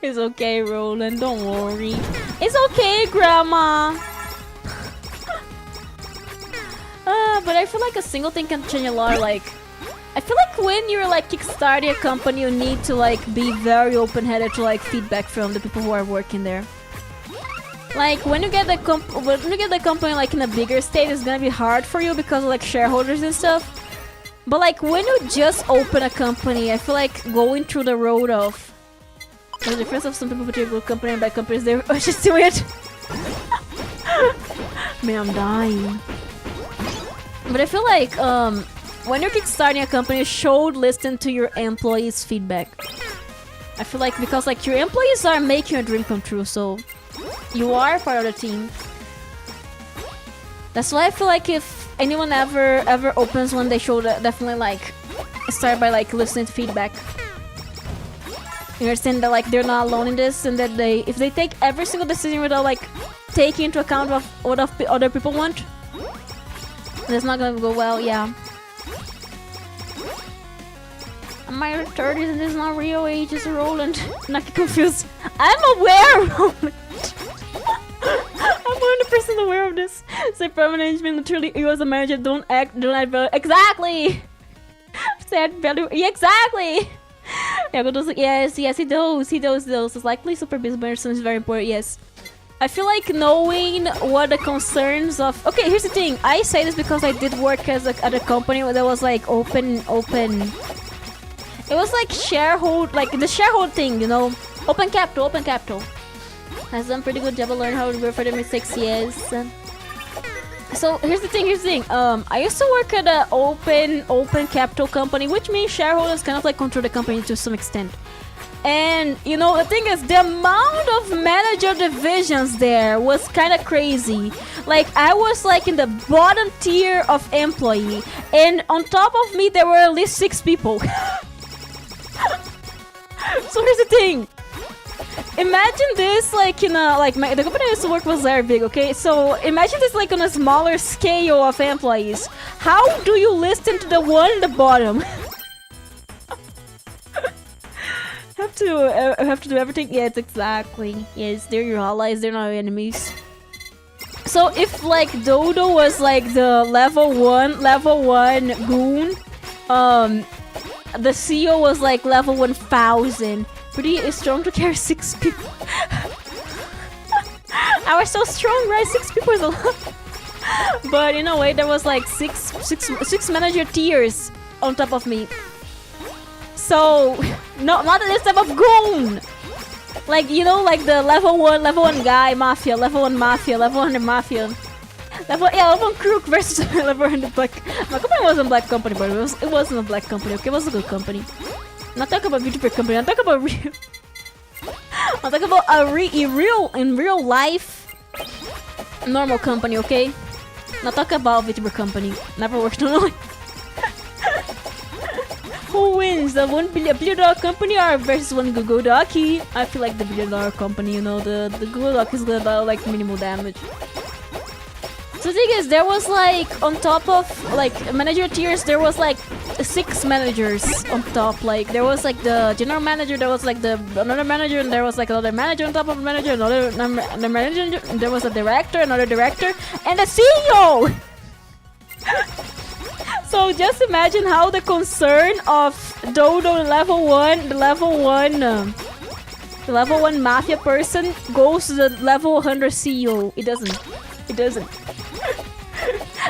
It's okay, Roland. Don't worry. It's okay, Grandma. But I feel like a single thing can change a lot. Like, I feel like when you're like kickstarting a company, you need to like be very open-headed to like feedback from the people who are working there. Like when you get the company like in a bigger state, it's gonna be hard for you because of like shareholders and stuff. But like when you just open a company, I feel like going through the road of the difference of some people between good company and bad companies. They're just do it. Man, I'm dying. But I feel like when you're kickstarting a company, you should listen to your employees' feedback. I feel like because like your employees are making your dream come true, so you are part of the team. That's why I feel like if anyone ever opens one, they should definitely like start by like listening to feedback. You understand that like they're not alone in this, and that if they take every single decision without like taking into account of what other people want, that's not gonna go well. Yeah. I'm in my 30s and this is not real age, it's Roland. Not get confused. I'm aware, Roland. I'm 100% aware of this. Say management, literally, you as a manager don't add value. Exactly! Say add value. Yeah, exactly! Yeah, yes, he does. It's likely super busy, but is very important, yes. I feel like knowing what the concerns of... Okay, here's the thing. I say this because I did work at a company that was like open. It was like like the sharehold thing, you know? Open capital. Has done pretty good job of learning how to work for the mistakes, yes. So here's the thing. I used to work at an open capital company, which means shareholders kind of like control the company to some extent. And you know, the thing is, the amount of manager divisions there was kind of crazy. Like, I was like in the bottom tier of employee, and on top of me there were at least 6 people. So here's the thing. Imagine this like in a the company I used to work was very big, okay? So imagine this like on a smaller scale of employees. How do you listen to the one in the bottom? have to do everything. Yes, exactly. Yes, they're your allies, they're not your enemies. So if like Dodo was like the level 1 goon, the CEO was like level 1000. Pretty strong to carry 6 people. I was so strong, right? 6 people is a lot. But in a way, there was like six manager tiers on top of me. So, no, not this type of goon. Like, you know, like the level 1 guy mafia, level 1 mafia, level 100 mafia. Level 1 crook versus level 100 black. My company wasn't a black company, but it wasn't a black company, okay? It was a good company. I'm not talking about Vtuber company, I'm talking about real. I'm talking about in real life normal company, okay? Not talking about Vtuber company. Never worked on it. Who wins? The $1 billion company or versus one Google Docky? I feel like the $1 billion company, you know, the Google Docky is gonna like minimal damage. So the thing is, there was like on top of like manager tiers, there was like 6 managers on top. Like there was like the general manager, there was like another manager, and there was like another manager on top of a manager, another manager, and there was a director, another director, and a CEO. So just imagine how the concern of Dodo level 1, the level 1 mafia person goes to the level 100 CEO. It doesn't.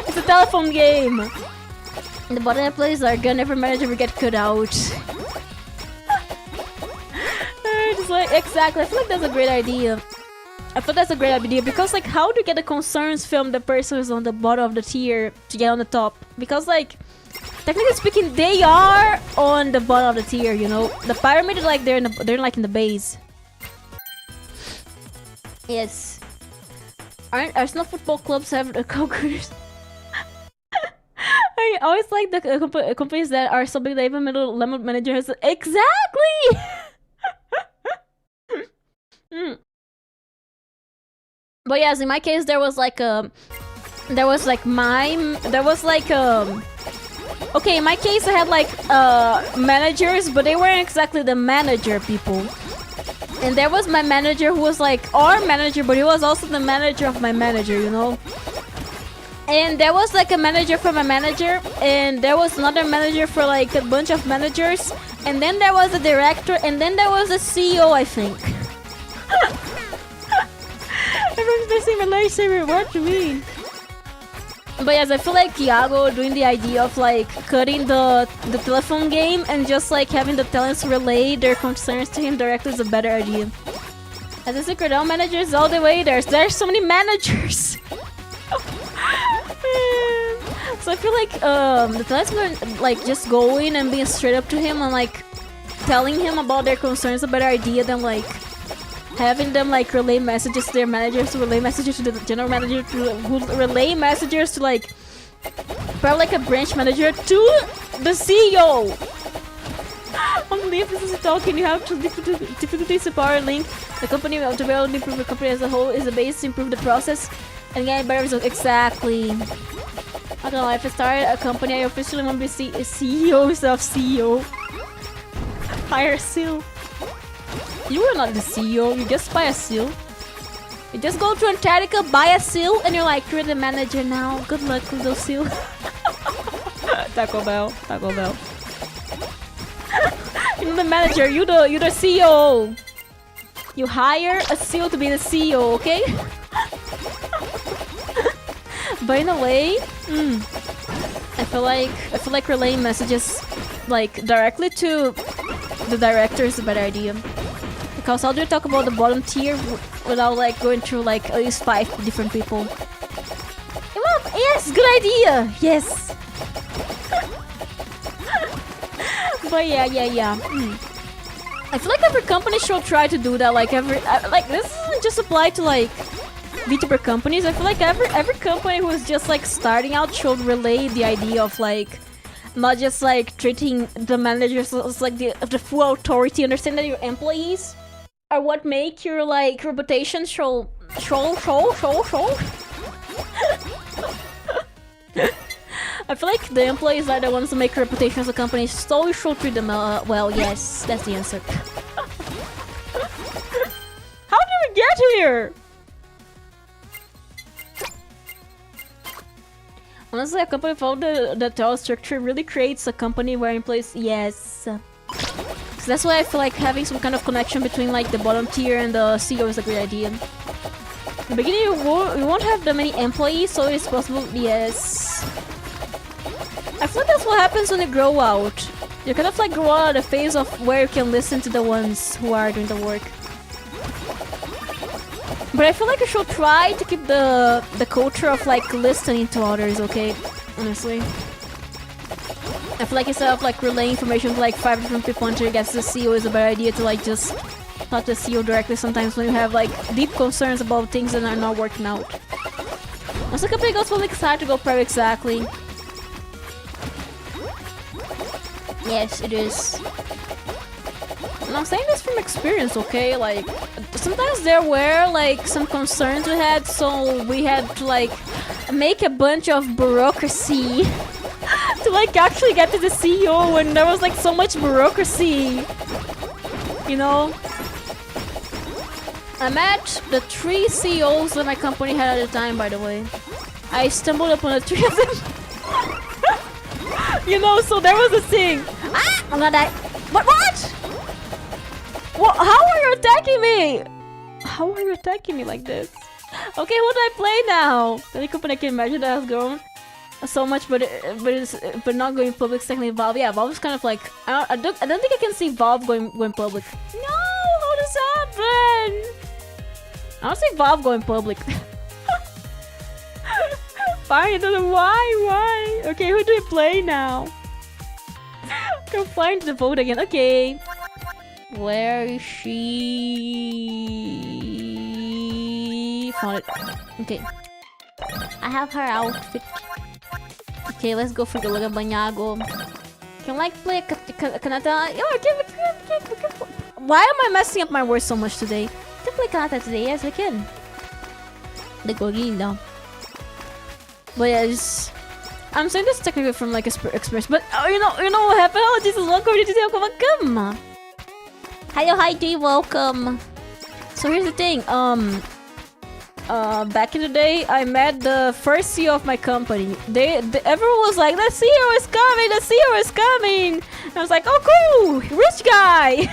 It's a telephone game. The bottom players are gonna never manage ever get cut out. Just like, exactly. I feel like that's a great idea. Because like, how do you get the concerns from the person who's on the bottom of the tier to get on the top? Because like, technically speaking, they are on the bottom of the tier, you know. The pyramid is like they're like in the base. Yes. Are no football clubs have the co-creators? I always like the companies that are so big that even middle level manager has exactly. But yes, in my case, there was like okay, in my case, I had like managers, but they weren't exactly the manager people. And there was my manager who was like our manager, but he was also the manager of my manager, you know? And there was like a manager for my manager, and there was another manager for like a bunch of managers, and then there was a director, and then there was a CEO, I think. Everyone's missing my lightsaber, what do you mean? But yes, I feel like Iago doing the idea of like cutting the telephone game and just like having the talents relay their concerns to him directly is a better idea. As a secret, all managers all the way there's so many managers. So I feel like the talents were like just going and being straight up to him and like telling him about their concerns is a better idea than like having them like relay messages to their managers, to relay messages to the general manager, to relay messages to like probably like a branch manager to the CEO. Only if this is talking, you have to difficulties to power link the company to be able to improve the company as a whole is the base to improve the process and get better results. Exactly. I don't know, if I start a company, I officially want to be CEO instead of CEO. Hire a seal. You are not the CEO, you just buy a seal. You just go to Antarctica, buy a seal, and you're like, you're the manager now. Good luck with those seals. Taco Bell. You're the manager, you're the CEO. You hire a CEO to be the CEO, okay? But in a way, I feel like relaying messages like directly to the director is a better idea. Because how do you talk about the bottom tier without like going through like at least 5 different people? Yes, good idea. Yes. But yeah. I feel like every company should try to do that. Like this doesn't just apply to like VTuber companies. I feel like every company who is just like starting out should relay the idea of like not just like treating the managers as like the full authority. Understand that your employees are what make your like reputation show. I feel like the employees are the ones who make reputation as a company, so you should treat them well. Yes, that's the answer. How did we get here? Honestly, a company without the tall structure really creates a company where employees... Yes. So that's why I feel like having some kind of connection between like the bottom tier and the CEO is a great idea. In the beginning, you won't have that many employees, so it's possible... Yes. I feel like that's what happens when you grow out. You kind of like grow out of the phase of where you can listen to the ones who are doing the work. But I feel like you should try to keep the culture of like listening to others, okay? Honestly. I feel like instead of like relaying information to like 5 different people until you get to the CEO is a better idea to like just talk to the CEO directly sometimes when you have like deep concerns about things that are not working out. Once the company goes public, it's hard to go private exactly. Yes, it is. And I'm saying this from experience, okay? Like, sometimes there were, like, some concerns we had, so we had to, like, make a bunch of bureaucracy to, like, actually get to the CEO, and there was, like, so much bureaucracy, you know? I met the 3 CEOs that my company had at the time, by the way. I stumbled upon the 3 of them. You know, so there was a thing. Ah! I'm gonna die. What? What? How are you attacking me? How are you attacking me like this? Okay, who do I play now? The only company I can imagine that has grown so much, but not going public. Secondly, Valve. Yeah, Valve is kind of like I don't think I can see Valve going public. No, how does that happen? I don't see Valve going public. Fine, I don't know why. Okay, who do we play now? Go find the vote again. Okay. Where is she? Found it. Okay. I have her outfit. Okay, let's go for the Logan Banyago. Can like play Kanata? Yo, I can. Why am I messing up my words so much today? Can play Kanata today? Yes, we can. The Gorilla. But yeah, I'm saying this technically from like experience, but you know what happened? Oh, this is welcome to welcome. Hi, Dave, welcome. So here's the thing. Back in the day, I met the first CEO of my company. Everyone was like, "The CEO is coming! The CEO is coming!" And I was like, "Oh, cool, rich guy."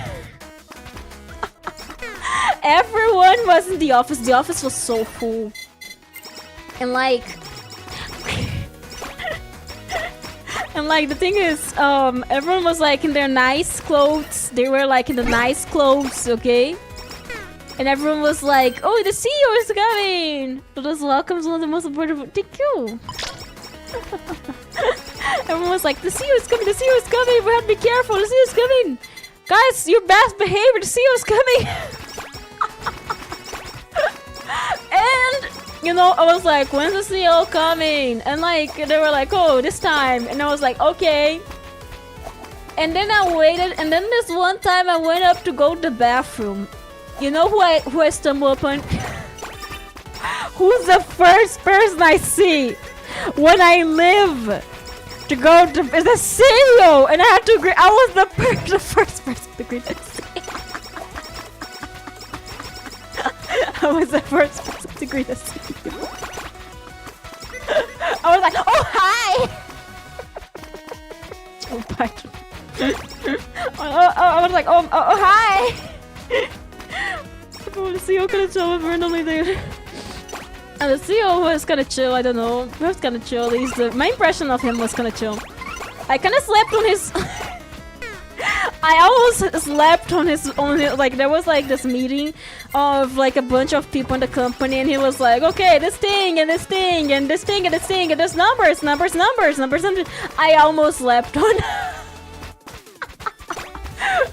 Everyone was in the office. The office was so full, and like. And like the thing is, everyone was like in their nice clothes. They were like in the nice clothes, okay? And everyone was like, "Oh, the CEO is coming!" So those welcomes one of the most important. Thank you. Everyone was like, "The CEO is coming! The CEO is coming! We have to be careful! The CEO is coming! Guys, your best behavior! The CEO is coming!" And you know, I was like, "When's the CEO coming?" And like, they were like, "Oh, this time." And I was like, "Okay." And then I waited, and then this one time I went up to go to the bathroom. You know who I stumbled upon? Who's the first person I see when I live to go to the CEO? And I had to agree. I was the first person to greet the CEO. I was the first person to greet the CEO. I was like, "Oh, hi!" Oh, I was like, oh, hi! Oh, the CEO kind of chill randomly there. And the CEO was kind of chill, I don't know. He was kind of chill, at least. My impression of him was kind of chill. I kind of slept on his... I almost slept on his... like, there was like this meeting of like a bunch of people in the company, and he was like, okay, this thing, and this thing, and this thing, and this thing, and there's numbers. I almost slept on...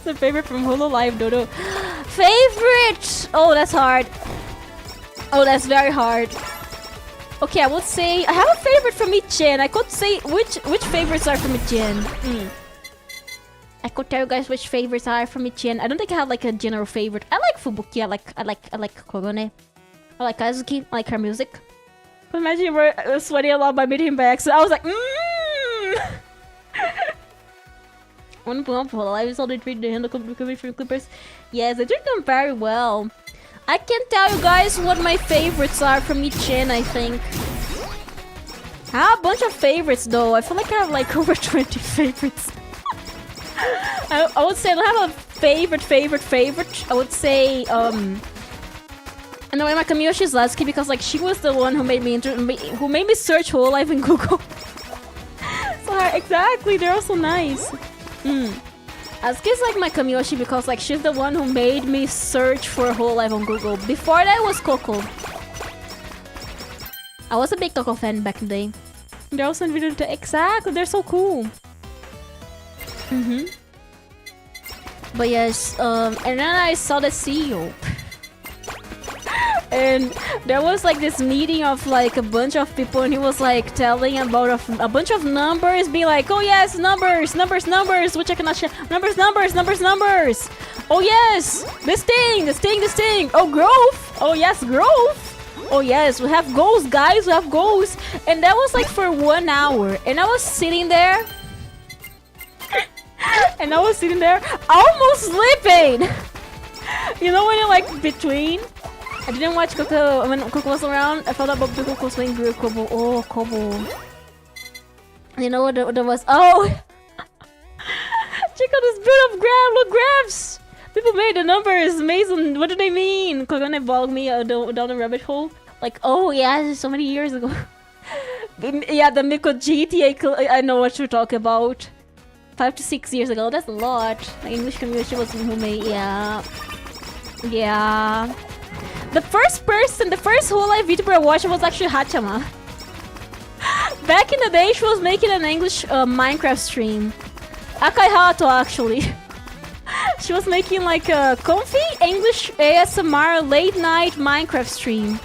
The favorite from Hololive, Dodo. Favorite! Oh, that's hard. Oh, that's very hard. Okay, I would say I have a favorite from each gen. I could say which favorites are from each gen. I could tell you guys which favorites are from each gen. I don't think I have like a general favorite. I like Fubuki. I like Kogone. I like Kazuki. I like her music. But imagine we're sweating a lot by meeting him by accident. I was like, One bump for life is all they treat the handle clippers. Yes, they treat them very well. I can't tell you guys what my favorites are from each gen, I think. I have a bunch of favorites though. I feel like I have like over 20 favorites. I would say I don't have a favorite. I would say, and the way my Kamiyoshi is Latsuki, because like she was the one who made me search Hololive in Google. So exactly, they're also nice. Asuki is like my Kamiyoshi because like she's the one who made me search for Hololive on Google. Before that was Coco. I was a big Coco fan back in the day. They're also in video too. Exactly, they're so cool. But yes, and then I saw the CEO. And there was like this meeting of like a bunch of people, and he was like telling about a bunch of numbers, being like, oh yes, numbers, which I cannot share. Numbers. Oh yes, this thing. Oh, growth. Oh yes, growth. Oh yes, we have goals, guys, we have goals. And that was like for 1 hour. And I was sitting there. Almost sleeping. You know when you're like between? I didn't watch Coco when Coco was around. I found out about Coco playing Guru Kobo. Oh, Kobo. You know what there was? Oh! Check out this bit of graph. Look, graphs! People made the numbers. Mason, what do they mean? Kogane bogged me down the rabbit hole. Like, oh yeah, so many years ago. Yeah, the Miko GTA. I know what you're talking about. 5 to 6 years ago. That's a lot. The English community was who made. Yeah. The first Hololive VTuber I watched was actually Hachama. Back in the day, she was making an English Minecraft stream. Akai Hato, actually. She was making like a comfy English ASMR late night Minecraft stream.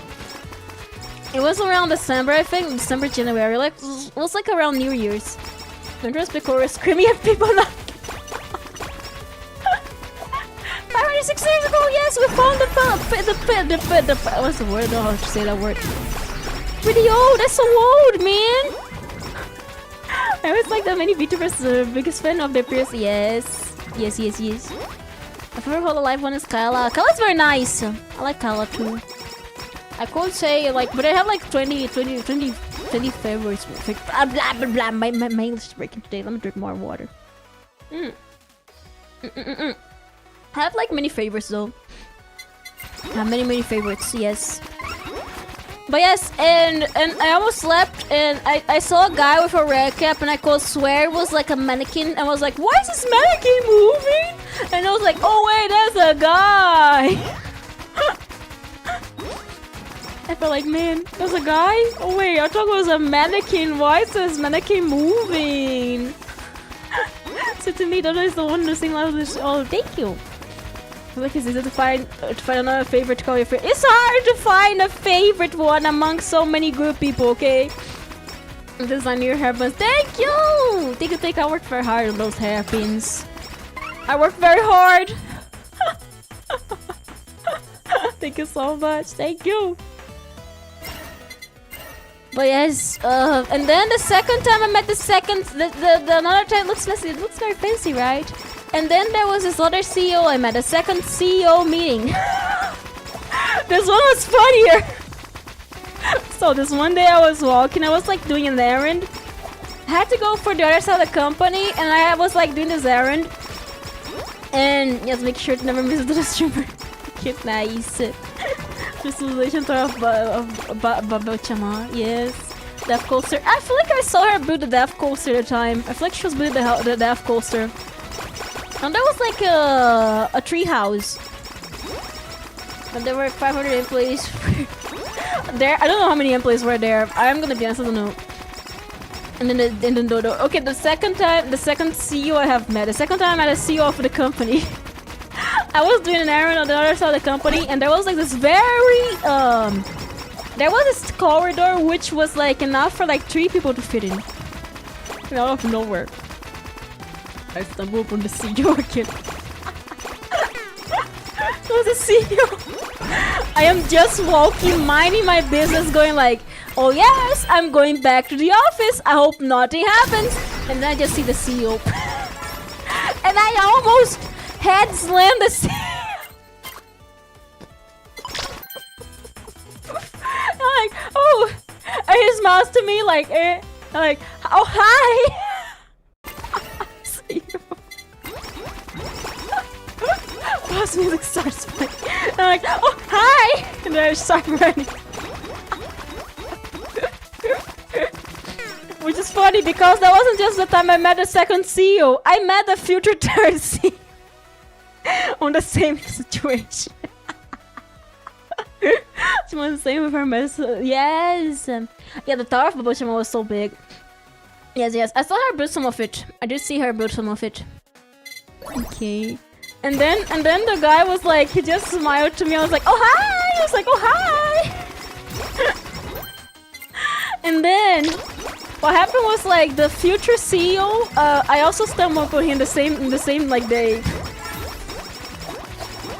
It was around December, I think. December, January. Like, it was like around New Year's. Ventress Picora screaming at people now. 506 years ago, yes, we found the what's the word? I don't know how to say that word. Pretty old, that's so old, man. I was like that many VTubers, the biggest fan of their peers. Yes. My favorite Hololive one is Kyla. Kyla's very nice. I like Kyla too. I could say like, but I have like 20 favorites. Blah blah blah blah. My English is breaking today. Let me drink more water. I have like many favorites though. I have many favorites, yes. But yes, and I almost slept, and I saw a guy with a red cap, and I could swear it was like a mannequin. I was like, why is this mannequin moving? And I was like, oh wait, that's a guy. I felt like, man, there's a guy? Oh wait, I thought it was a mannequin. Why is this mannequin moving? So to me, that is the one to sing loud. Oh, thank you. Like, it's easy to find another favorite to call your favorite. It's hard to find a favorite one among so many good people, okay? Design your hairpins. Thank you! Think I worked very hard on those hairpins. I worked very hard. Thank you so much. Thank you. But yes, and then the second time I met the another time, it looks very fancy, right? And then there was this other CEO I met, a second CEO meeting. This one was funnier. So this one day I was walking, I was like doing an errand. I had to go for the other side of the company, and I was like doing this errand. And just make sure to never miss the streamer. orchid, nice. Crystallization tour of Babachama, yes. Death Coaster. I feel like I saw her build the Death Coaster at the time. I feel like she was building the Death Coaster. And there was like a tree house. But there were 500 employees there. I don't know how many employees were there. I'm gonna be honest, I don't know. And then Dodo. Okay, the second CEO I have met. The second time I met a CEO of the company. I was doing an errand on the other side of the company, and there was like this very there was this corridor which was like enough for like 3 people to fit in. Out of nowhere, I stumbled upon the CEO again. It was a CEO. I am just walking, minding my business, going like, oh yes, I'm going back to the office. I hope nothing happens. And then I just see the CEO. And I almost head slammed the CEO. I'm like, oh. And he smiles to me like, like, oh hi. CEO. Boss music starts playing. I'm like, oh hi. And then I start running. Which is funny because that wasn't just the time I met the second CEO. I met the future third CEO on the same situation. She was the same with her mess. Yes. Yeah, the Tower of Babushima was so big. Yes. I saw her build some of it. I did see her build some of it. Okay. And then the guy was like, he just smiled to me. I was like, oh hi. I was like, oh hi. And then what happened was like the future CEO. I also stumbled upon him the same like day.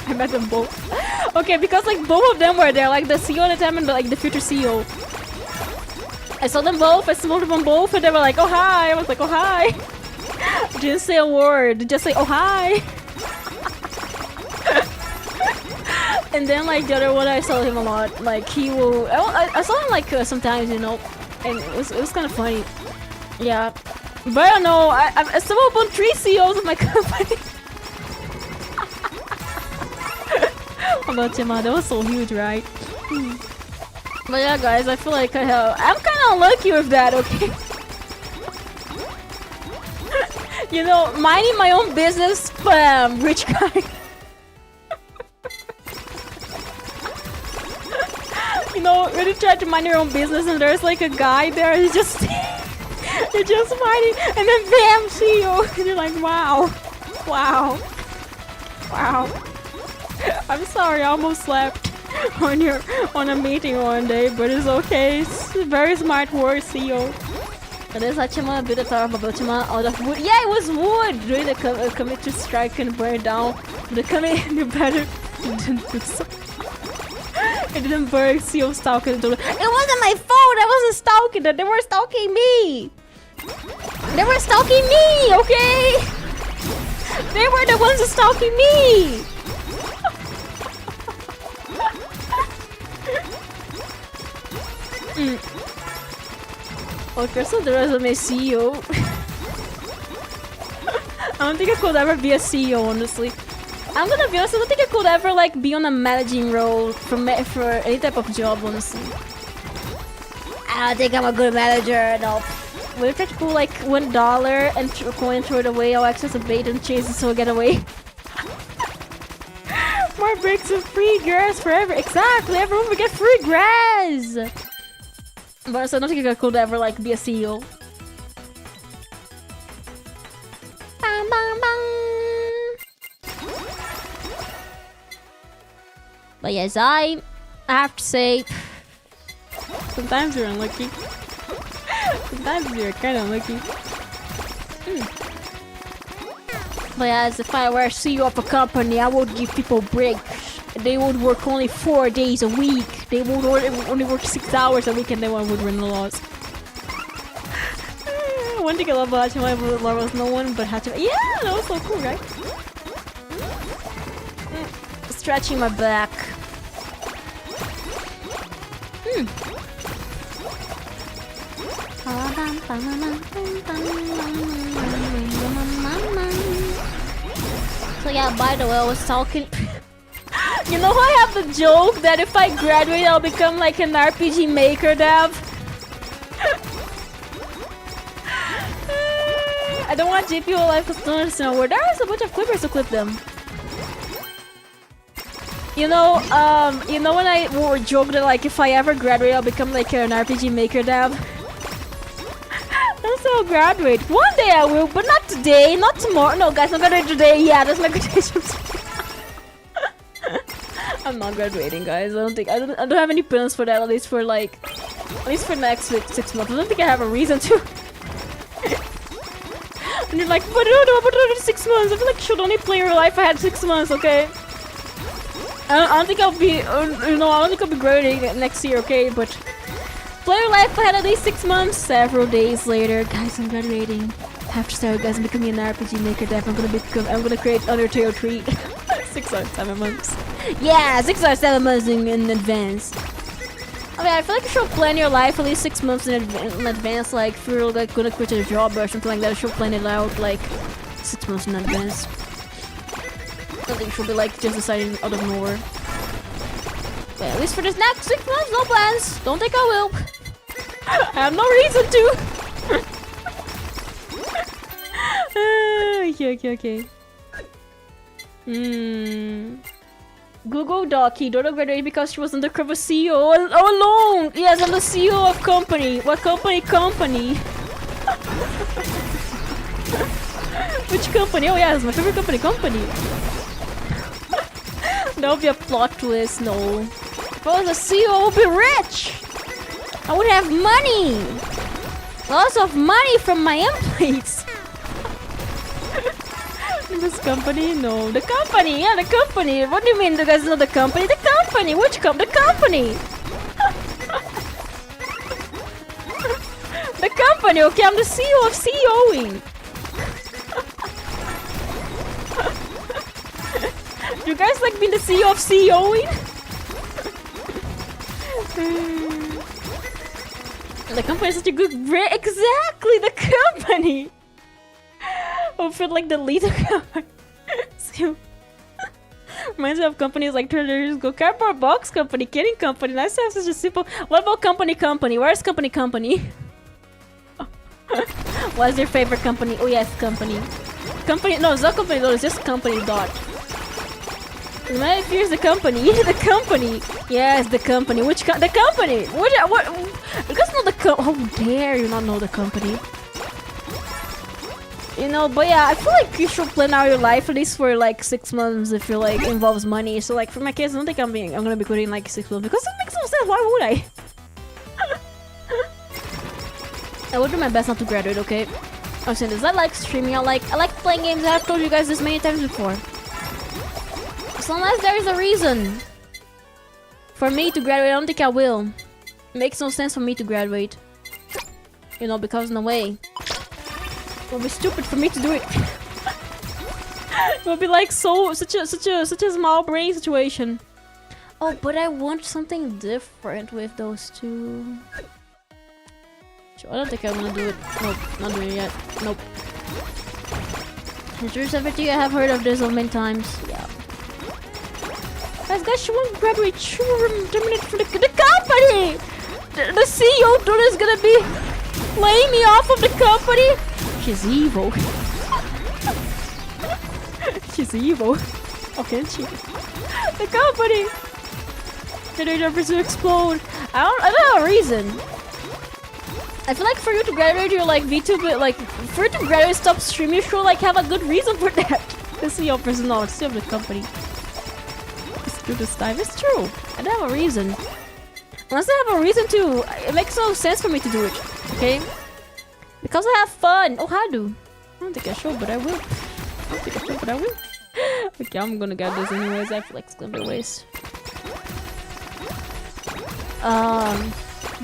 I met them both. Okay, because like both of them were there, like the CEO at the time and like the future CEO. I saw them both. I stumbled upon both, and they were like, "Oh hi!" I was like, "Oh hi." Didn't say a word. Just say, "Oh hi." And then like the other one, I saw him a lot. Like he will. I saw him like sometimes, you know. And it was kind of funny. Yeah. But I don't know, I stumbled upon 3 CEOs of my company. About Chima, that was so huge, right? But yeah, guys, I feel like I'm kind of unlucky with that, okay? You know, minding my own business, but rich guy. You know, when you try to mind your own business and there's like a guy there, you're just minding, and then bam, CEO, and you're like, wow, wow, wow. I'm sorry, I almost slept on a meeting one day, but it's okay. It's a very smart word, CEO. But there's Hachima built a tower of Babuchima out of wood. Yeah, it was wood! During the commit to strike and burn down. The commit knew better. It didn't burn, CEO stalking. It wasn't my fault! I wasn't stalking them! They were stalking me! They were stalking me, okay? They were the ones stalking me! Okay, so the resume CEO. I don't think I could ever be a CEO, honestly. I'm gonna be honest, I don't think I could ever like be on a managing role for any type of job, honestly. I don't think I'm a good manager, no. What if I put like $1 and coin throw it away, I'll access a bait and chase it so I get away? More bricks and free grass forever. Exactly, everyone will get free grass! But so I don't think I could ever like be a CEO. Bang, bang, bang. But yes, I have to say, sometimes you're unlucky. Sometimes you're kind of unlucky. But yes, if I were CEO of a company, I would give people breaks. They would work only 4 days a week. They would only work 6 hours a week, and then one would run the laws. One thing I love about Hachima was no one but Hachima. Yeah, that was so cool, right? Stretching my back. So yeah, by the way, I was talking. You know how I have the joke that if I graduate, I'll become like an RPG maker dev? I don't want GPU life customers to know where there's a bunch of clippers to clip them. You know when I joke that like if I ever graduate, I'll become like an RPG maker dev. That's how I'll graduate. One day I will, but not today, not tomorrow. No, guys, I'm graduating today. Yeah, that's my graduation. I'm not graduating, guys. I don't have any plans for that. At least for the next 6 months. I don't think I have a reason to. And you're like, but no, 6 months. I feel like you should only play real life. I had 6 months, okay? I don't think I'll be, I don't think I'll be graduating next year, okay? But player life, I had at least 6 months. Several days later, guys, I'm graduating. I have to start, guys. I'm becoming an RPG maker. Dev. I'm gonna create Undertale 3. 6 or 7 months. Yeah, 6 or 7 months in advance. I mean, I feel like you should plan your life at least 6 months in advance. Like, if you're like gonna quit a job or something like that, you should plan it out like 6 months in advance. I don't think you should be like just deciding out of nowhere. But at least for this next 6 months, no plans. Don't think I will. I have no reason to. Okay. Google Doki. Dodo graduated because she was undercover CEO all along. Yes, I'm the CEO of company. What company? Which company? Oh yeah, it's my favorite company. That would be a plot twist. No. If I was a CEO, I would be rich. I would have money. Lots of money from my employees. This company? No. The company! Yeah, the company! What do you mean you guys know the company? The company! Which company? The company! The company, okay? I'm the CEO of CEOing! You guys like being the CEO of CEOing? The company is such a good... Exactly! The company! I feel like the leader. So, reminds me of companies like Trader Go Cardboard Box Company, Kidding Company. Nice to have such a simple. What about company? Where's company? What's your favorite company? Oh yes, company. No, it's not company. No, it's just company. Dot. My fears the company. The company. Yes, the company. Which the company? What? You guys know the How dare you not know the company? But yeah, I feel like you should plan out your life at least for like 6 months if it like involves money. So like for my case, I don't think I'm gonna be quitting like 6 months because it makes no sense. Why would I? I will do my best not to graduate, okay? I'm saying this. I like streaming. I like playing games. I've told you guys this many times before. So unless there is a reason for me to graduate, I don't think I will. It makes no sense for me to graduate. Because in a way. It would be stupid for me to do it. It would be like such a small brain situation. Oh, but I want something different with those two. I don't think I want to do it. Nope, not doing it yet. Nope. Introduce everything. I have heard of this so many times. Yeah. Guys, she won't graduate. She will terminate from the company. The CEO is gonna be laying me off of the company. She's evil. She's evil. Oh, can't she? The company! The numbers will explode. I don't have a reason. I feel like for you to graduate, you're like Vtubers, like for you to graduate, stop streaming, you should like have a good reason for that. The CEO person, no, it's still the company. Let's do this time. It's true. I don't have a reason. Unless I have a reason to, it makes no sense for me to do it. Okay? Because I have fun. Oh, I do. I don't think I should, but I will. Okay, I'm gonna get this anyways. I feel like it's gonna be a waste.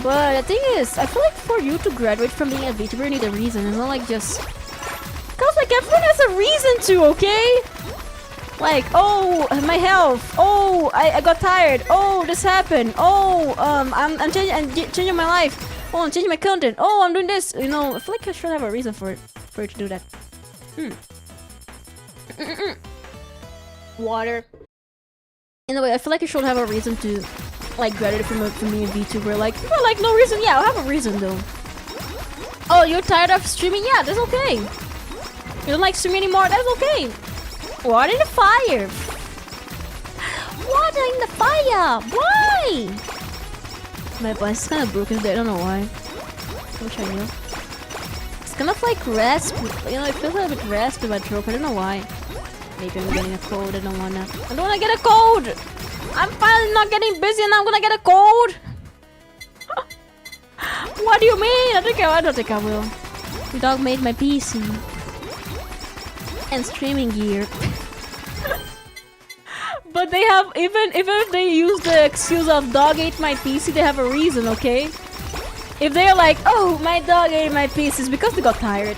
But the thing is, I feel like for you to graduate from being a VTuber, you need a reason. It's not like just... Because like everyone has a reason to, okay? Like, oh, my health. Oh, I got tired. Oh, this happened. Oh, I'm changing my life. Oh, I'm changing my content. Oh, I'm doing this. I feel like I should have a reason for it to do that. Water. In a way, I feel like I should have a reason to like graduate from being a VTuber. Like, people like no reason. Yeah, I have a reason though. Oh, you're tired of streaming? Yeah, that's okay. You don't like streaming anymore? That's okay. Water in the fire. Water in the fire. Why? My voice is kind of broken today. I don't know why. I wish I knew. It's kind of like raspy. You know, it feels a little bit raspy in my throat. I don't know why. Maybe I'm getting a cold. I don't wanna get a cold. I'm finally not getting busy and I'm gonna get a cold. What do you mean? I don't think I will. The dog made my PC and streaming gear. But they have, even if they use the excuse of dog ate my PC, they have a reason, okay? If they're like, oh, my dog ate my PC, it's because they got tired.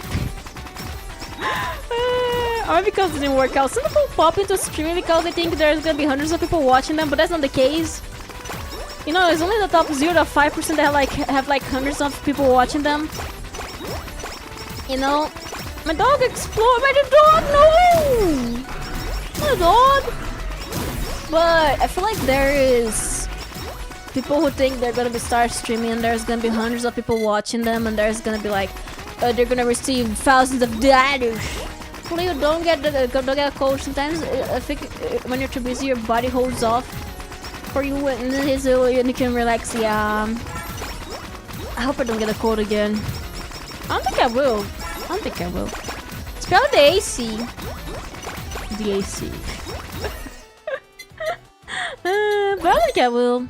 Or because it didn't work out. Some people pop into streaming because they think there's gonna be hundreds of people watching them, but that's not the case. You know, it's only the top 0 to 5% that have like hundreds of people watching them. You know, my dog explored. My dog, no, my dog. But I feel like there is people who think they're gonna start streaming and there's gonna be hundreds of people watching them, and there's gonna be like they're gonna receive thousands of dollars. Hopefully you don't get a cold. Sometimes I think when you're too busy, your body holds off for you and you can relax. Yeah. I hope I don't get a cold again. I don't think I will. It's probably the AC. The AC. But I think I will.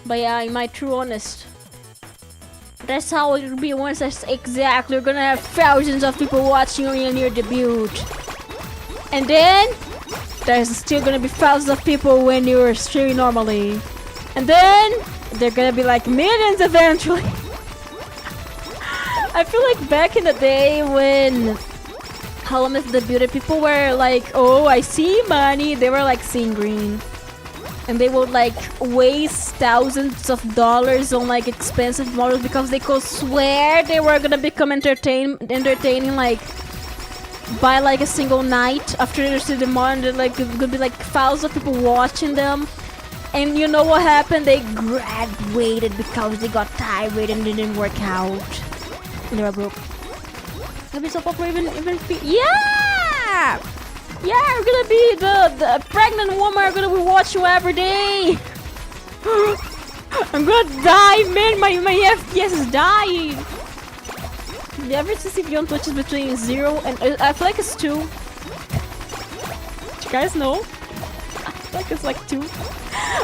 But yeah, in my true honest, that's how it will be once that's exactly. We're gonna have thousands of people watching you in your debut. And then there's still gonna be thousands of people when you're streaming normally. And then they're gonna be like millions eventually. I feel like back in the day when Holomyth debuted, people were like, oh, I see money. They were like seeing green. And they would like waste thousands of dollars on like expensive models because they could swear they were gonna become entertaining like by like a single night after they see the model. Like it could be like thousands of people watching them. And you know what happened? They graduated because they got tired and it didn't work out. And they were broke. Gonna be so popular even yeah! Yeah, we're gonna be the pregnant woman. I'm gonna be watching you every day. I'm gonna die, man. My FPS is dying. The average CPU on Twitch is between 0 and I feel like it's 2. You guys know? I feel like it's like 2.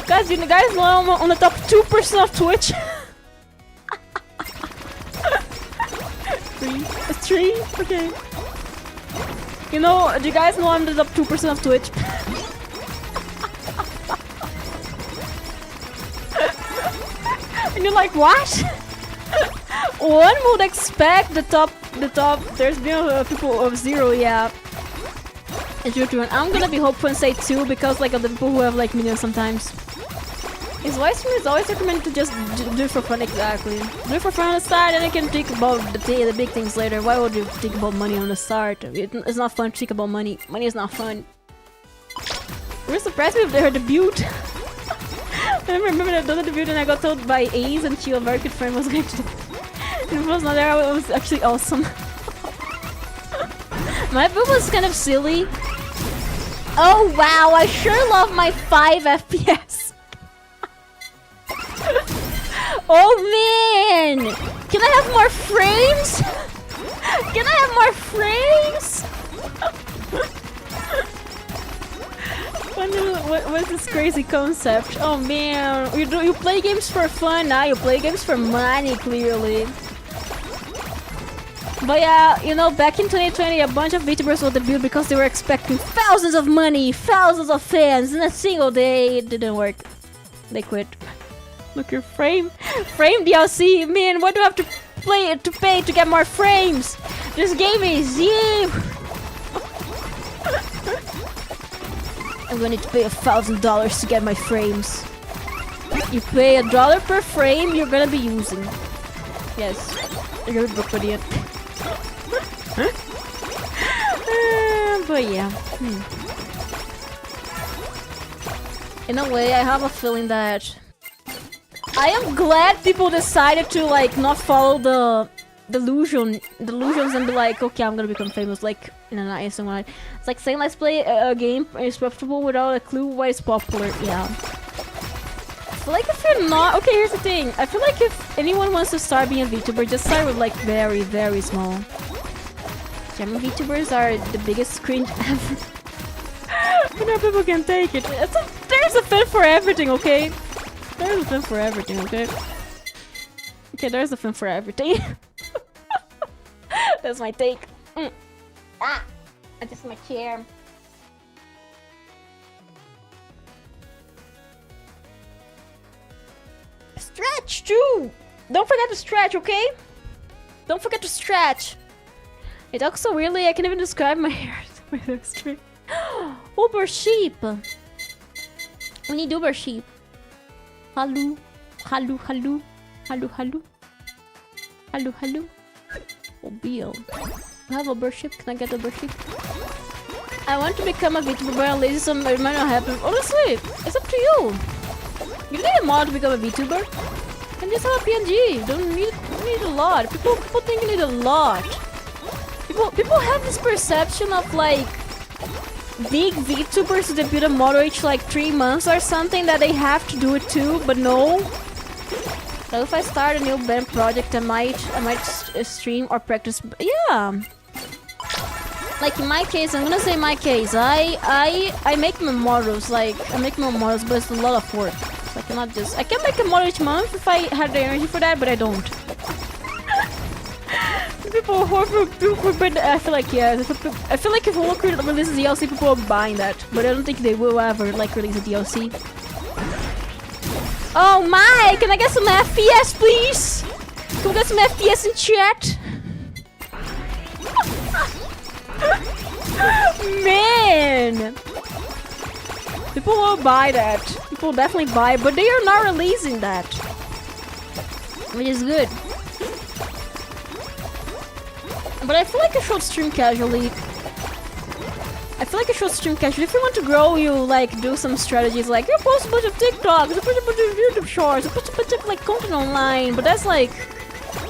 Guys, you guys know I'm on the top 2% of Twitch. 3. It's 3? Okay. You know, do you guys know I'm the top 2% of Twitch? And you're like, what? One would expect the top, there's been people of 0, yeah. It's your turn. I'm gonna be hopeful and say 2 because like of the people who have like millions sometimes. His live stream is always recommended to just do it for fun, exactly. Do it for fun on the start and you can think about the big things later. Why would you think about money on the start? It's not fun to think about money. Money is not fun. We're surprised with their debut. I remember that the debut and I got told by Ace and Chill, a very good friend, was going to do it. It was not there, it was actually awesome. My build was kind of silly. Oh wow, I sure love my 5 FPS. Oh man! Can I have more frames? Can I have more frames? What's this crazy concept? Oh man, you play games for fun now, you play games for money, clearly. But yeah, you know, back in 2020, a bunch of Vtubers will debut because they were expecting thousands of money, thousands of fans in a single day. It didn't work. They quit. Look, your frame DLC. Man, what do I have to pay to get more frames? This game is you. I'm gonna need to pay $1,000 to get my frames. You pay $1 per frame, you're gonna be using. Yes, you're gonna be booked for the end. But yeah. In a way, I have a feeling that I am glad people decided to like not follow the delusions and be like, okay, I'm gonna become famous, like in a nice way. It's like saying let's play a game is profitable without a clue why it's popular. Yeah. I feel like if you're not okay, here's the thing. I feel like if anyone wants to start being a VTuber, just start with like very, very small. German VTubers are the biggest cringe ever. I know people can take it. There's a fin for everything, okay? There's a fin for everything, okay? Okay, there's a fin for everything. That's my take. Ah! Adjust my chair. Stretch too! Don't forget to stretch, okay? Don't forget to stretch. It talks so weirdly, I can't even describe my hair. Uber sheep! We need Uber sheep. Hello. Hello, hello. Hello, hello. Hello, hello. Oh, Bill. I have Uber sheep. Can I get Uber sheep? I want to become a VTuber, but I'm lazy, so it might not happen. Honestly, it's up to you. You don't need a mod to become a VTuber. And just have a PNG. Don't need a lot. People think you need a lot. People have this perception of like big VTubers who debut a model each like 3 months or something that they have to do it too, but no. So if I start a new band project, I might stream or practice. Yeah. Like in my case, I'm gonna say my case. I make my models, like I make my models, but it's a lot of work. So I can make a model each month if I had the energy for that, but I don't. People I feel like yes. I feel like if HOLOCURE releases DLC, people are buying that, but I don't think they will ever like release a DLC. Oh my! Can I get some FPS, please? Can we get some FPS in chat? Man! People will buy that. People definitely buy it, but they are not releasing that. Which is good. But I feel like I should stream casually. If you want to grow, you like do some strategies like you post a bunch of TikToks, you post a bunch of YouTube shorts, you post a bunch of like content online, but that's like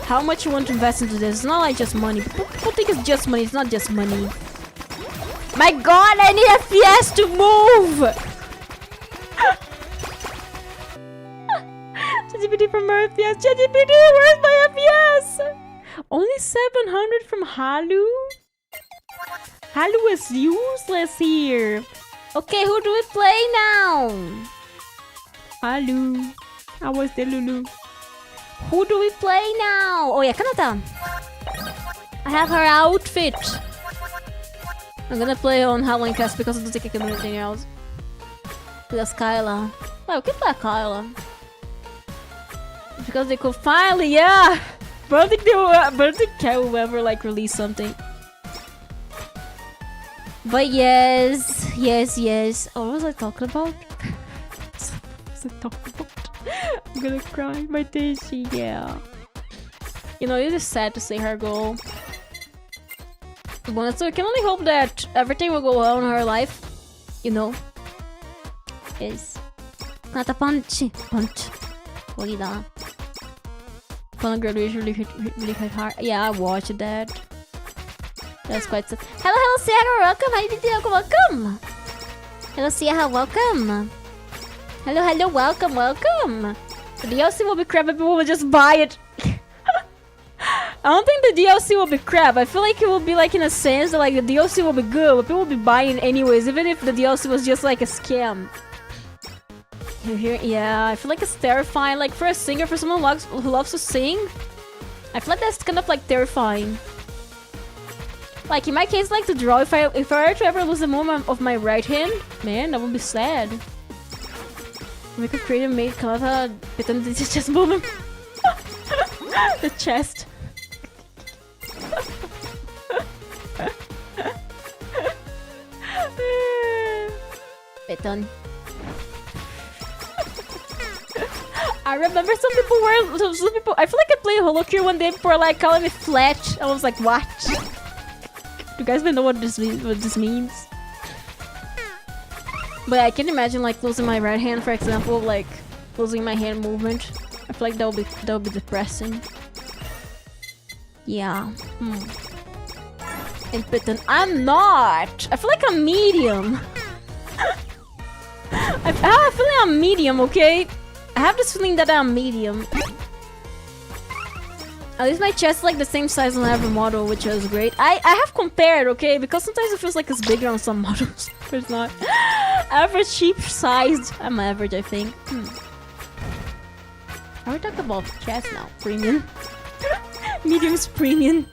how much you want to invest into this. It's not like just money. People think it's just money, it's not just money. My god, I need FPS to move! ChatGPT from FPS. ChatGPT, where's my FPS? Only 700 from Halu? Halu is useless here. Okay, who do we play now? Halu. I was the Lulu. Who do we play now? Oh yeah, Kanata. I have her outfit. I'm gonna play on Halloween Cast because I don't think I can do anything else. Plus Kyla. Oh, we can play Kyla. Because they could finally, yeah! But I don't think they will, but I don't think Kai will ever like release something. But yes. Oh, what was I talking about? I'm gonna cry. My Daisy, yeah. You know, it is sad to see her go. But so I can only hope that everything will go well in her life. You know. Yes. Not a punch. Fun graduation really hit hard. Yeah, I watched that. That's quite sad. Hello, Sierra, welcome. How you doing? Welcome. Hello, Sierra, welcome. Hello, welcome. The DLC will be crap, but people will just buy it. I don't think the DLC will be crap. I feel like it will be like in a sense that like the DLC will be good, but people will be buying it anyways, even if the DLC was just like a scam. Yeah, I feel like it's terrifying. Like for a singer, for someone who loves to sing, I feel like that's kind of like terrifying. Like in my case, like to draw. If I were to ever lose the movement of my right hand, man, that would be sad. We could create a made Kanata pretend this is just movement. The chest. Beton. I remember some people. I feel like I played HOLOCURE one day before like calling me flat. I was like, what? You guys even know what this means? But I can imagine like losing my right hand, for example, like losing my hand movement. I feel like that would be depressing. Yeah. Impotent. I'm not. I feel like I'm medium. I feel like I'm medium, okay? I have this feeling that I'm medium. At least my chest is like the same size on every model, which is great. I have compared, okay? Because sometimes it feels like it's bigger on some models, but it's not. Average, cheap sized. I'm average, I think. Are we talking about chest now? Premium. Medium's premium.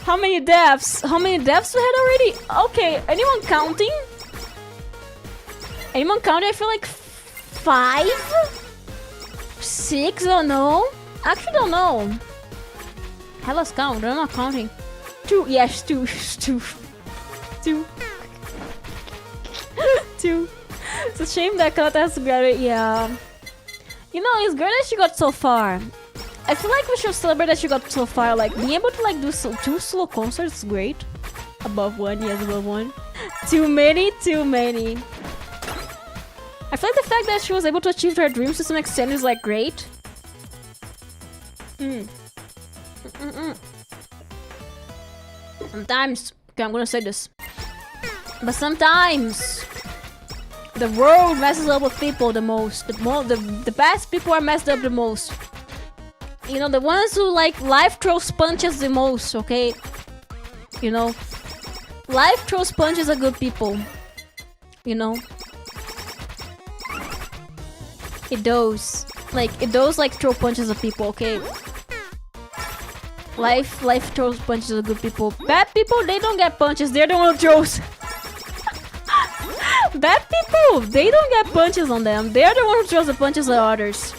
How many deaths? How many deaths we had already? Okay, anyone counting? Anyone counting? I feel like 5? 6? I don't know. Actually, don't know. Have us count. I'm not counting. 2. Yes, 2. 2. 2. 2. It's a shame that Kata has to graduate. Yeah. You know, it's great that she got so far. I feel like we should celebrate that she got so far. Like, being able to like do 2 solo concerts is great. Above 1, yes, above 1. Too many, too many. I feel like the fact that she was able to achieve her dreams to some extent is like great. Sometimes, okay, I'm gonna say this, but sometimes the world messes up with people the most. The best people are messed up the most. You know, the ones who like life throws punches the most, okay? You know, life throws punches at good people. You know, it does. Like, it does like throw punches at people, okay? Life throws punches at good people. Bad people, they don't get punches. They're the one who throws. Bad people, they don't get punches on them. They're the one who throws the punches at others.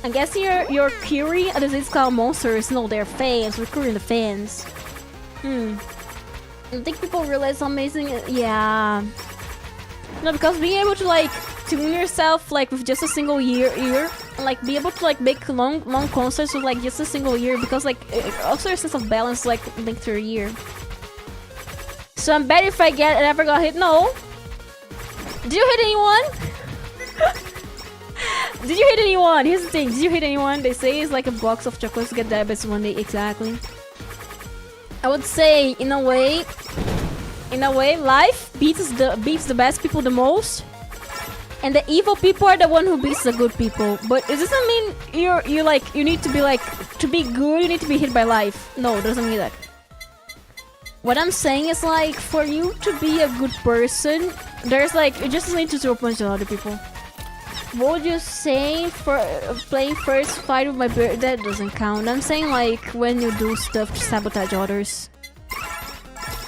I'm guessing you're curing a disease called monsters. No, they're fans. We're curing the fans. I think people realize how amazing it. Yeah. No, because being able to like tune yourself like with just a single ear and like be able to like make long concerts with like just a single ear, because like also your sense of balance like linked to your ear. So I'm bad if I ever got hit. No. Did you hit anyone? Did you hit anyone? Here's the thing. Did you hit anyone? They say it's like a box of chocolates to get diabetes one day. Exactly. I would say in a way, life beats the best people the most, and the evil people are the one who beats the good people. But it doesn't mean you need to be like, to be good you need to be hit by life. No, it doesn't mean that. What I'm saying is like, for you to be a good person, there's like, you just need to throw punches at other people. What would you say for playing first fight with my bird? That doesn't count. I'm saying like when you do stuff to sabotage others.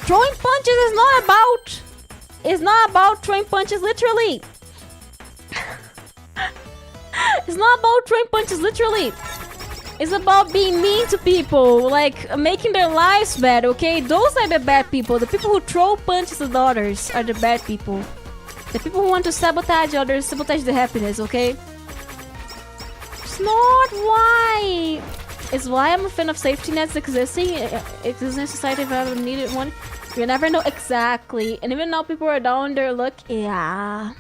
Throwing punches is not about... It's not about throwing punches literally. It's not about throwing punches literally. It's about being mean to people, like making their lives bad, okay? Those are the bad people. The people who throw punches at others are the bad people. The people who want to sabotage others, sabotage the happiness, okay? It's not why. It's why I'm a fan of safety nets existing in society if I ever needed one. You never know exactly. And even now people are down their luck. Yeah.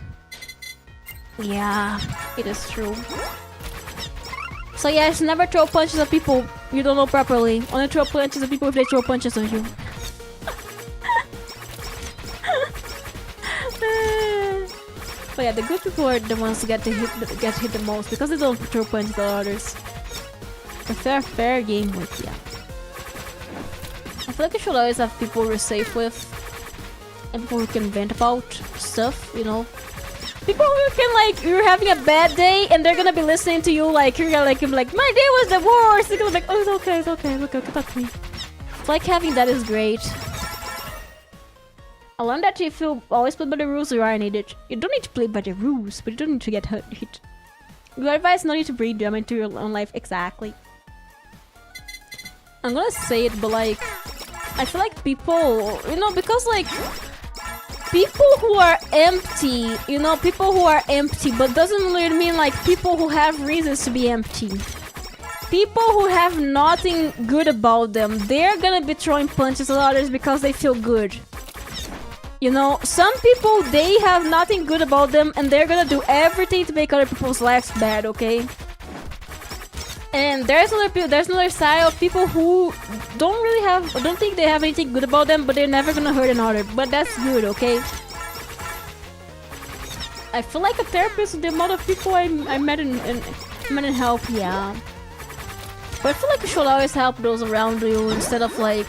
Yeah, it is true. So yes, never throw punches at people you don't know properly. Only throw punches at people if they throw punches at you. But yeah, the good people are the ones who get hit the most because they don't throw punches at others. A fair game with, yeah. I feel like you should always have people we're safe with, and people who can vent about stuff, you know. People who can like, you're having a bad day and they're gonna be listening to you like, you're gonna like, my day was the worst. They're gonna be like, oh, it's okay, look, talk to me. It's like having that is great. I learned that if you always play by the rules, you are needed. You don't need to play by the rules, but you don't need to get hit. Your advice, no need to breed them into your own life. Exactly. I'm gonna say it, but like, I feel like people, you know, because like, people who are empty, you know, people who are empty, but doesn't really mean like people who have reasons to be empty. People who have nothing good about them, they're gonna be throwing punches at others because they feel good. You know, some people, they have nothing good about them and they're gonna do everything to make other people's lives bad, okay? And there's another side of people who don't think they have anything good about them, but they're never gonna hurt another. But that's good, okay? I feel like a therapist with the amount of people I met in help, yeah. But I feel like you should always help those around you instead of like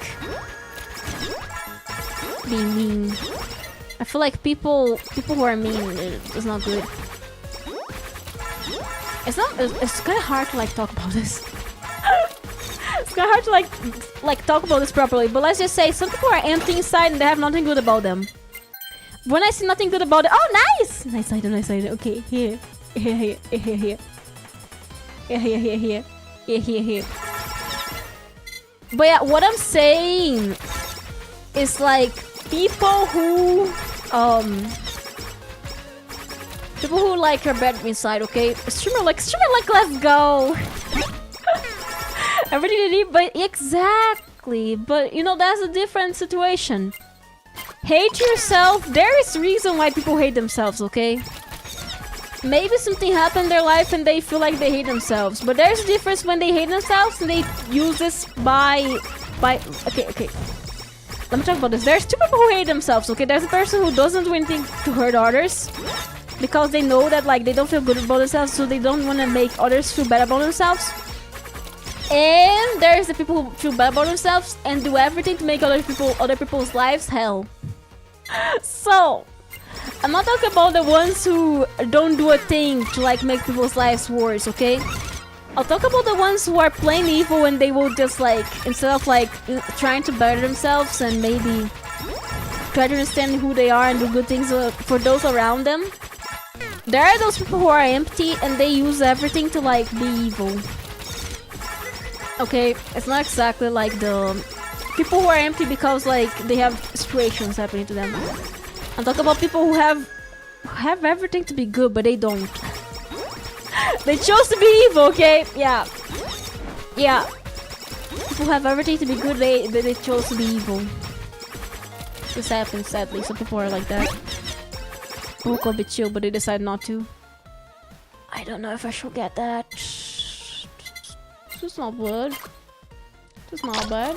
being mean. I feel like people who are mean is not good. It's kind of hard to like talk about this. It's kind of hard to like talk about this properly. But let's just say some people are empty inside and they have nothing good about them. When I see nothing good about it, oh nice! Nice item, nice item. Okay, here. Here. But yeah, what I'm saying is like people who like are bad inside, okay? Streamer like let's go. Everything they need, but exactly. But you know, that's a different situation. Hate yourself. There is reason why people hate themselves, okay? Maybe something happened in their life and they feel like they hate themselves. But there's a difference when they hate themselves and they use this by okay. Let me talk about this. There's two people who hate themselves, okay? There's a person who doesn't do anything to hurt others because they know that like they don't feel good about themselves, so they don't want to make others feel bad about themselves. And there's the people who feel bad about themselves and do everything to make other people's lives hell. So, I'm not talking about the ones who don't do a thing to like make people's lives worse, okay? I'll talk about the ones who are plain evil and they will just like, instead of like trying to better themselves and maybe try to understand who they are and do good things for those around them. There are those people who are empty and they use everything to like be evil. Okay, it's not exactly like the people who are empty because like they have situations happening to them. I'm talking about people who have everything to be good, but they don't. They chose to be evil, okay? Yeah. People have everything to be good, they chose to be evil. This happens, sadly. Some people are like that. Who could be chill, but they decide not to. I don't know if I should get that. It's not bad. It's not bad.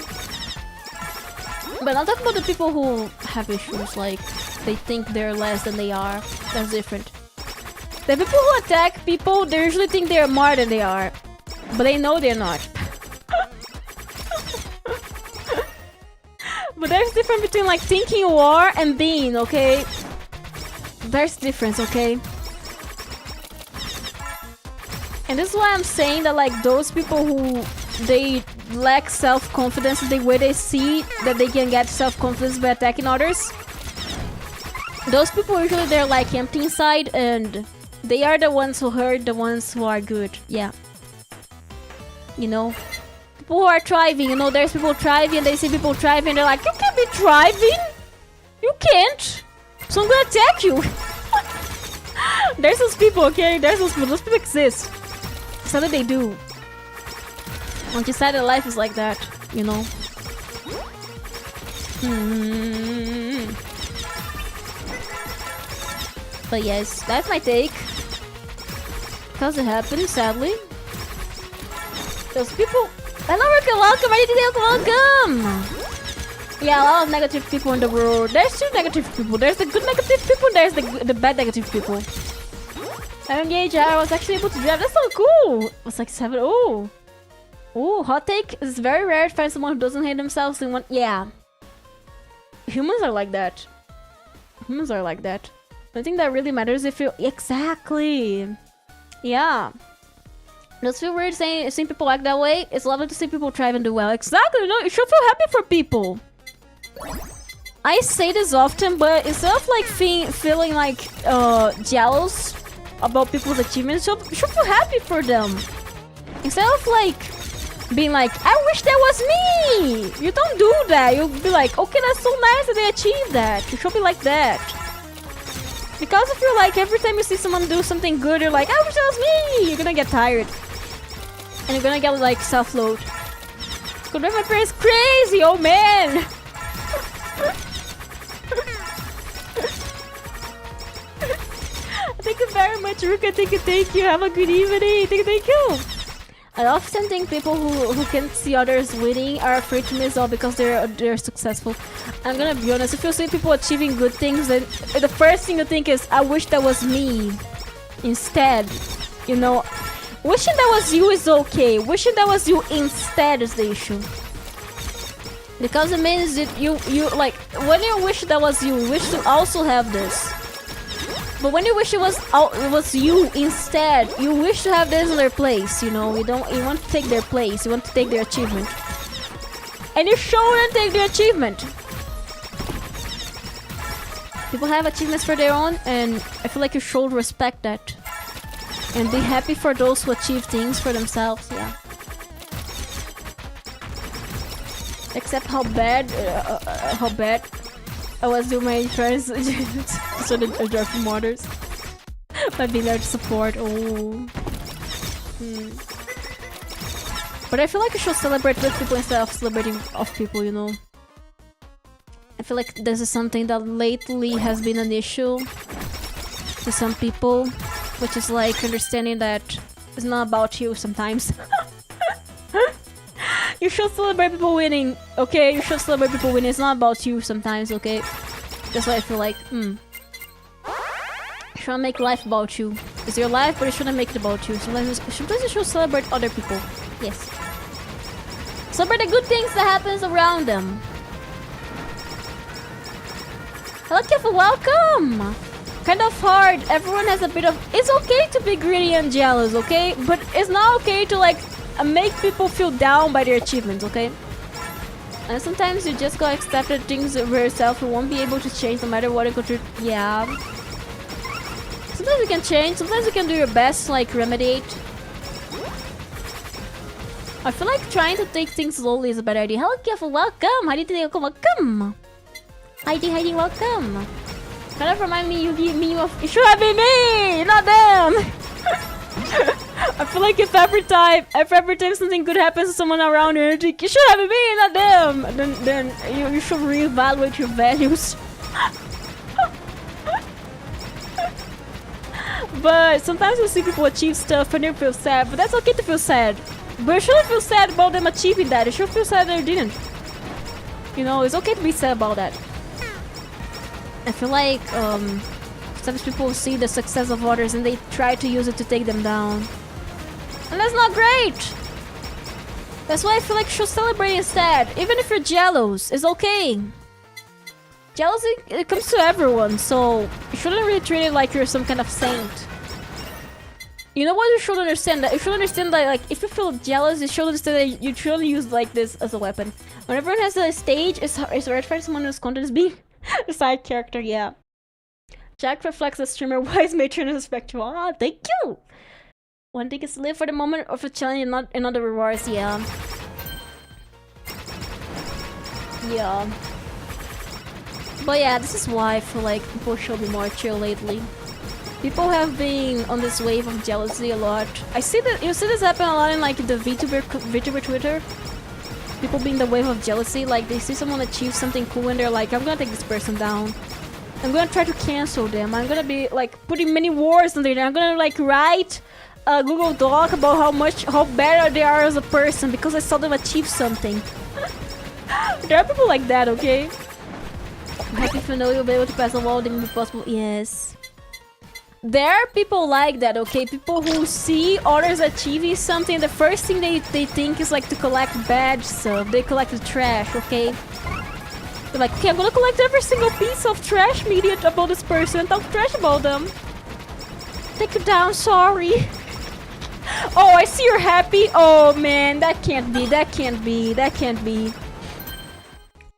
But I'll talk about the people who have issues, like they think they're less than they are. That's different. The people who attack people, they usually think they're more than they are. But they know they're not. But there's a difference between like thinking you are and being, okay? There's a difference, okay? And this is why I'm saying that like those people who they lack self-confidence, the way they see that they can get self-confidence by attacking others. Those people usually they're like empty inside and they are the ones who hurt the ones who are good. Yeah. You know? People who are thriving, you know, there's people thriving and they see people thriving and they're like, you can't be thriving! You can't! So I'm gonna attack you! There's those people, okay? There's those people exist. So that they do. On your side of life is like that, you know? But yes, that's my take. Because it happened, sadly. Those people... Hello, welcome! I didn't welcome! Yeah, a lot of negative people in the world. There's two negative people. There's the good negative people, there's the bad negative people. I'm engaged, I was actually able to drive. That's so cool! It was like 7... Oh! Ooh, hot take. It's very rare to find someone who doesn't hate themselves in one... Yeah. Humans are like that. Humans are like that. The thing that really matters if you... Exactly! Yeah. Does it feel weird seeing people act that way? It's lovely to see people thrive and do well. Exactly! No, you should feel happy for people. I say this often, but instead of like feeling like jealous about people's achievements, you should feel happy for them. Instead of like being like, I wish that was me! You don't do that. You'll be like, okay, that's so nice that they achieved that. You should be like that. Because if you're like, every time you see someone do something good, you're like, I wish that was me! You're gonna get tired. And you're gonna get like self-load. Good my parents crazy, oh man! Thank you very much, Ruka. Thank you. Have a good evening. Thank you. I often think people who can't see others winning are afraid to miss out because they're successful. I'm gonna be honest, if you see people achieving good things, then the first thing you think is, I wish that was me. Instead, you know, wishing that was you is okay. Wishing that was you instead is the issue. Because it means that you like, when you wish that was you wish to also have this. But when you wish it was you instead, you wish to have this in their place, you know. You want to take their place, you want to take their achievement. And you shouldn't take their achievement. People have achievements for their own, and I feel like you should respect that. And be happy for those who achieve things for themselves, yeah. Except how bad I was doing my friends so the driving motors by being there to support. Oh. But I feel like you should celebrate with people instead of celebrating off people, you know. I feel like this is something that lately has been an issue to some people, which is like understanding that it's not about you sometimes. You should celebrate people winning, okay? You should celebrate people winning. It's not about you sometimes, okay? That's why I feel like, You shouldn't make life about you. It's your life, but you shouldn't make it about you. Sometimes you should celebrate other people. Yes. Celebrate the good things that happens around them. Hello, Keffa, welcome! Kind of hard. Everyone has a bit of... It's okay to be greedy and jealous, okay? But it's not okay to, like, make people feel down by their achievements, okay? And sometimes you just gotta accept that things for yourself you won't be able to change no matter what you contribute. Yeah. Sometimes you can change, sometimes you can do your best to like remediate. I feel like trying to take things slowly is a better idea. Hello, Keffa, welcome! Heidi, welcome! Heidi, welcome! Kind of remind me, it should have been me, not them! I feel like if every time something good happens to someone around you, you think, it should have been me, not them! Then you should reevaluate your values. But sometimes you see people achieve stuff and you feel sad, but that's okay to feel sad. But you shouldn't feel sad about them achieving that, you should feel sad that they didn't. You know, it's okay to be sad about that. I feel like sometimes people see the success of others and they try to use it to take them down. And that's not great! That's why I feel like you should celebrate instead. Even if you're jealous, it's okay. Jealousy, it comes to everyone, so you shouldn't really treat it like you're some kind of saint. You know what you should understand? That you should understand that, like, if you feel jealous, you should understand that you shouldn't use like this as a weapon. When everyone has a stage, it's hard to find someone whose content is being a side character, yeah. Jack reflects the streamer wise matron as a spectral. Ah, thank you! One thing is to live for the moment of a challenge and not another rewards, yeah. Yeah. But yeah, this is why I feel like people should be more chill lately. People have been on this wave of jealousy a lot. I see that you see this happen a lot in like the VTuber Twitter. People being the wave of jealousy, like they see someone achieve something cool and they're like, I'm gonna take this person down. I'm gonna try to cancel them. I'm gonna be like putting many words on there. I'm gonna like write a Google Doc about how better they are as a person because I saw them achieve something. There are people like that, okay? I'm happy if you know you'll be able to pass the wall, then be possible. Yes. There are people like that, okay? People who see others achieving something, the first thing they think is like to collect bad stuff. They collect the trash, okay? They're like, okay, I'm gonna collect every single piece of trash media about this person and talk trash about them. Take you down, sorry. Oh, I see you're happy. Oh man, that can't be, that can't be, that can't be.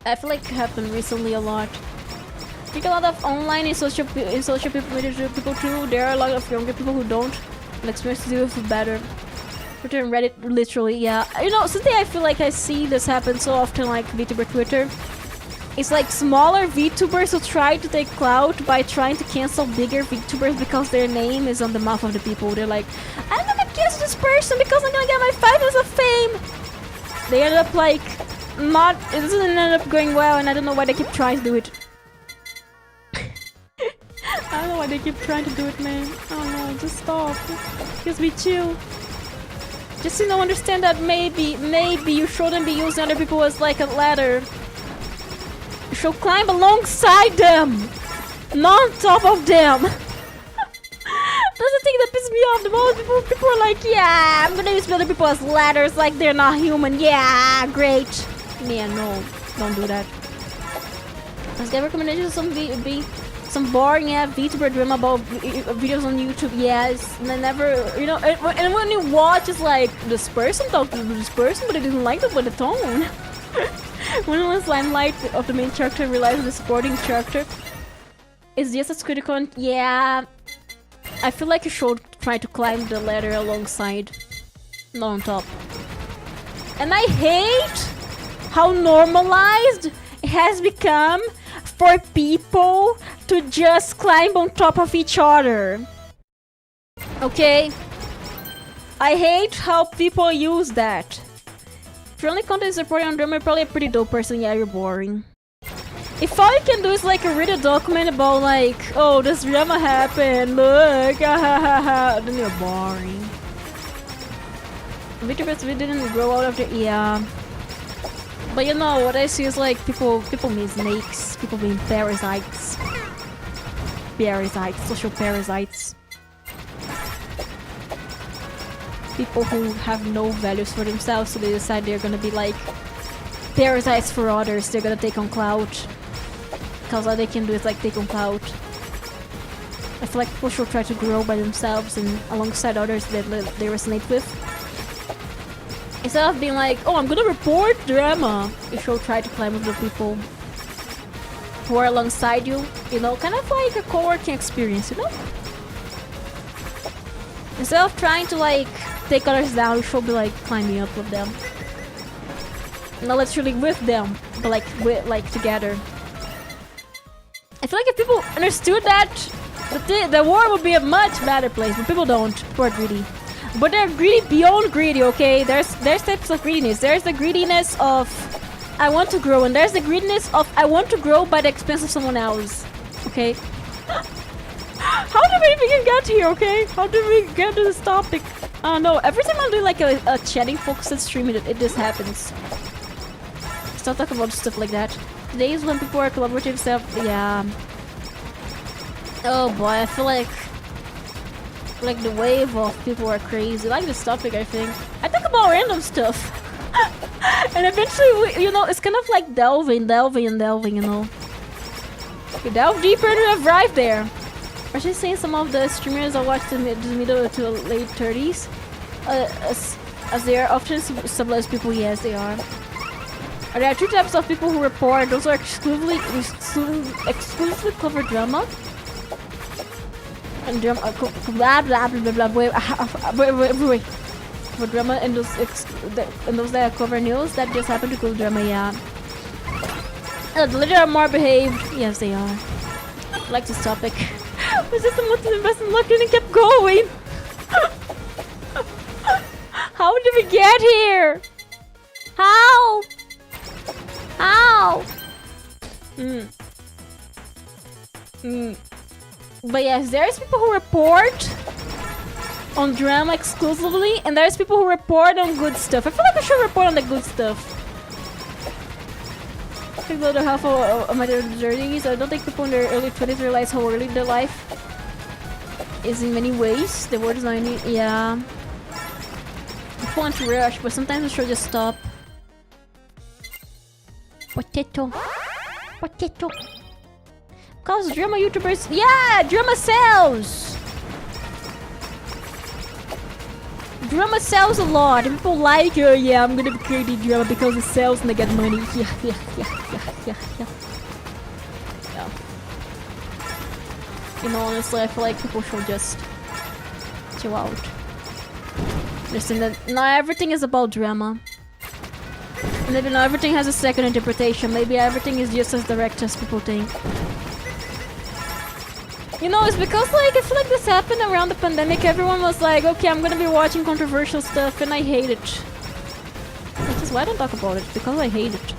I feel like it happened recently a lot. I think a lot of online and social people too. There are a lot of younger people who don't experience it better. Twitter and Reddit, literally, yeah. You know, something I feel like I see this happen so often, like VTuber Twitter. It's like smaller VTubers who try to take clout by trying to cancel bigger VTubers because their name is on the mouth of the people. They're like, I'm gonna cancel this person because I'm gonna get my 5 years of fame. They end up like it doesn't end up going well, and I don't know why they keep trying to do it. I don't know why they keep trying to do it, man. Oh no, just stop. Just be chill. Just you know, understand that maybe you shouldn't be using other people as like a ladder. You should climb alongside them, not on top of them. That's the thing that pisses me off the most. People are like, yeah, I'm gonna use other people as ladders like they're not human. Yeah, great. Man, no, don't do that. Let's get recommendations of some boring VTuber drama about videos on YouTube. Yes, and I never, you know, and when you watch, it's like this person talked to this person, but I didn't like the tone. When it was limelight of the main character, realizing the supporting character is just as critical. And yeah, I feel like you should try to climb the ladder alongside, not on top. And I hate how normalized it has become for people to just climb on top of each other. Okay? I hate how people use that. If your only content is reporting on drama, you're probably a pretty dope person. Yeah, you're boring. If all you can do is like read a document about like, oh, this drama happened, look, then you're boring. Vtubers, we didn't grow out of the, yeah. But you know, what I see is like people being snakes, people being parasites. Parasites, social parasites. People who have no values for themselves, so they decide they're gonna be like parasites for others. They're gonna take on clout. Because all they can do is like take on clout. I feel like people should try to grow by themselves and alongside others that they resonate with. Instead of being like, oh, I'm gonna report drama, you should try to climb with the people who are alongside you, you know, kind of like a co-working experience, you know? Instead of trying to like take others down, you should be like climbing up with them. Not literally with them, but like together. I feel like if people understood that, the world would be a much better place, but people don't. People are greedy. But they're greedy beyond greedy, okay? There's types of greediness. There's the greediness of I want to grow, and there's the greediness of I want to grow by the expense of someone else. Okay? How did we even get here, okay? How did we get to this topic? I don't know. Every time I'm doing like a chatting focused stream, it just happens. Stop talking about stuff like that. Today is when people are collaborative stuff. Yeah. Oh boy, I feel like the wave of people are crazy. I like this topic, I think. I talk about random stuff. And eventually, you know, it's kind of like delving, you know. You delve deeper and you arrive there. I should say some of the streamers I watched in the middle to late 30s. As they are often civilized people, yes, they are. There are two types of people who report. Those are exclusively cover drama. And drama, blah blah blah blah blah. Wait. For drama and those that cover news that just happen to cover drama, yeah. The later are more behaved. Yes, they are. I like this topic. Was this someone to invest in luck and it kept going? How did we get here? How? But yes, there's people who report on drama exclusively, and there's people who report on good stuff. I feel like we should report on the good stuff. I think about half of my 30s. I don't think people in their early 20s realize how early their life is in many ways. The word is not any, yeah. People want to rush, but sometimes we should just stop. Potato. Because drama YouTubers, yeah, drama sells. Drama sells a lot. People like, oh yeah, I'm gonna be creating drama because it sells and they get money. Yeah. You know, honestly, I feel like people should just chill out. Listen, that not everything is about drama. Maybe not everything has a second interpretation. Maybe everything is just as direct as people think. You know, it's because like I feel like this happened around the pandemic. Everyone was like, okay, I'm gonna be watching controversial stuff, and I hate it. Which is why I don't talk about it, because I hate it.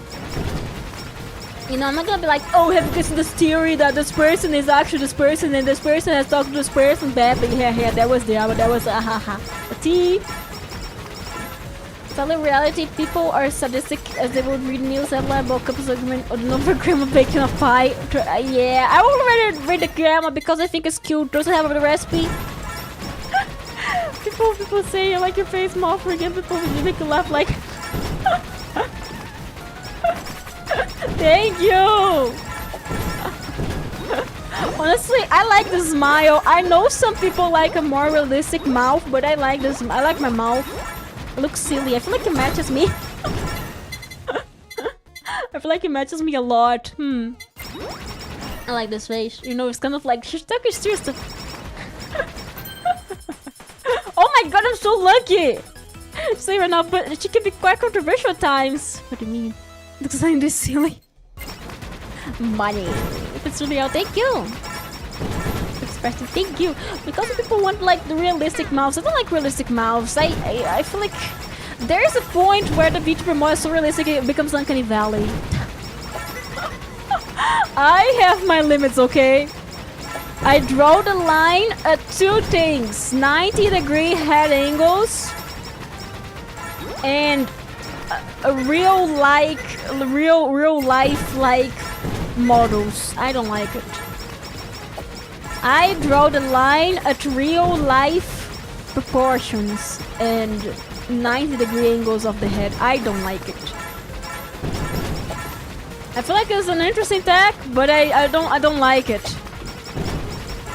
You know, I'm not gonna be like, oh, have you seen this theory that this person is actually this person and this person has talked to this person? Bad, but yeah, that was there, but that was haha. A T. Telling reality, people are sadistic as they would read news headline about couples argument or the number grandma baking a pie. Yeah, I will rather read the grandma because I think it's cute. Does it have the recipe? people say you like your face more for again. People make you laugh like. Thank you. Honestly, I like the smile. I know some people like a more realistic mouth, but I like this. I like my mouth. It looks silly. I feel like it matches me. I feel like it matches me a lot. I like this face. You know, it's kind of like she's talking serious. Oh my god, I'm so lucky. Say right now, but she can be quite controversial at times. What do you mean? Looks like this silly. Money. If it's really out, thank you. Expressive, thank you. Because people want like the realistic mouths. I don't like realistic mouths. I feel like there's a point where the Vtuber mouth is so realistic it becomes Uncanny Valley. I have my limits, okay? I draw the line at two things: 90-degree head angles and a real life like models. I don't like it. I draw the line at real life proportions and 90-degree angles of the head. I don't like it. I feel like it's an interesting tech, but I don't like it.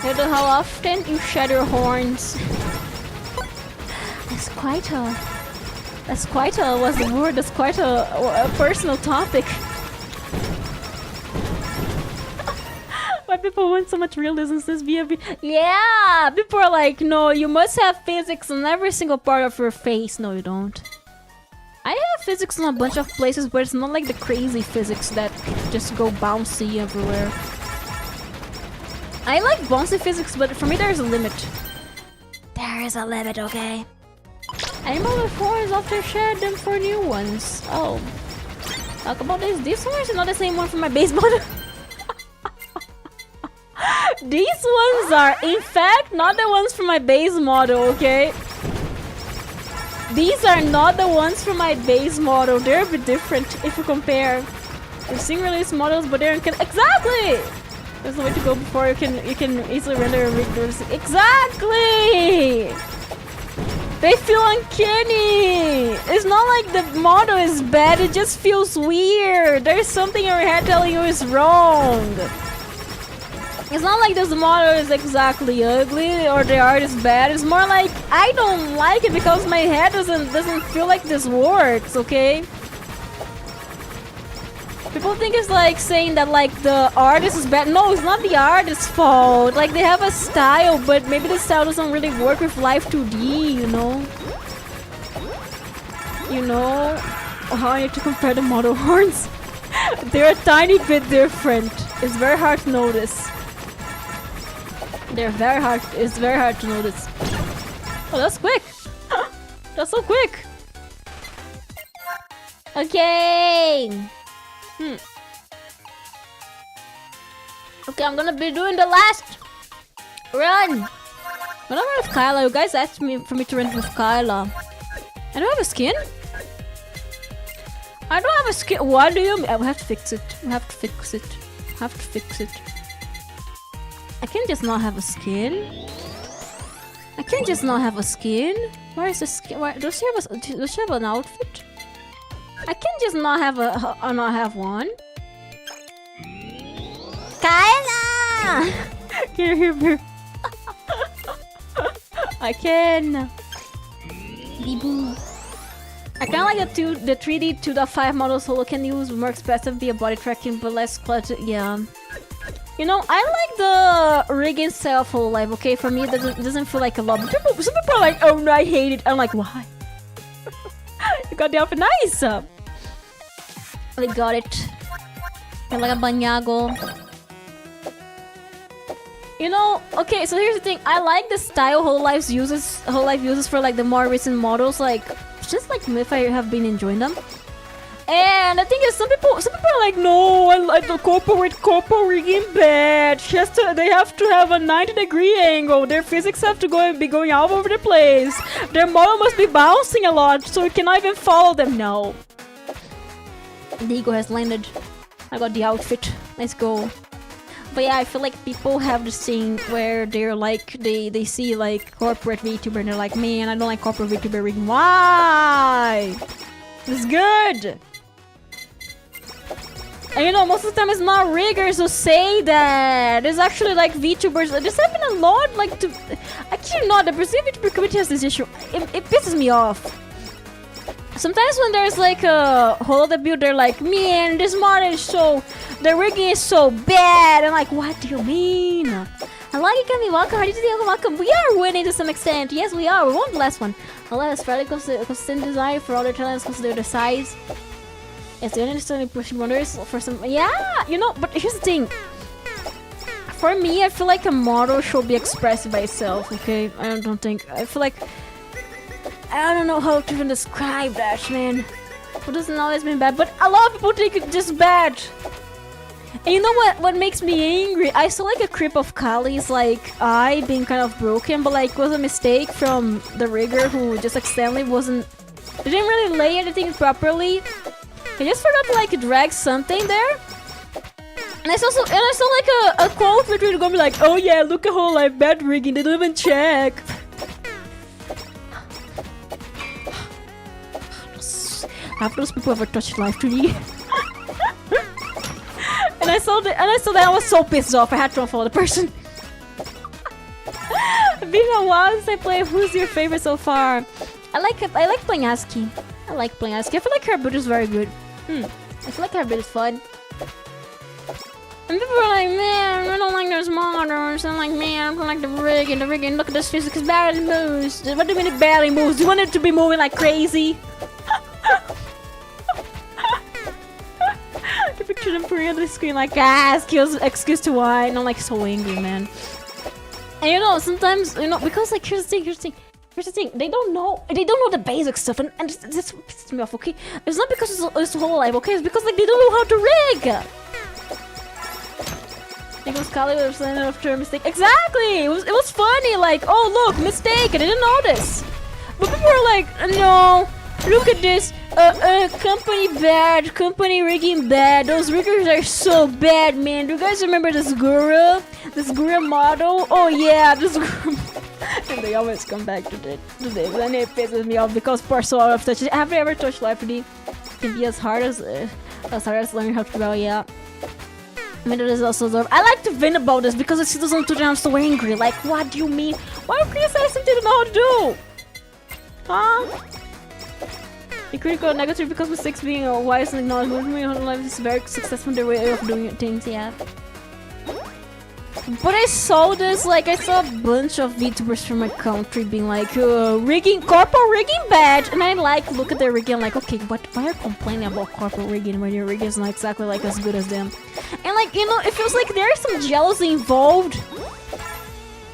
I don't know how often you shed your horns. That's quite a what's the word? That's quite a personal topic. Why people want so much realism in this VFB? Yeah! People are like, no, you must have physics on every single part of your face. No, you don't. I have physics in a bunch of places, but it's not like the crazy physics that just go bouncy everywhere. I like bouncy physics, but for me there's a limit. There is a limit, okay? Animal with horns often shed them for new ones. Oh. Talk about this. These horns are not the same one from my base model. These ones are, in fact, not the ones from my base model, okay? These are not the ones from my base model. They're a bit different if you compare. We've seen release models, but they're exactly! There's a way to go before you can easily render a rig. Exactly! They feel uncanny! It's not like the model is bad, it just feels weird. There's something in your head telling you is wrong. It's not like this model is exactly ugly or the art is bad. It's more like I don't like it because my head doesn't feel like this works, okay? People think it's like saying that like the artist is bad. No, it's not the artist's fault. Like they have a style, but maybe the style doesn't really work with Live 2D, you know? You know how I need to compare the model horns? They're a tiny bit different. It's very hard to notice. They're very hard. It's very hard to notice. Oh, that's quick. That's so quick. Okay. Okay, I'm gonna be doing the last run. I'm gonna run with Kyla. You guys asked me for me to run with Kyla. I don't have a skin. I don't have a skin. What do you mean? I will have to fix it. I have to fix it. I have to fix it. I can't just not have a skin. I can't just not have a skin. Where is the skin? Where, does she have an outfit? I can't just not have not have one. Kyla! Can you hear me? I can. Bee-boo. I kinda like the 3D 2.5 models Holo can use more expressive via body tracking, but less cluttered. Yeah. You know, I like the rigging style of Hololive, okay? For me, it doesn't feel like a lot. But some people are like, oh no, I hate it. I'm like, why? You got the outfit nice! We got it. I like a banyago. You know, okay, so here's the thing. I like the style Hololive uses for like the more recent models. Like, just like if I have been enjoying them. And the thing is, some people are like, no, I like the corporal rigging bad. They have to have a 90-degree angle. Their physics have to be going all over the place. Their model must be bouncing a lot, so we cannot even follow them. No. The eagle has landed. I got the outfit. Let's go. But yeah, I feel like people have this thing where they're like, they see like corporate VTuber and they're like, man, I don't like corporate VTuber rigging. Why? It's good. And you know, most of the time it's not riggers who say that. It's actually like VTubers. There's happened a lot, like to... I kid you not, the Brazilian VTuber community has this issue. It pisses me off. Sometimes when there's like a holo debut, they're like, man, this mod is so... The rigging is so bad. I'm like, what do you mean? Hello, you can be welcome. How do you think welcome? We are winning to some extent. Yes, we are. We won the last one. Allah is fairly consistent design for other talents consider the size. Yes, they understand pushing wonders for some... Yeah, you know, but here's the thing. For me, I feel like a model should be expressed by itself, okay? I don't think... I feel like... I don't know how to even describe that, man. It doesn't always mean bad, but a lot of people think it's just bad. And you know what makes me angry? I saw like a clip of Kali's like eye being kind of broken, but like it was a mistake from the rigger who just accidentally didn't really lay anything properly. He just forgot to like drag something there. And I saw like a quote where they're gonna be like, oh yeah, look at whole like bad rigging, they don't even check. Have those people ever touched live 3D? And I saw that I was so pissed off. I had to unfollow the person. Been a while since I played. Who's your favorite so far? I like playing ASCII. I like playing ASCII. I feel like her build is very good. I feel like her build is fun. And people are like, man, I don't like those models. I'm like, man, I don't like the rigging. The rigging, look at this physics, it barely moves. What do you mean it barely moves? Do you want it to be moving like crazy? The picture them putting on the screen like, excuse to why. And I'm like so angry, man. And you know, sometimes, you know, because like, here's the thing, they don't know the basic stuff, and this pisses me off, okay? It's not because it's whole life, okay? It's because like they don't know how to rig. Nicholas Kali was landed after a mistake. Exactly! It was funny, like, oh look, mistake, I didn't notice. But people are like, no, look at this, company bad, company rigging bad, those riggers are so bad, man. Do you guys remember this guru model? Oh yeah, this guru. And they always come back to this, and it pisses me off because poor soul I've touched it. Have you ever touched live 3D? It can be as hard as learning how to draw, yeah. I mean, that is also absurd. I like to vent about this because I see those on Twitter and I'm so angry. Like, what do you mean? Why would criticize something you don't know how to do? Huh? The critical negative because mistakes being wise and acknowledged movement in life is very successful in their way of doing things, yeah. But I saw this, like, I saw a bunch of VTubers from my country being like, corporal rigging bad, and I like look at their rigging, I'm like, okay, but why are you complaining about corporal rigging when your rigging is not exactly like as good as them? And like, you know, it feels like there's some jealousy involved.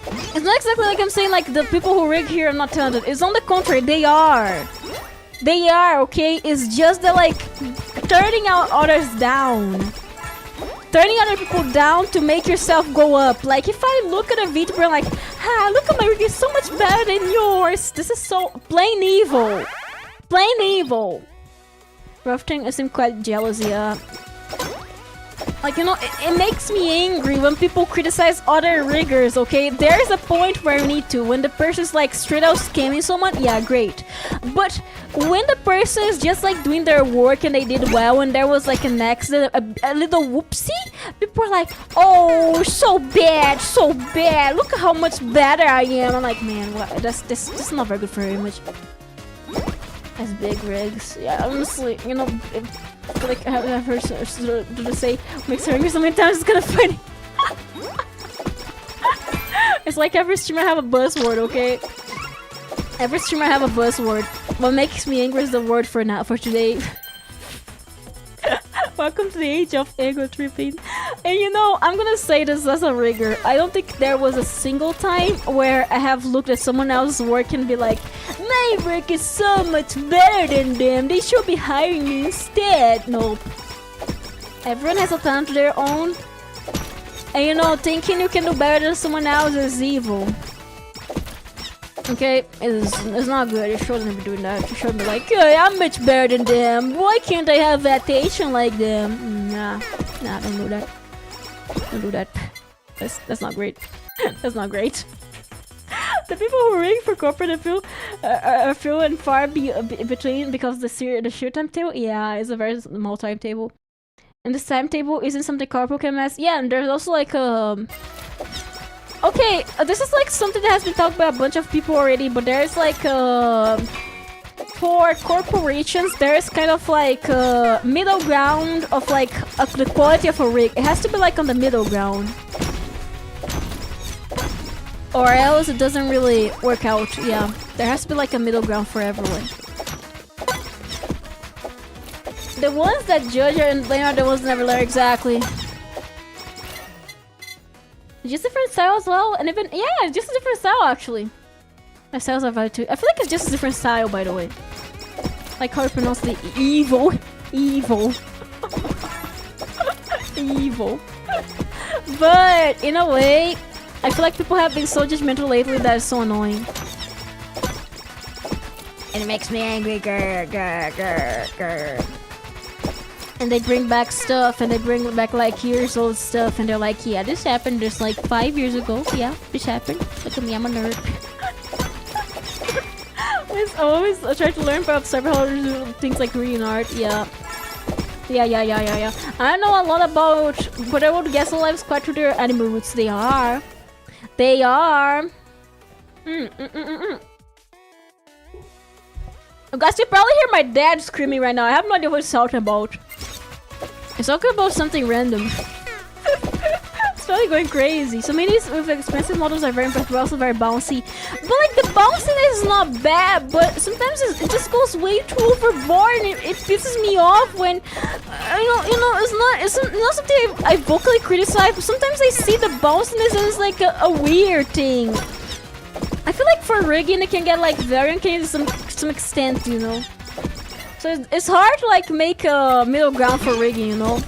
It's not exactly like I'm saying like the people who rig here are not talented. It's on the contrary, they are. They are, okay? It's just that like turning out others down. Turning other people down to make yourself go up. Like, if I look at a VTuber like, look at my rig, it's so much better than yours. This is so plain evil. Plain evil. Rough thing is quite jealousy, like, you know, it makes me angry when people criticize other riggers, okay? There's a point where you need to. When the person's like straight out scamming someone, yeah, great. But when the person is just like doing their work and they did well and there was like an accident, a little whoopsie, people are like, oh, so bad, so bad. Look at how much better I am. I'm like, man, what? That's not very good for your image. That's big rigs. Yeah, honestly, you know, I feel like I've heard to say makes her angry so many times, it's kind of funny. It's like every streamer have a buzzword, okay? Every streamer have a buzzword. What makes me angry is the word for today. Welcome to the age of ego tripping. And you know, I'm gonna say this as a rigger. I don't think there was a single time where I have looked at someone else's work and be like, my work is so much better than them. They should be hiring me instead. Nope. Everyone has a talent of their own. And you know, thinking you can do better than someone else is evil. Okay, it's not good. You shouldn't be doing that. You shouldn't be like, hey, I'm much better than them. Why can't I have attention like them? Nah, don't do that. Don't do that. That's not great. That's not great. The people who rig for corporate are few and far between because the sheer timetable. Yeah, it's a very small timetable. And this timetable isn't something corporate can mess. Yeah, and there's also like okay, this is like something that has been talked by a bunch of people already, but there's like for corporations, there's kind of like a middle ground of like the quality of a rig. It has to be like on the middle ground, or else it doesn't really work out. Yeah, there has to be like a middle ground for everyone. The ones that judge and blame are the ones that never learn. Exactly. Just different style as well, and even yeah, just a different style actually. My styles are valid too. I feel like it's just a different style, by the way. Like how you pronounce the evil, evil, evil. But in a way, I feel like people have been so judgmental lately that it's so annoying. And it makes me angry. Grr, grr, grr, grr. And they bring back stuff, and they bring back like years old stuff, and they're like, yeah, this happened just like 5 years ago. Yeah, this happened. Look at me, I'm a nerd. I always try to learn from several other things like reading art. Yeah. I know a lot about, but I would guess a lot is quite to their anime roots. They are. Guys, you probably hear my dad screaming right now. I have no idea what he's talking about. He's talking about something random. It's probably going crazy. So many with expensive models are very impressive, but also very bouncy. But like the bounciness is not bad, but sometimes it just goes way too overboard, and it pisses me off when it's not something I vocally criticize. But sometimes I see the bounciness and it's like a weird thing. I feel like for rigging it can get like very uncanny to some extent, you know. So it's hard to like make a middle ground for rigging, you know.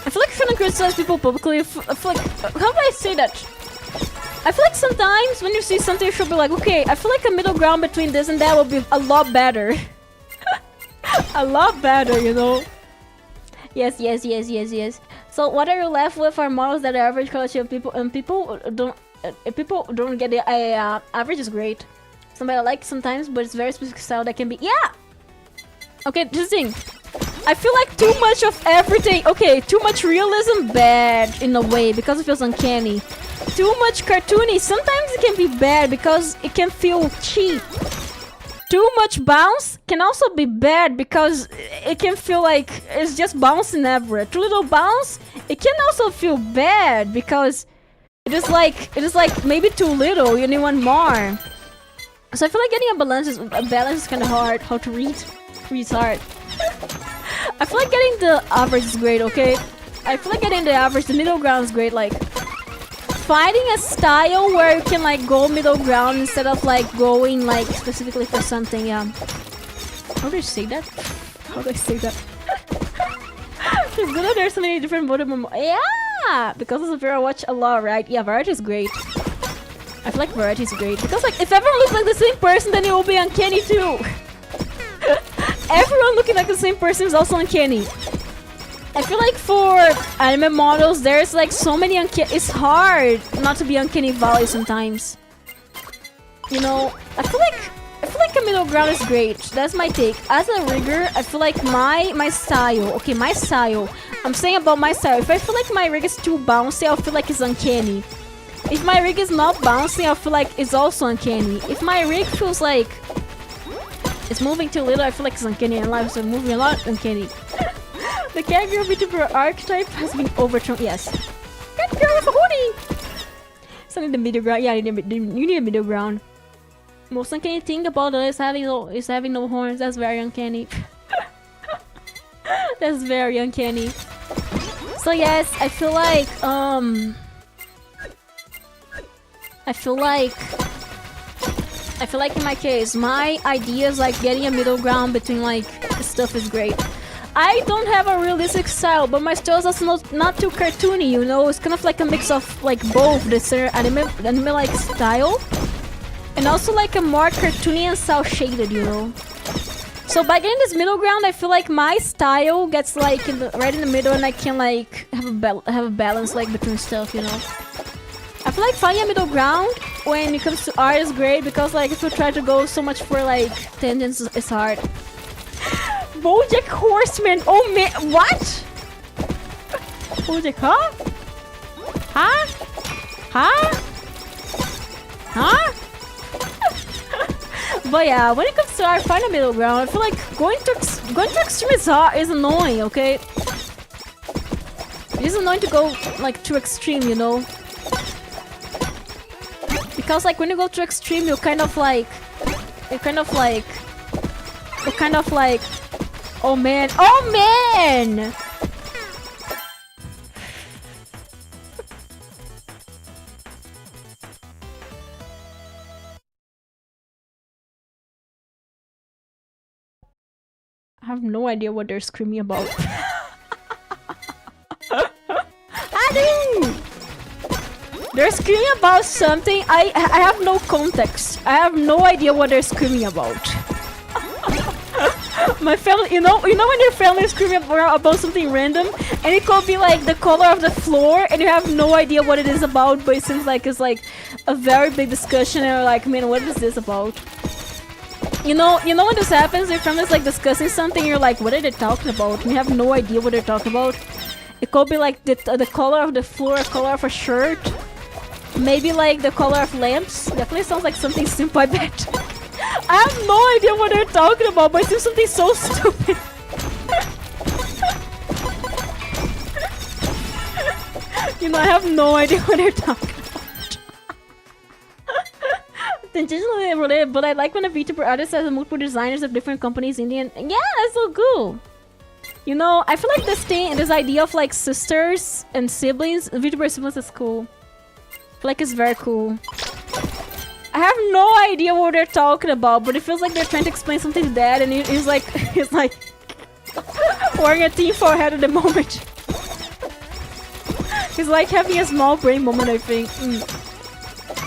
I feel like I shouldn't criticize people publicly. I feel like, how do I say that? I feel like sometimes when you see something, you should be like, okay, I feel like a middle ground between this and that will be a lot better. A lot better, you know. Yes. So what are you left with are models that are average quality of people, and people don't get the average is great. Somebody I like sometimes, but it's very specific style that can be okay, this thing. I feel like too much of everything. Okay, too much realism, bad in a way because it feels uncanny. Too much cartoony, sometimes it can be bad because it can feel cheap. Too much bounce can also be bad because it can feel like it's just bouncing everywhere. Too little bounce, it can also feel bad because it is like maybe too little. You need one more. So I feel like getting a balance is kind of hard. How to read? Read's hard. I feel like getting the average is great. Okay, I feel like getting the average, the middle ground is great. Like finding a style where you can like go middle ground instead of like going like specifically for something. Yeah. How do I say that? How do I say that? It's good that there's so many different motives. Yeah, because of I watch a lot, right? Yeah, variety is great. I feel like variety is great because like if everyone looks like the same person, then it will be uncanny too. Everyone looking like the same person is also uncanny. I feel like for anime models, there's like so many uncanny. It's hard not to be uncanny valley sometimes. You know, I feel like a middle ground is great. That's my take. As a rigger, I feel like my style. Okay, my style. I'm saying about my style. If I feel like my rig is too bouncy, I'll feel like it's uncanny. If my rig is not bouncing, I feel like it's also uncanny. If my rig feels like it's moving too little, I feel like it's uncanny, and lives are moving a lot, uncanny. The cat girl Vtuber archetype has been overthrown. Yes. Cat girl with a hoodie! So need the middle ground. Yeah, you need a middle ground. Most uncanny thing about it is having no horns. That's very uncanny. That's very uncanny. So yes, I feel like in my case, my idea is like getting a middle ground between like stuff is great. I don't have a realistic style, but my style is also not too cartoony, you know? It's kind of like a mix of like both the anime like style and also like a more cartoony and cel shaded, you know? So by getting this middle ground, I feel like my style gets like right in the middle and I can like have a balance like between stuff, you know? I feel like finding a middle ground when it comes to art is great because like if you try to go so much for like tangents, it's hard. BoJack Horseman, oh man, what? BoJack, huh? Huh? Huh? Huh? But yeah, when it comes to art, find a middle ground. I feel like going to extreme is annoying, okay? It is annoying to go like too extreme, you know? Because like when you go to extreme, you kind of like, oh man, oh man! I have no idea what they're screaming about. Adu! They're screaming about something. I have no context. I have no idea what they're screaming about. My family, you know when your family is screaming about something random, and it could be like the color of the floor, and you have no idea what it is about, but it seems like it's like a very big discussion, and you're like, man, what is this about? You know when this happens, your family is like discussing something, you're like, what are they talking about? And you have no idea what they're talking about. It could be like the color of the floor, color of a shirt, maybe like the color of lamps. Definitely sounds like something simple, I bet. I have no idea what they're talking about, but it seems something so stupid. You know, I have no idea what they're talking about. Tangentially related, but I like when a VTuber artist has multiple designers of different companies in the end. Yeah, that's so cool. You know, I feel like this idea of like sisters and siblings, VTuber siblings is cool. I feel like it's very cool. I have no idea what they're talking about, but it feels like they're trying to explain something to Dad, and he's like wearing a team forehead at the moment. He's like having a small brain moment, I think.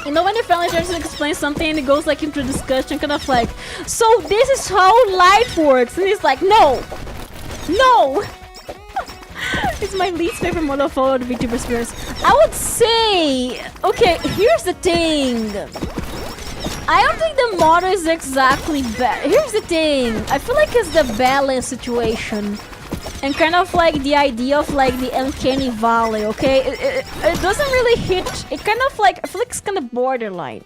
You know when your family tries to explain something and it goes like into discussion, kind of like, so this is how light works, and he's like, no, no. It's my least favorite model of all the VTuber experience. I would say, okay, here's the thing. I don't think the model is exactly bad. Here's the thing. I feel like it's the balance situation. And kind of like the idea of like the uncanny valley, okay? It doesn't really hit. It kind of like, I feel like it's kind of borderline.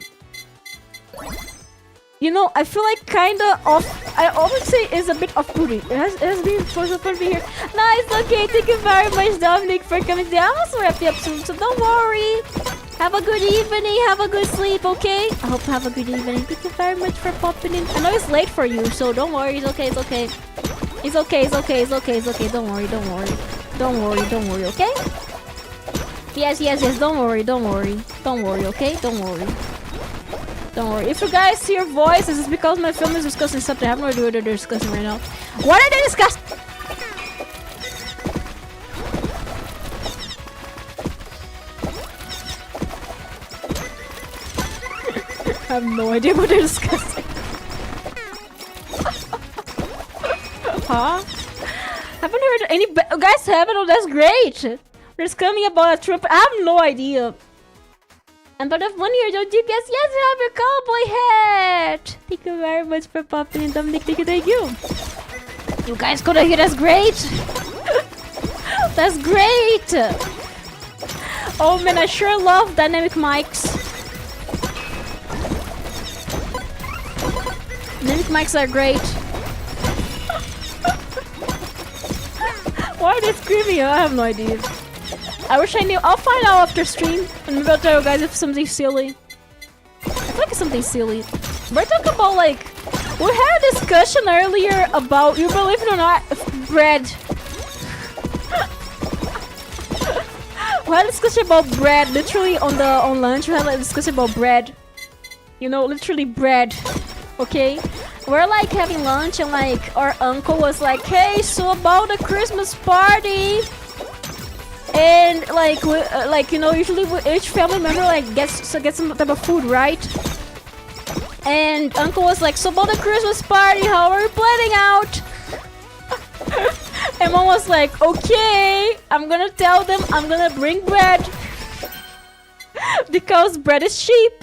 You know, I feel like kind of off. I always say it's a bit off-putting. It has been supposed to be here. Nice, okay. Thank you very much, Dominic, for coming down. I'm also wrap the episode, so don't worry. Have a good evening. Have a good sleep, okay? I hope you have a good evening. Thank you very much for popping in. I know it's late for you, so don't worry. It's okay. It's okay. It's okay. It's okay. It's okay. It's okay. Don't worry. Don't worry. Don't worry. Don't worry. Okay? Yes. Yes. Yes. Don't worry. Don't worry. Don't worry. Okay? Don't worry. Don't worry. If you guys hear voices, it's because my film is discussing something. I have no idea what they're discussing right now. What are they discussing? I have no idea what they're discussing. Huh? Haven't heard any guys haven't? Oh, that's great. There's coming about a Trump. I have no idea. And but of 1 year, don't you guess? Yes, you have your cowboy hat. Thank you very much for popping in, Dominic. Thank you. You guys could hear. That's great. That's great. Oh man, I sure love dynamic mics. Dynamic mics are great. Why are they screaming? I have no idea. I wish I knew. I'll find out after stream. And maybe I'll tell you guys if something silly. I feel like it's something silly. We're talking about like... We had a discussion earlier about, you believe it or not, bread. we had a discussion about bread. Literally on lunch, we had a discussion about bread. You know, literally bread. Okay? We're like having lunch and like our uncle was like, hey, so about the Christmas party. And like, you know, usually each family member like gets some type of food, right? And uncle was like, so about the Christmas party, how are we planning out? And mom was like, okay, I'm gonna tell them I'm gonna bring bread. Because bread is cheap.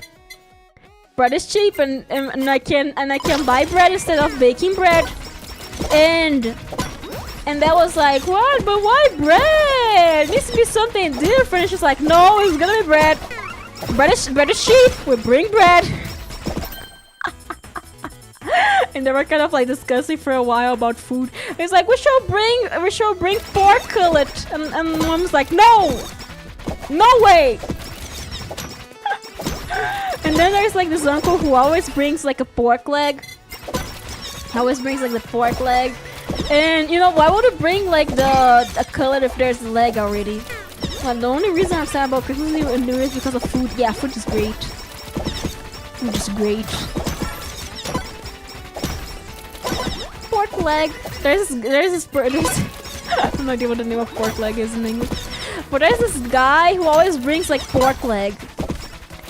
Bread is cheap and I can buy bread instead of baking bread. And that was like, what? But why bread? It needs to be something different. She's like, no, it's gonna be bread. Bread is cheap. We bring bread. And they were kind of like discussing for a while about food. It's like, we should bring pork cutlet. And mom's like, no, no way. And then there's like this uncle who always brings like a pork leg. Always brings like the pork leg. And you know, why would you bring like a cutlet if there's a leg already? Well, the only reason I'm sad about Christmas and New Year is because of food. Yeah, food is great. Food is great. Pork leg. There's I have no idea what the name of pork leg is in English. But there's this guy who always brings like pork leg.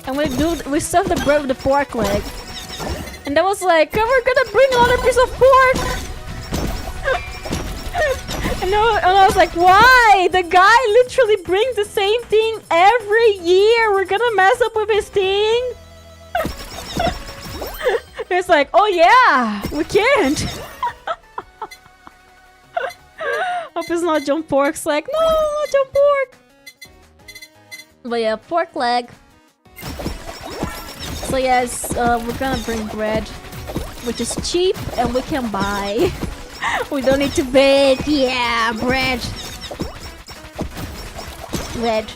And we stuff the bread with the pork leg. And that was like, we're gonna bring another piece of pork. and I was like, why? The guy literally brings the same thing every year. We're gonna mess up with his thing. It's like, oh yeah, we can't. Hope it's not John Pork's like, no, not John Pork. But yeah, pork leg. So yes, we're gonna bring bread, which is cheap and we can buy. We don't need to bake. Yeah, bread. Bread.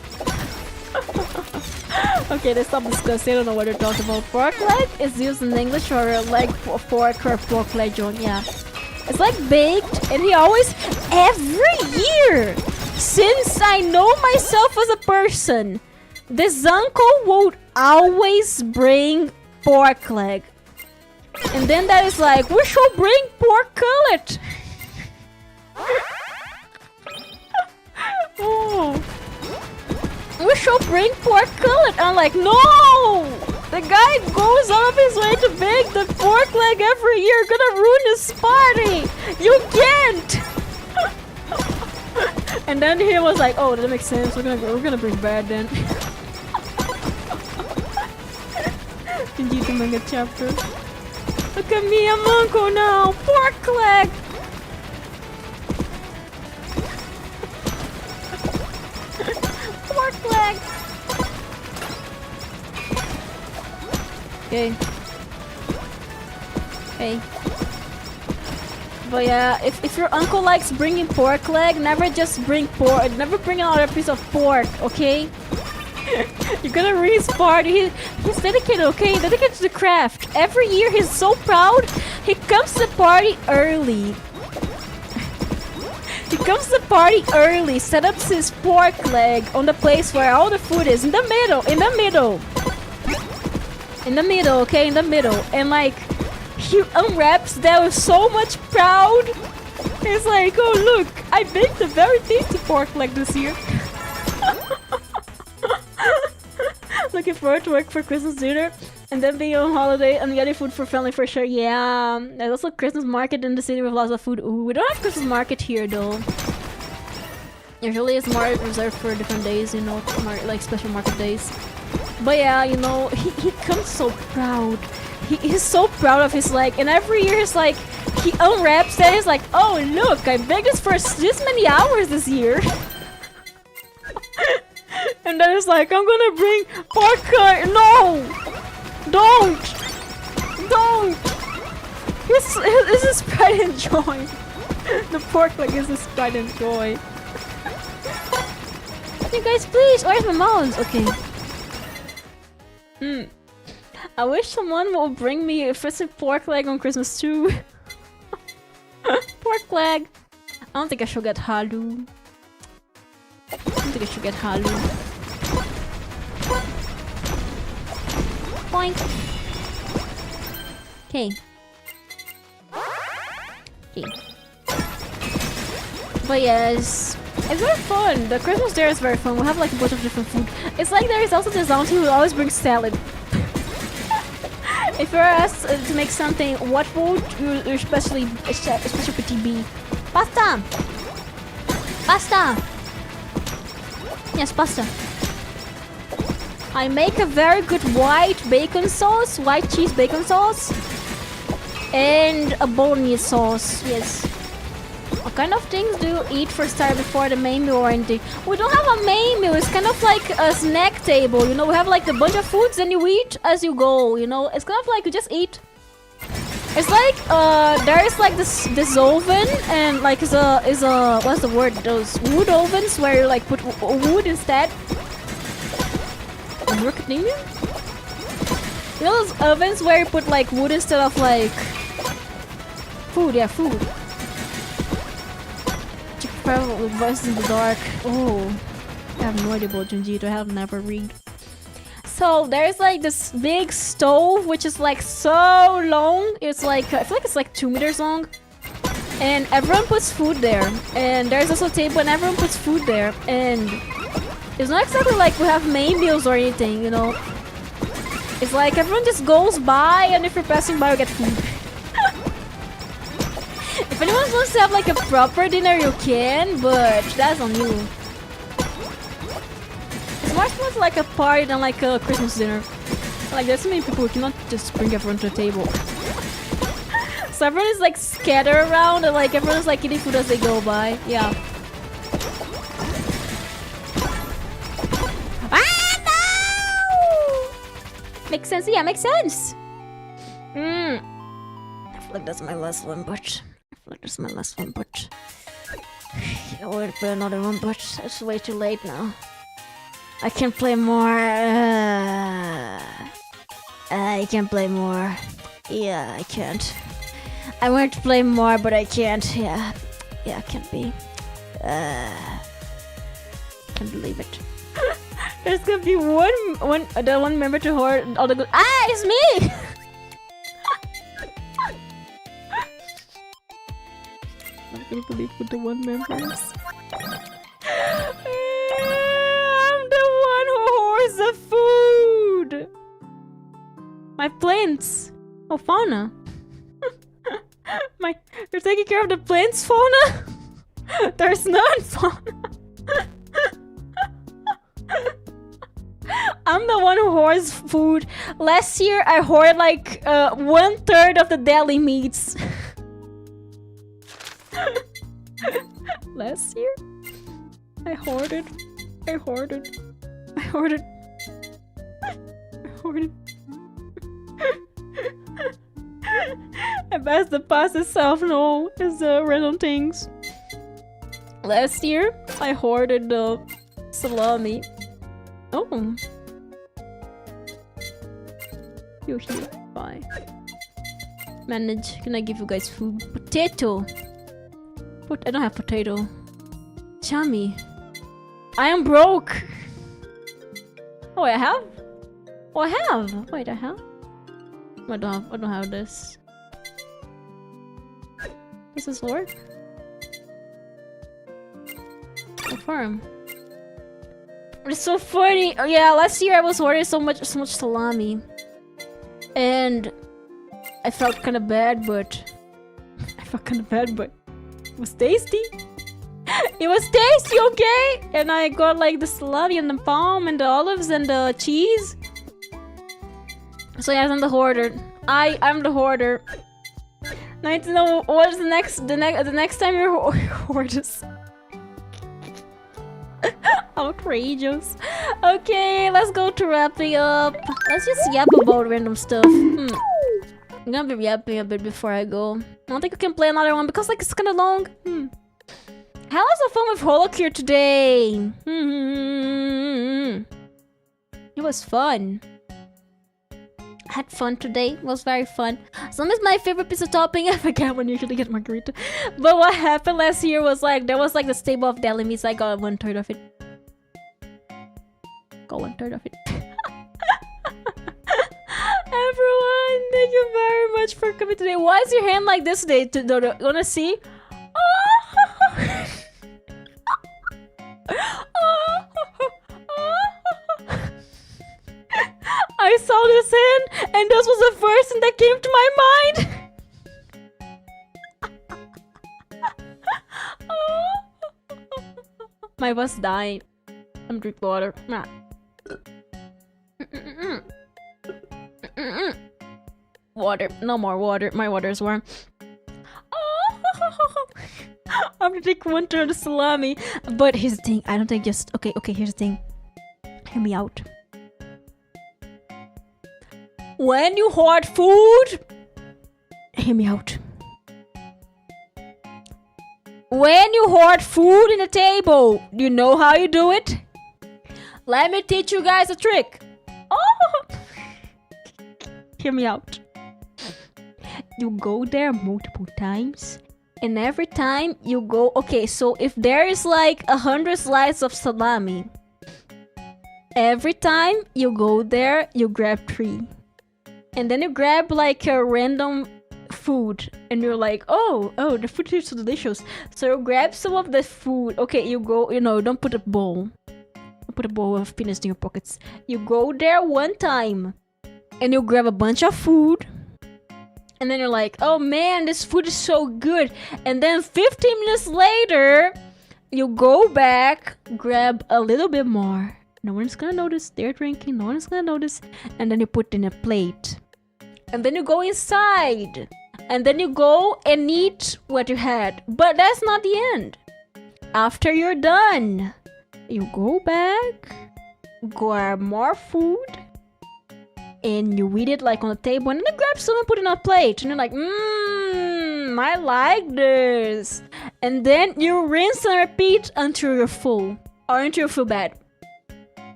Okay, let's stop discussing. I don't know what you're talking about. Pork leg is used in English or like pork or pork leg, John. Yeah. It's like baked, and he always, every year, since I know myself as a person, this uncle would always bring pork leg. And then that is like, we should bring pork cutlet. Oh. We should bring pork cutlet. I'm like, no! The guy goes out of his way to bake the pork leg every year. Gonna ruin his party. You can't. And then he was like, oh, that makes sense. We're gonna bring bread then. Indeed, the manga chapter. Look at me, I'm uncle now. Pork leg. Pork leg. Okay. Okay. But yeah, if your uncle likes bringing pork leg, never just bring pork. Never bring another piece of pork, okay? You're gonna ruin his party. He's dedicated, okay? Dedicated to the craft. Every year he's so proud. He comes to the party early. He comes to the party early, set up his pork leg on the place where all the food is. In the middle, in the middle. In the middle, okay? In the middle. And like, he unwraps that with so much proud. He's like, oh look, I baked a very tasty pork leg this year. Looking forward to work for Christmas dinner and then being on holiday and getting food for family for sure. Yeah, there's also Christmas market in the city with lots of food. Ooh, we don't have Christmas market here though. Usually it's more reserved for different days, you know, like special market days. But yeah, you know, he comes so proud. He's so proud of his leg, and every year he's like, he unwraps that and he's like, oh look, I baked this for this many hours this year. And then it's like, I'm gonna bring pork cut. No! Don't! Don't! This is pride and joy. The pork leg is his pride and joy. You guys, please, where's my mouse? Okay. I wish someone will bring me a frozen pork leg on Christmas too. Pork leg. I don't think I should get halu. I think I should get Halu. Boink. Okay. Okay. But yes, it's very fun. The Christmas there is very fun. We have like a bunch of different food. It's like there is also this auntie who always brings salad. If you're asked to make something, what food you especially be? Pasta! Pasta! Yes, pasta. I make a very good white bacon sauce, white cheese bacon sauce, and a bolognese sauce. Yes. What kind of things do you eat for start before the main meal or anything? We don't have a main meal. It's kind of like a snack table. You know, we have like a bunch of foods and you eat as you go. You know, it's kind of like you just eat. It's like there is like this oven and like is a what's the word? Those wood ovens where you like put wood instead. You know those ovens where you put like wood instead of like food? Yeah, food. Voices in the dark. Oh, I have no idea about Junjito. I have never read. So there's like this big stove which is like so long. It's like I feel like it's like 2 meters long, and everyone puts food there. And there's also a table and everyone puts food there. And it's not exactly like we have main meals or anything, you know. It's like everyone just goes by, and if you're passing by, you get food. If anyone wants to have like a proper dinner, you can, but that's on you. It's much more like a party than like a Christmas dinner. Like there's so many people, you cannot just bring everyone to the table. So everyone is like scattered around, and like everyone is like eating food as they go by. Yeah. Ah no! Makes sense. Yeah, makes sense. I feel like that's my last one, but. Like this is my last one, but I would play another one, but it's way too late now. I can't play more. I can't play more. Yeah, I can't. I want to play more, but I can't. Yeah, I can't be. Can't believe it. There's gonna be one member to hoard all the good. Ah, it's me. I can't believe with the one members. I'm the one who hoards the food. My plants. Oh, fauna. You're taking care of the plants, fauna? There's none, fauna. I'm the one who hoards food. Last year, I hoarded like 1/3 of the deli meats. Last year, I hoarded. I passed the past itself, no, it's the random things. Last year, I hoarded the salami. Oh. You're here, bye. Manage, can I give you guys food? Potato! I don't have potato. Chummy. I am broke! Oh, I have? Oh, I have! Wait, I have? I don't have this. Does this work? Confirm. It's so funny! Oh, yeah, last year I was ordering so much salami. And I felt kinda bad, but... It was tasty. It was tasty, okay? And I got like the salami and the palm and the olives and the cheese. So yes, I'm the hoarder. I'm the hoarder. Now I need to know what is the next time you're hoarders. Outrageous. Okay, let's go to wrapping up. Let's just yap about random stuff. I'm gonna be yapping a bit before I go. I don't think we can play another one because like it's kinda long. How was the fun with HOLOCURE today? It was fun. I had fun today. It was very fun. Some is my favorite piece of topping. I forget when you usually get margarita. But what happened last year was like there was like the stable of deli meats. I got 1/3 of it. got 1/3 of it. Everyone, thank you very much for coming today. Why is your hand like this today? Dodo, you wanna see? I saw this hand, and this was the first thing that came to my mind. My voice dying. I'm drinking water. Nah. Water. No more water. My water is warm. I'm gonna take 1/3 of the salami. But here's the thing. I don't think just... Okay, here's the thing. Hear me out. When you hoard food... Hear me out. When you hoard food in a table, do you know how you do it? Let me teach you guys a trick. Oh! Hear me out. You go there multiple times, and every time you go... Okay, so if there is like 100 slices of salami, every time you go there, you grab 3. And then you grab like a random food, and you're like, oh, the food is so delicious. So you grab some of the food. Okay, you go, don't put a bowl. Don't put a bowl of peanuts in your pockets. You go there one time, and you grab a bunch of food. And then you're like, oh man, this food is so good. And then 15 minutes later, you go back, grab a little bit more. No one's gonna notice. They're drinking. No one's gonna notice. And then you put in a plate. And then you go inside. And then you go and eat what you had. But that's not the end. After you're done, you go back, grab more food, and you eat it like on the table, and then you grab some and put it on a plate, and you're like, I like this. And then you rinse and repeat until you're full, or until you feel bad.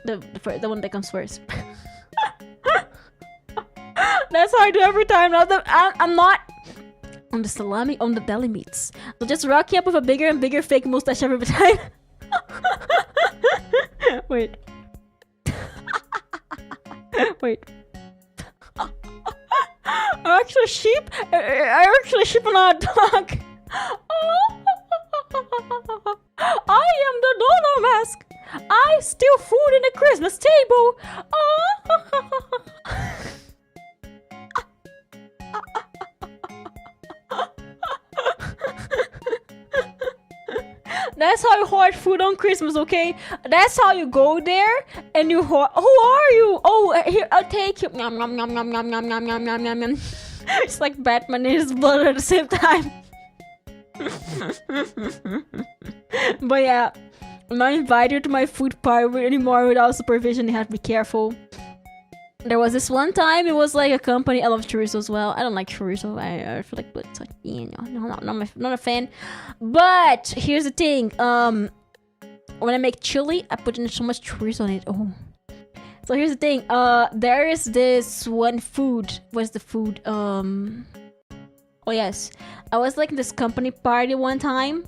The one that comes first. That's how I do every time. I'm not on the salami, on the deli meats. So just rock you up with a bigger and bigger fake mustache every time. Wait. Wait. I'm actually sheep. I'm actually sheep and not a dog. I am the Dodo mask. I steal food in the Christmas table. That's how you hoard food on Christmas, okay? That's how you go there and you hoard. Who are you? Oh, here, I'll take you. Nom, nom, nom, nom, nom, nom, nom, nom, nom, nom, nom. It's like Batman and his blood at the same time. But yeah, I'm not invited to my food party anymore without supervision. You have to be careful. There was this one time, it was like a company. I love chorizo as well. I don't like chorizo. I feel like it's like, not a fan. But here's the thing. When I make chili, I put in so much chorizo on it. Oh. So here's the thing. There is this one food. What's the food? Oh yes. I was like in this company party one time,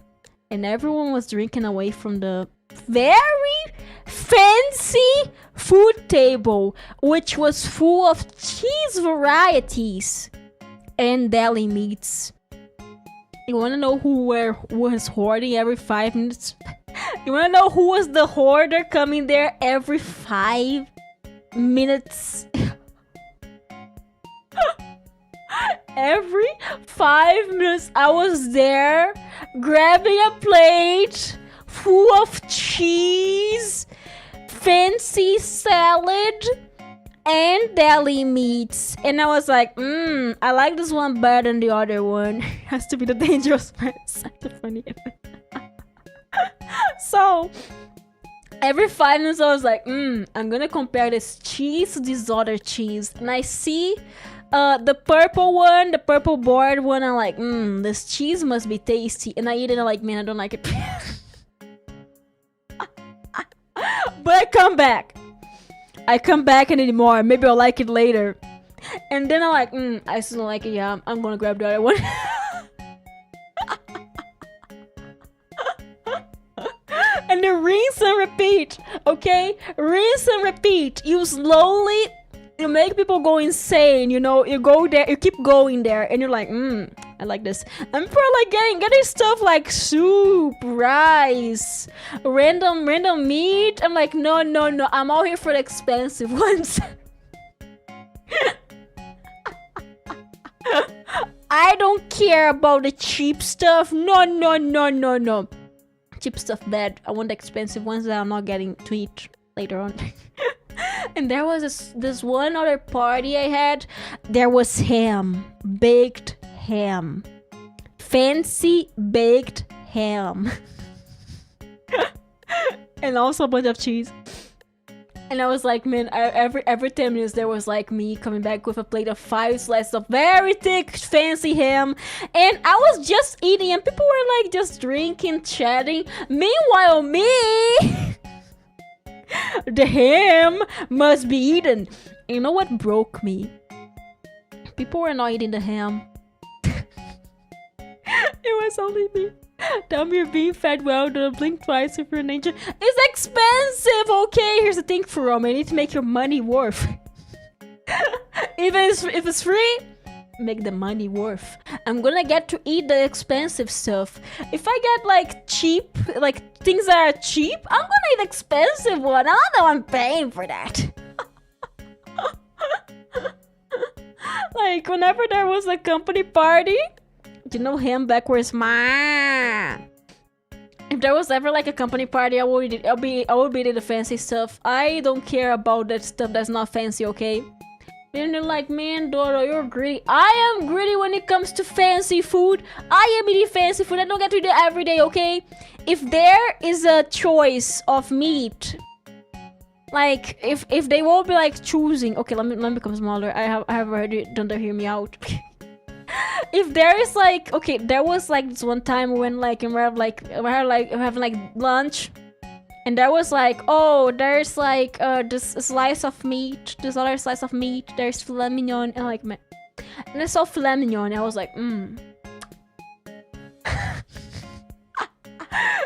and everyone was drinking away from the very fancy food table, which was full of cheese varieties and deli meats. You wanna know who was hoarding every 5 minutes? You wanna know who was the hoarder coming there every 5 minutes? Every 5 minutes I was there grabbing a plate full of cheese, fancy salad, and deli meats. And I was like, I like this one better than the other one. Has to be the dangerous part. Such a funny So, every 5 minutes I was like, I'm gonna compare this cheese to this other cheese. And I see the purple one, the purple board one. I'm like, this cheese must be tasty. And I eat it and I'm like, man, I don't like it. But I come back and eat more. Maybe I'll like it later. And then I'm like, I still don't like it. Yeah, I'm gonna grab the other one. And then rinse and repeat Okay, rinse and repeat. You slowly, you make people go insane, you know. You go there, you keep going there, and you're like, I like this. And people are like getting stuff like soup, rice, random meat. I'm like, no, I'm all here for the expensive ones. I don't care about the cheap stuff. No. Cheap stuff bad. I want the expensive ones that I'm not getting to eat later on. And there was this one other party I had. There was ham. Baked ham. Fancy baked ham. And also a bunch of cheese. And I was like, man, every 10 minutes there was like me coming back with a plate of 5 slices of very thick, fancy ham. And I was just eating and people were like just drinking, chatting. Meanwhile, me, the ham must be eaten. And you know what broke me? People were not eating the ham. It was only me. Tell me you're being fed well, don't blink twice if you're in danger. It's expensive, okay? Here's the thing, From. You need to make your money worth. Even if it's free, make the money worth. I'm gonna get to eat the expensive stuff. If I get like cheap, like things that are cheap, I'm gonna eat expensive one. I don't know I'm paying for that. Like whenever there was a company party, you know him backwards, ma. If there was ever like a company party, I would be eating the fancy stuff. I don't care about that stuff that's not fancy, okay? And you're like, man, Doro, you're greedy. I am greedy when it comes to fancy food. I am eating fancy food. I don't get to eat it every day, okay? If there is a choice of meat, like if they won't be like choosing, okay, let me become smaller. I have already done to hear me out. If there is like, okay, there was like this one time when like we're having like lunch, and there was like, oh, there's like this slice of meat, this other slice of meat, there's filet mignon, and like, man, and I saw filet mignon, and I was like, you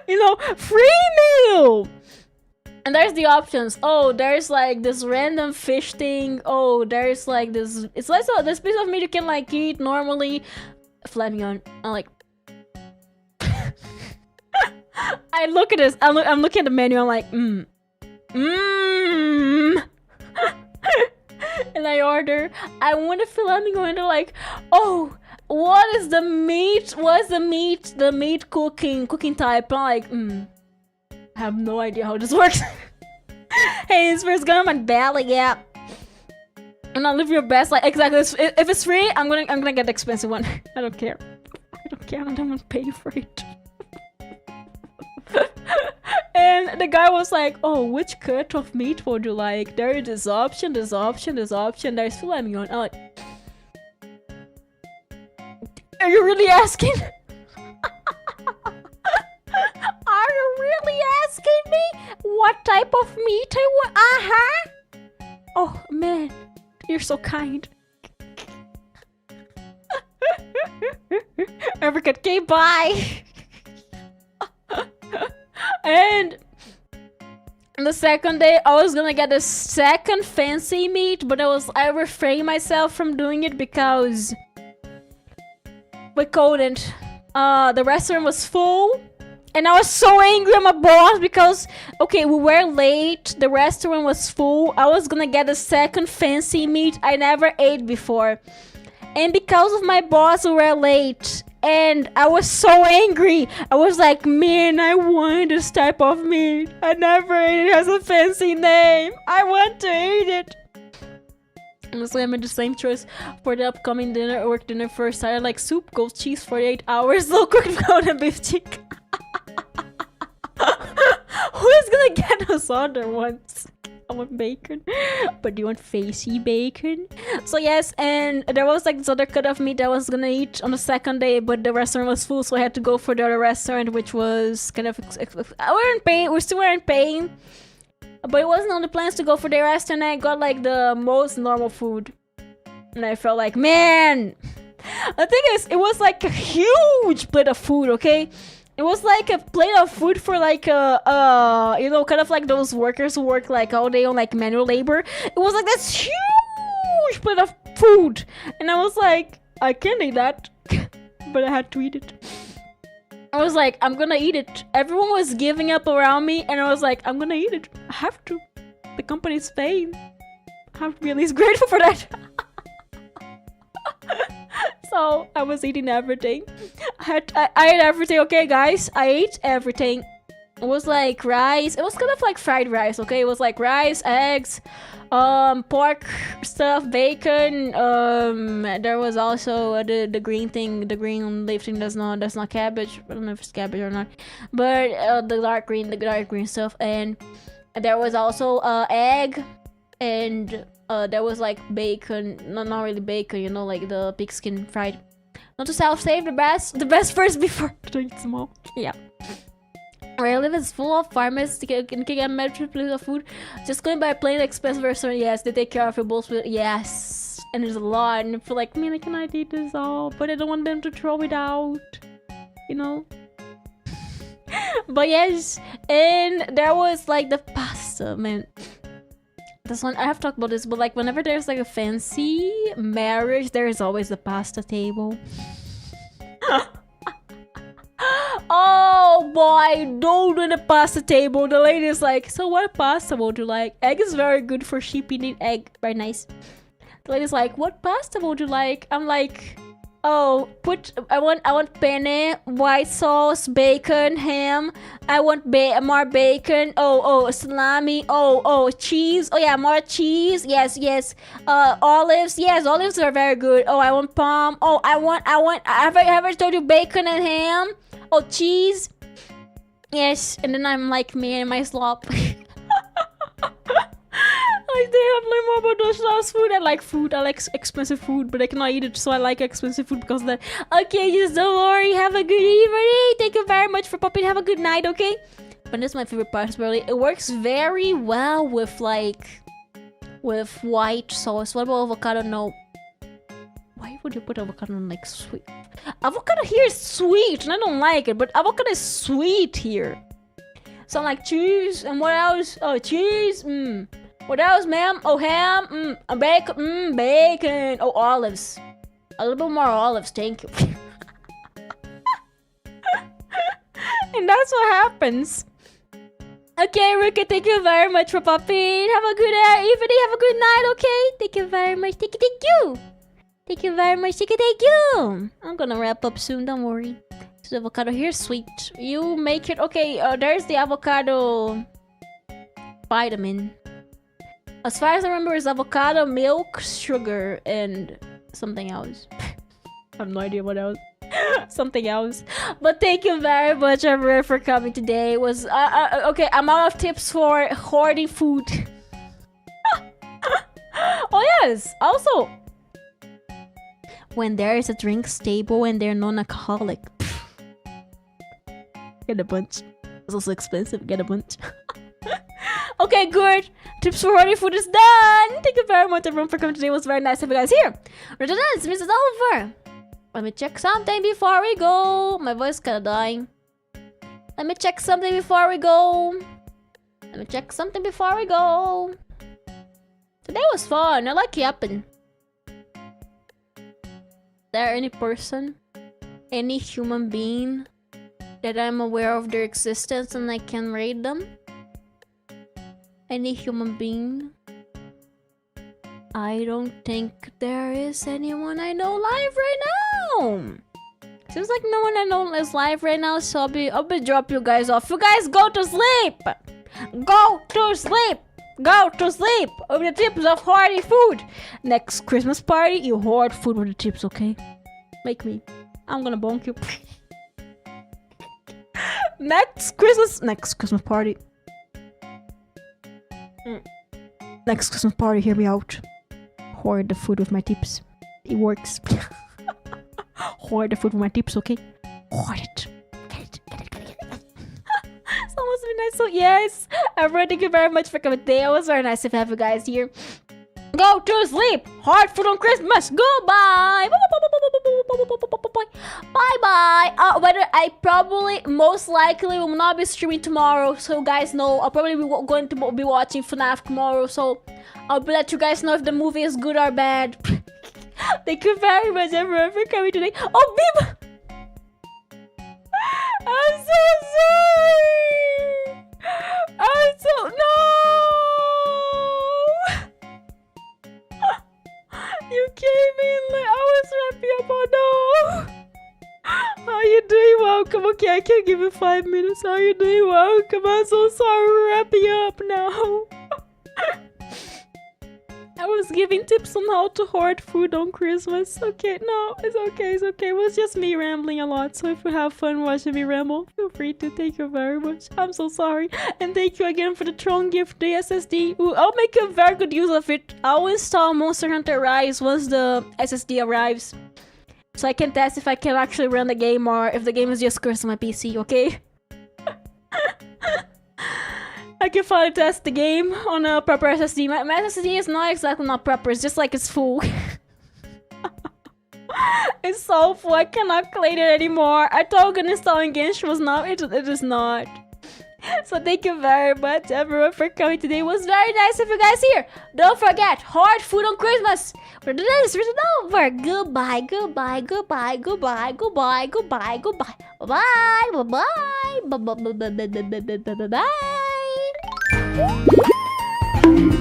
know, free meal. And there's the options. Oh, there's like this random fish thing. Oh, there's like this. It's like so this piece of meat you can like eat normally. Filet mignon. I'm like, I look at this. I'm looking at the menu. I'm like, and I order. I want a filet mignon. And they're like, oh, what is the meat? What's the meat? The meat cooking type? I'm like, I have no idea how this works. Hey, it's first going on my belly, yeah. And I'll live your best, like exactly. If it's free, I'm gonna get the expensive one. I don't care. I don't want to pay for it. And the guy was like, "Oh, which cut of meat would you like? There is this option, this option, this option. There's filet mignon." I'm like, are you really asking? Are you really asking me what type of meat I want? Oh man, you're so kind. Erica, okay, bye. And the second day, I was gonna get the second fancy meat, but I refrained myself from doing it because we couldn't. The restaurant was full. And I was so angry at my boss because, okay, we were late. The restaurant was full. I was gonna get a second fancy meat I never ate before. And because of my boss, we were late. And I was so angry. I was like, man, I want this type of meat. I never ate it. It has a fancy name. I want to eat it. Honestly, I made the same choice for the upcoming work dinner first. I like soup, ghost cheese, 48 hours, low cooked golden beef chicken. Who is gonna get those other ones? I want bacon, but do you want facey bacon? So yes, and there was like this other cut of meat that I was gonna eat on the second day, but the restaurant was full, so I had to go for the other restaurant, which was kind of we still weren't paying, but it wasn't on the plans to go for the restaurant. I got like the most normal food, and I felt like, man. The thing is, it was like a huge plate of food, okay? It was like a plate of food for like you know, kind of like those workers who work like all day on like manual labor. It was like this huge plate of food, and I was like, I can't eat that, but I had to eat it. I was like, I'm gonna eat it. Everyone was giving up around me, and I was like, I'm gonna eat it. I have to. The company's paying. I have to be at least grateful for that. So I was eating everything. I ate everything. Okay, guys, I ate everything. It was like rice. It was kind of like fried rice. Okay, it was like rice, eggs, pork stuff, bacon. There was also the green thing. The green leaf thing. That's not cabbage. I don't know if it's cabbage or not. But the dark green stuff. And there was also egg, and there was like bacon. No, not really bacon. You know, like the pigskin fried. Not to self-save the best first before doing small. Yeah. Where I live is full of farmers can get multiple of food. Just going by plain expensive restaurant. Yes, they take care of your bowls with. Yes, and there's a lot. And I feel like, man, I cannot eat this all, but I don't want them to throw it out. You know. But yes, and there was like the pasta, man. This one I have talked about this, but like whenever there's like a fancy marriage, there's always the pasta table. Oh boy, don't do the pasta table. The lady is like, so what pasta would you like? Egg is very good for sheep eating egg, very nice. The lady's like, what pasta would you like? I'm like, oh, I want penne, white sauce, bacon, ham. I want more bacon. Oh, salami. Oh, cheese. Oh yeah, more cheese. Yes. Olives. Yes, olives are very good. Oh, I want palm. Oh, I want. Have I ever told you bacon and ham? Oh, cheese. Yes, and then I'm like me and my slop. Like they have learned more about those food. I like food. I like expensive food, but I cannot eat it, so I like expensive food because of that. Okay, just don't worry. Have a good evening. Thank you very much for popping. Have a good night, okay? But this is my favorite part, really. It works very well with white sauce. What about avocado? No. Why would you put avocado on like sweet? Avocado here is sweet, and I don't like it, but avocado is sweet here. So I'm like cheese, and what else? Oh, cheese. What else, ma'am? Oh, ham. Bacon. Bacon. Oh, olives. A little bit more olives, thank you. And that's what happens. Okay, Ruka, thank you very much for popping. Have a good evening. Have a good night, okay? Thank you very much. Thank you. Thank you very much. Thank you. I'm gonna wrap up soon, don't worry. So the avocado here is sweet. You make it. Okay, there's the avocado vitamin. As far as I remember, it's avocado, milk, sugar, and something else. I have no idea what else. Something else. But thank you very much, everyone, for coming today. It was okay. I'm out of tips for hoarding food. Oh yes. Also, when there is a drinks table and they're non-alcoholic, get a bunch. It's also expensive. Get a bunch. Okay, good. Tips for hoarding food is done. Thank you very much, everyone, for coming today. It was very nice to have you guys here. We're done. It's Mrs. Oliver. Let me check something before we go. My voice is kind of dying. Let me check something before we go. Today was fun. I like yapping. There any person, any human being that I'm aware of their existence and I can rate them? Any human being? I don't think there is anyone I know live right now. Seems like no one I know is live right now, so I'll be drop you guys off. You guys go to sleep. Go to sleep. With the tips of hoarding food. Next Christmas party, you hoard food with the tips, okay? Make me. I'm gonna bonk you. Next Christmas party. Next Christmas party, hear me out. Hoard the food with my tips. It works. Hoard the food with my tips, okay? Hoard it. Get it. Someone's been nice. So yes, everyone, thank you very much for coming today. It was very nice to have you guys here. Go to sleep. Hoard food on Christmas. Goodbye. Bye. Whether I probably, most likely, will not be streaming tomorrow. So you guys know, I'll probably be going to be watching FNAF tomorrow. So I'll let you guys know if the movie is good or bad. Thank you very much, everyone, for coming today. Oh, Bima! I'm so sorry! No! You came in like I was wrapping up. Oh no! How you doing? Welcome. Okay, I can give you 5 minutes. How you doing? Welcome. I'm so sorry. We're wrapping up now. I was giving tips on how to hoard food on Christmas. Okay, no, it's okay. It was just me rambling a lot. So if you have fun watching me ramble, feel free to. Thank you very much. I'm so sorry. And thank you again for the Tron gift, the SSD. Ooh, I'll make a very good use of it. I'll install Monster Hunter Rise once the SSD arrives. So I can test if I can actually run the game or if the game is just cursed on my PC, okay? I can finally test the game on a proper SSD. My SSD is not exactly not proper, it's just like it's full. It's so full, I cannot clean it anymore. I thought I was gonna install again, it was not, it is not. So thank you very much everyone for coming today. It was very nice of you guys here. Don't forget, hard food on Christmas. For today is written over. Goodbye. Bye.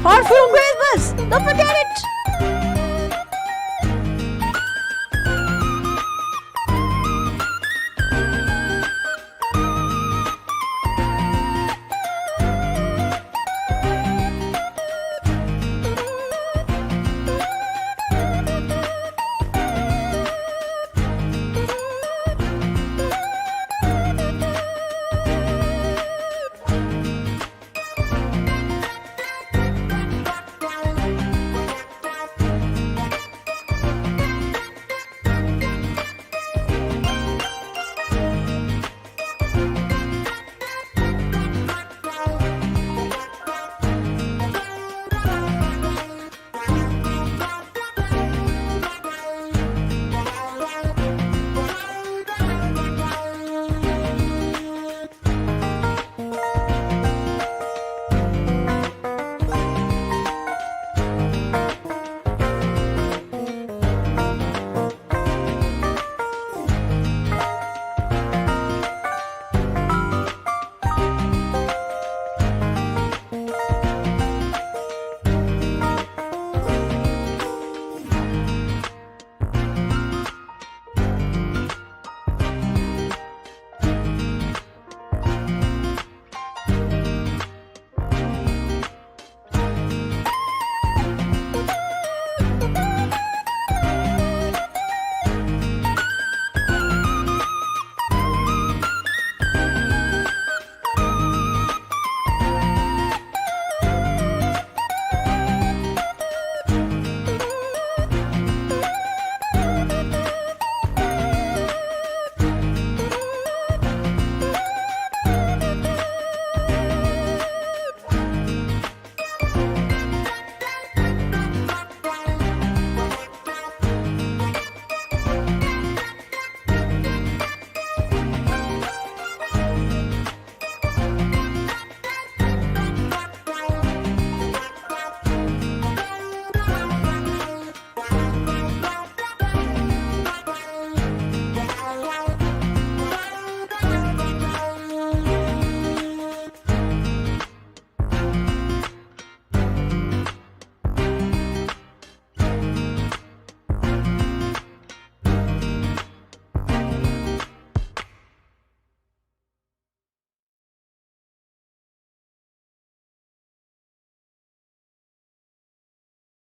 Hard food on Christmas! Don't forget it!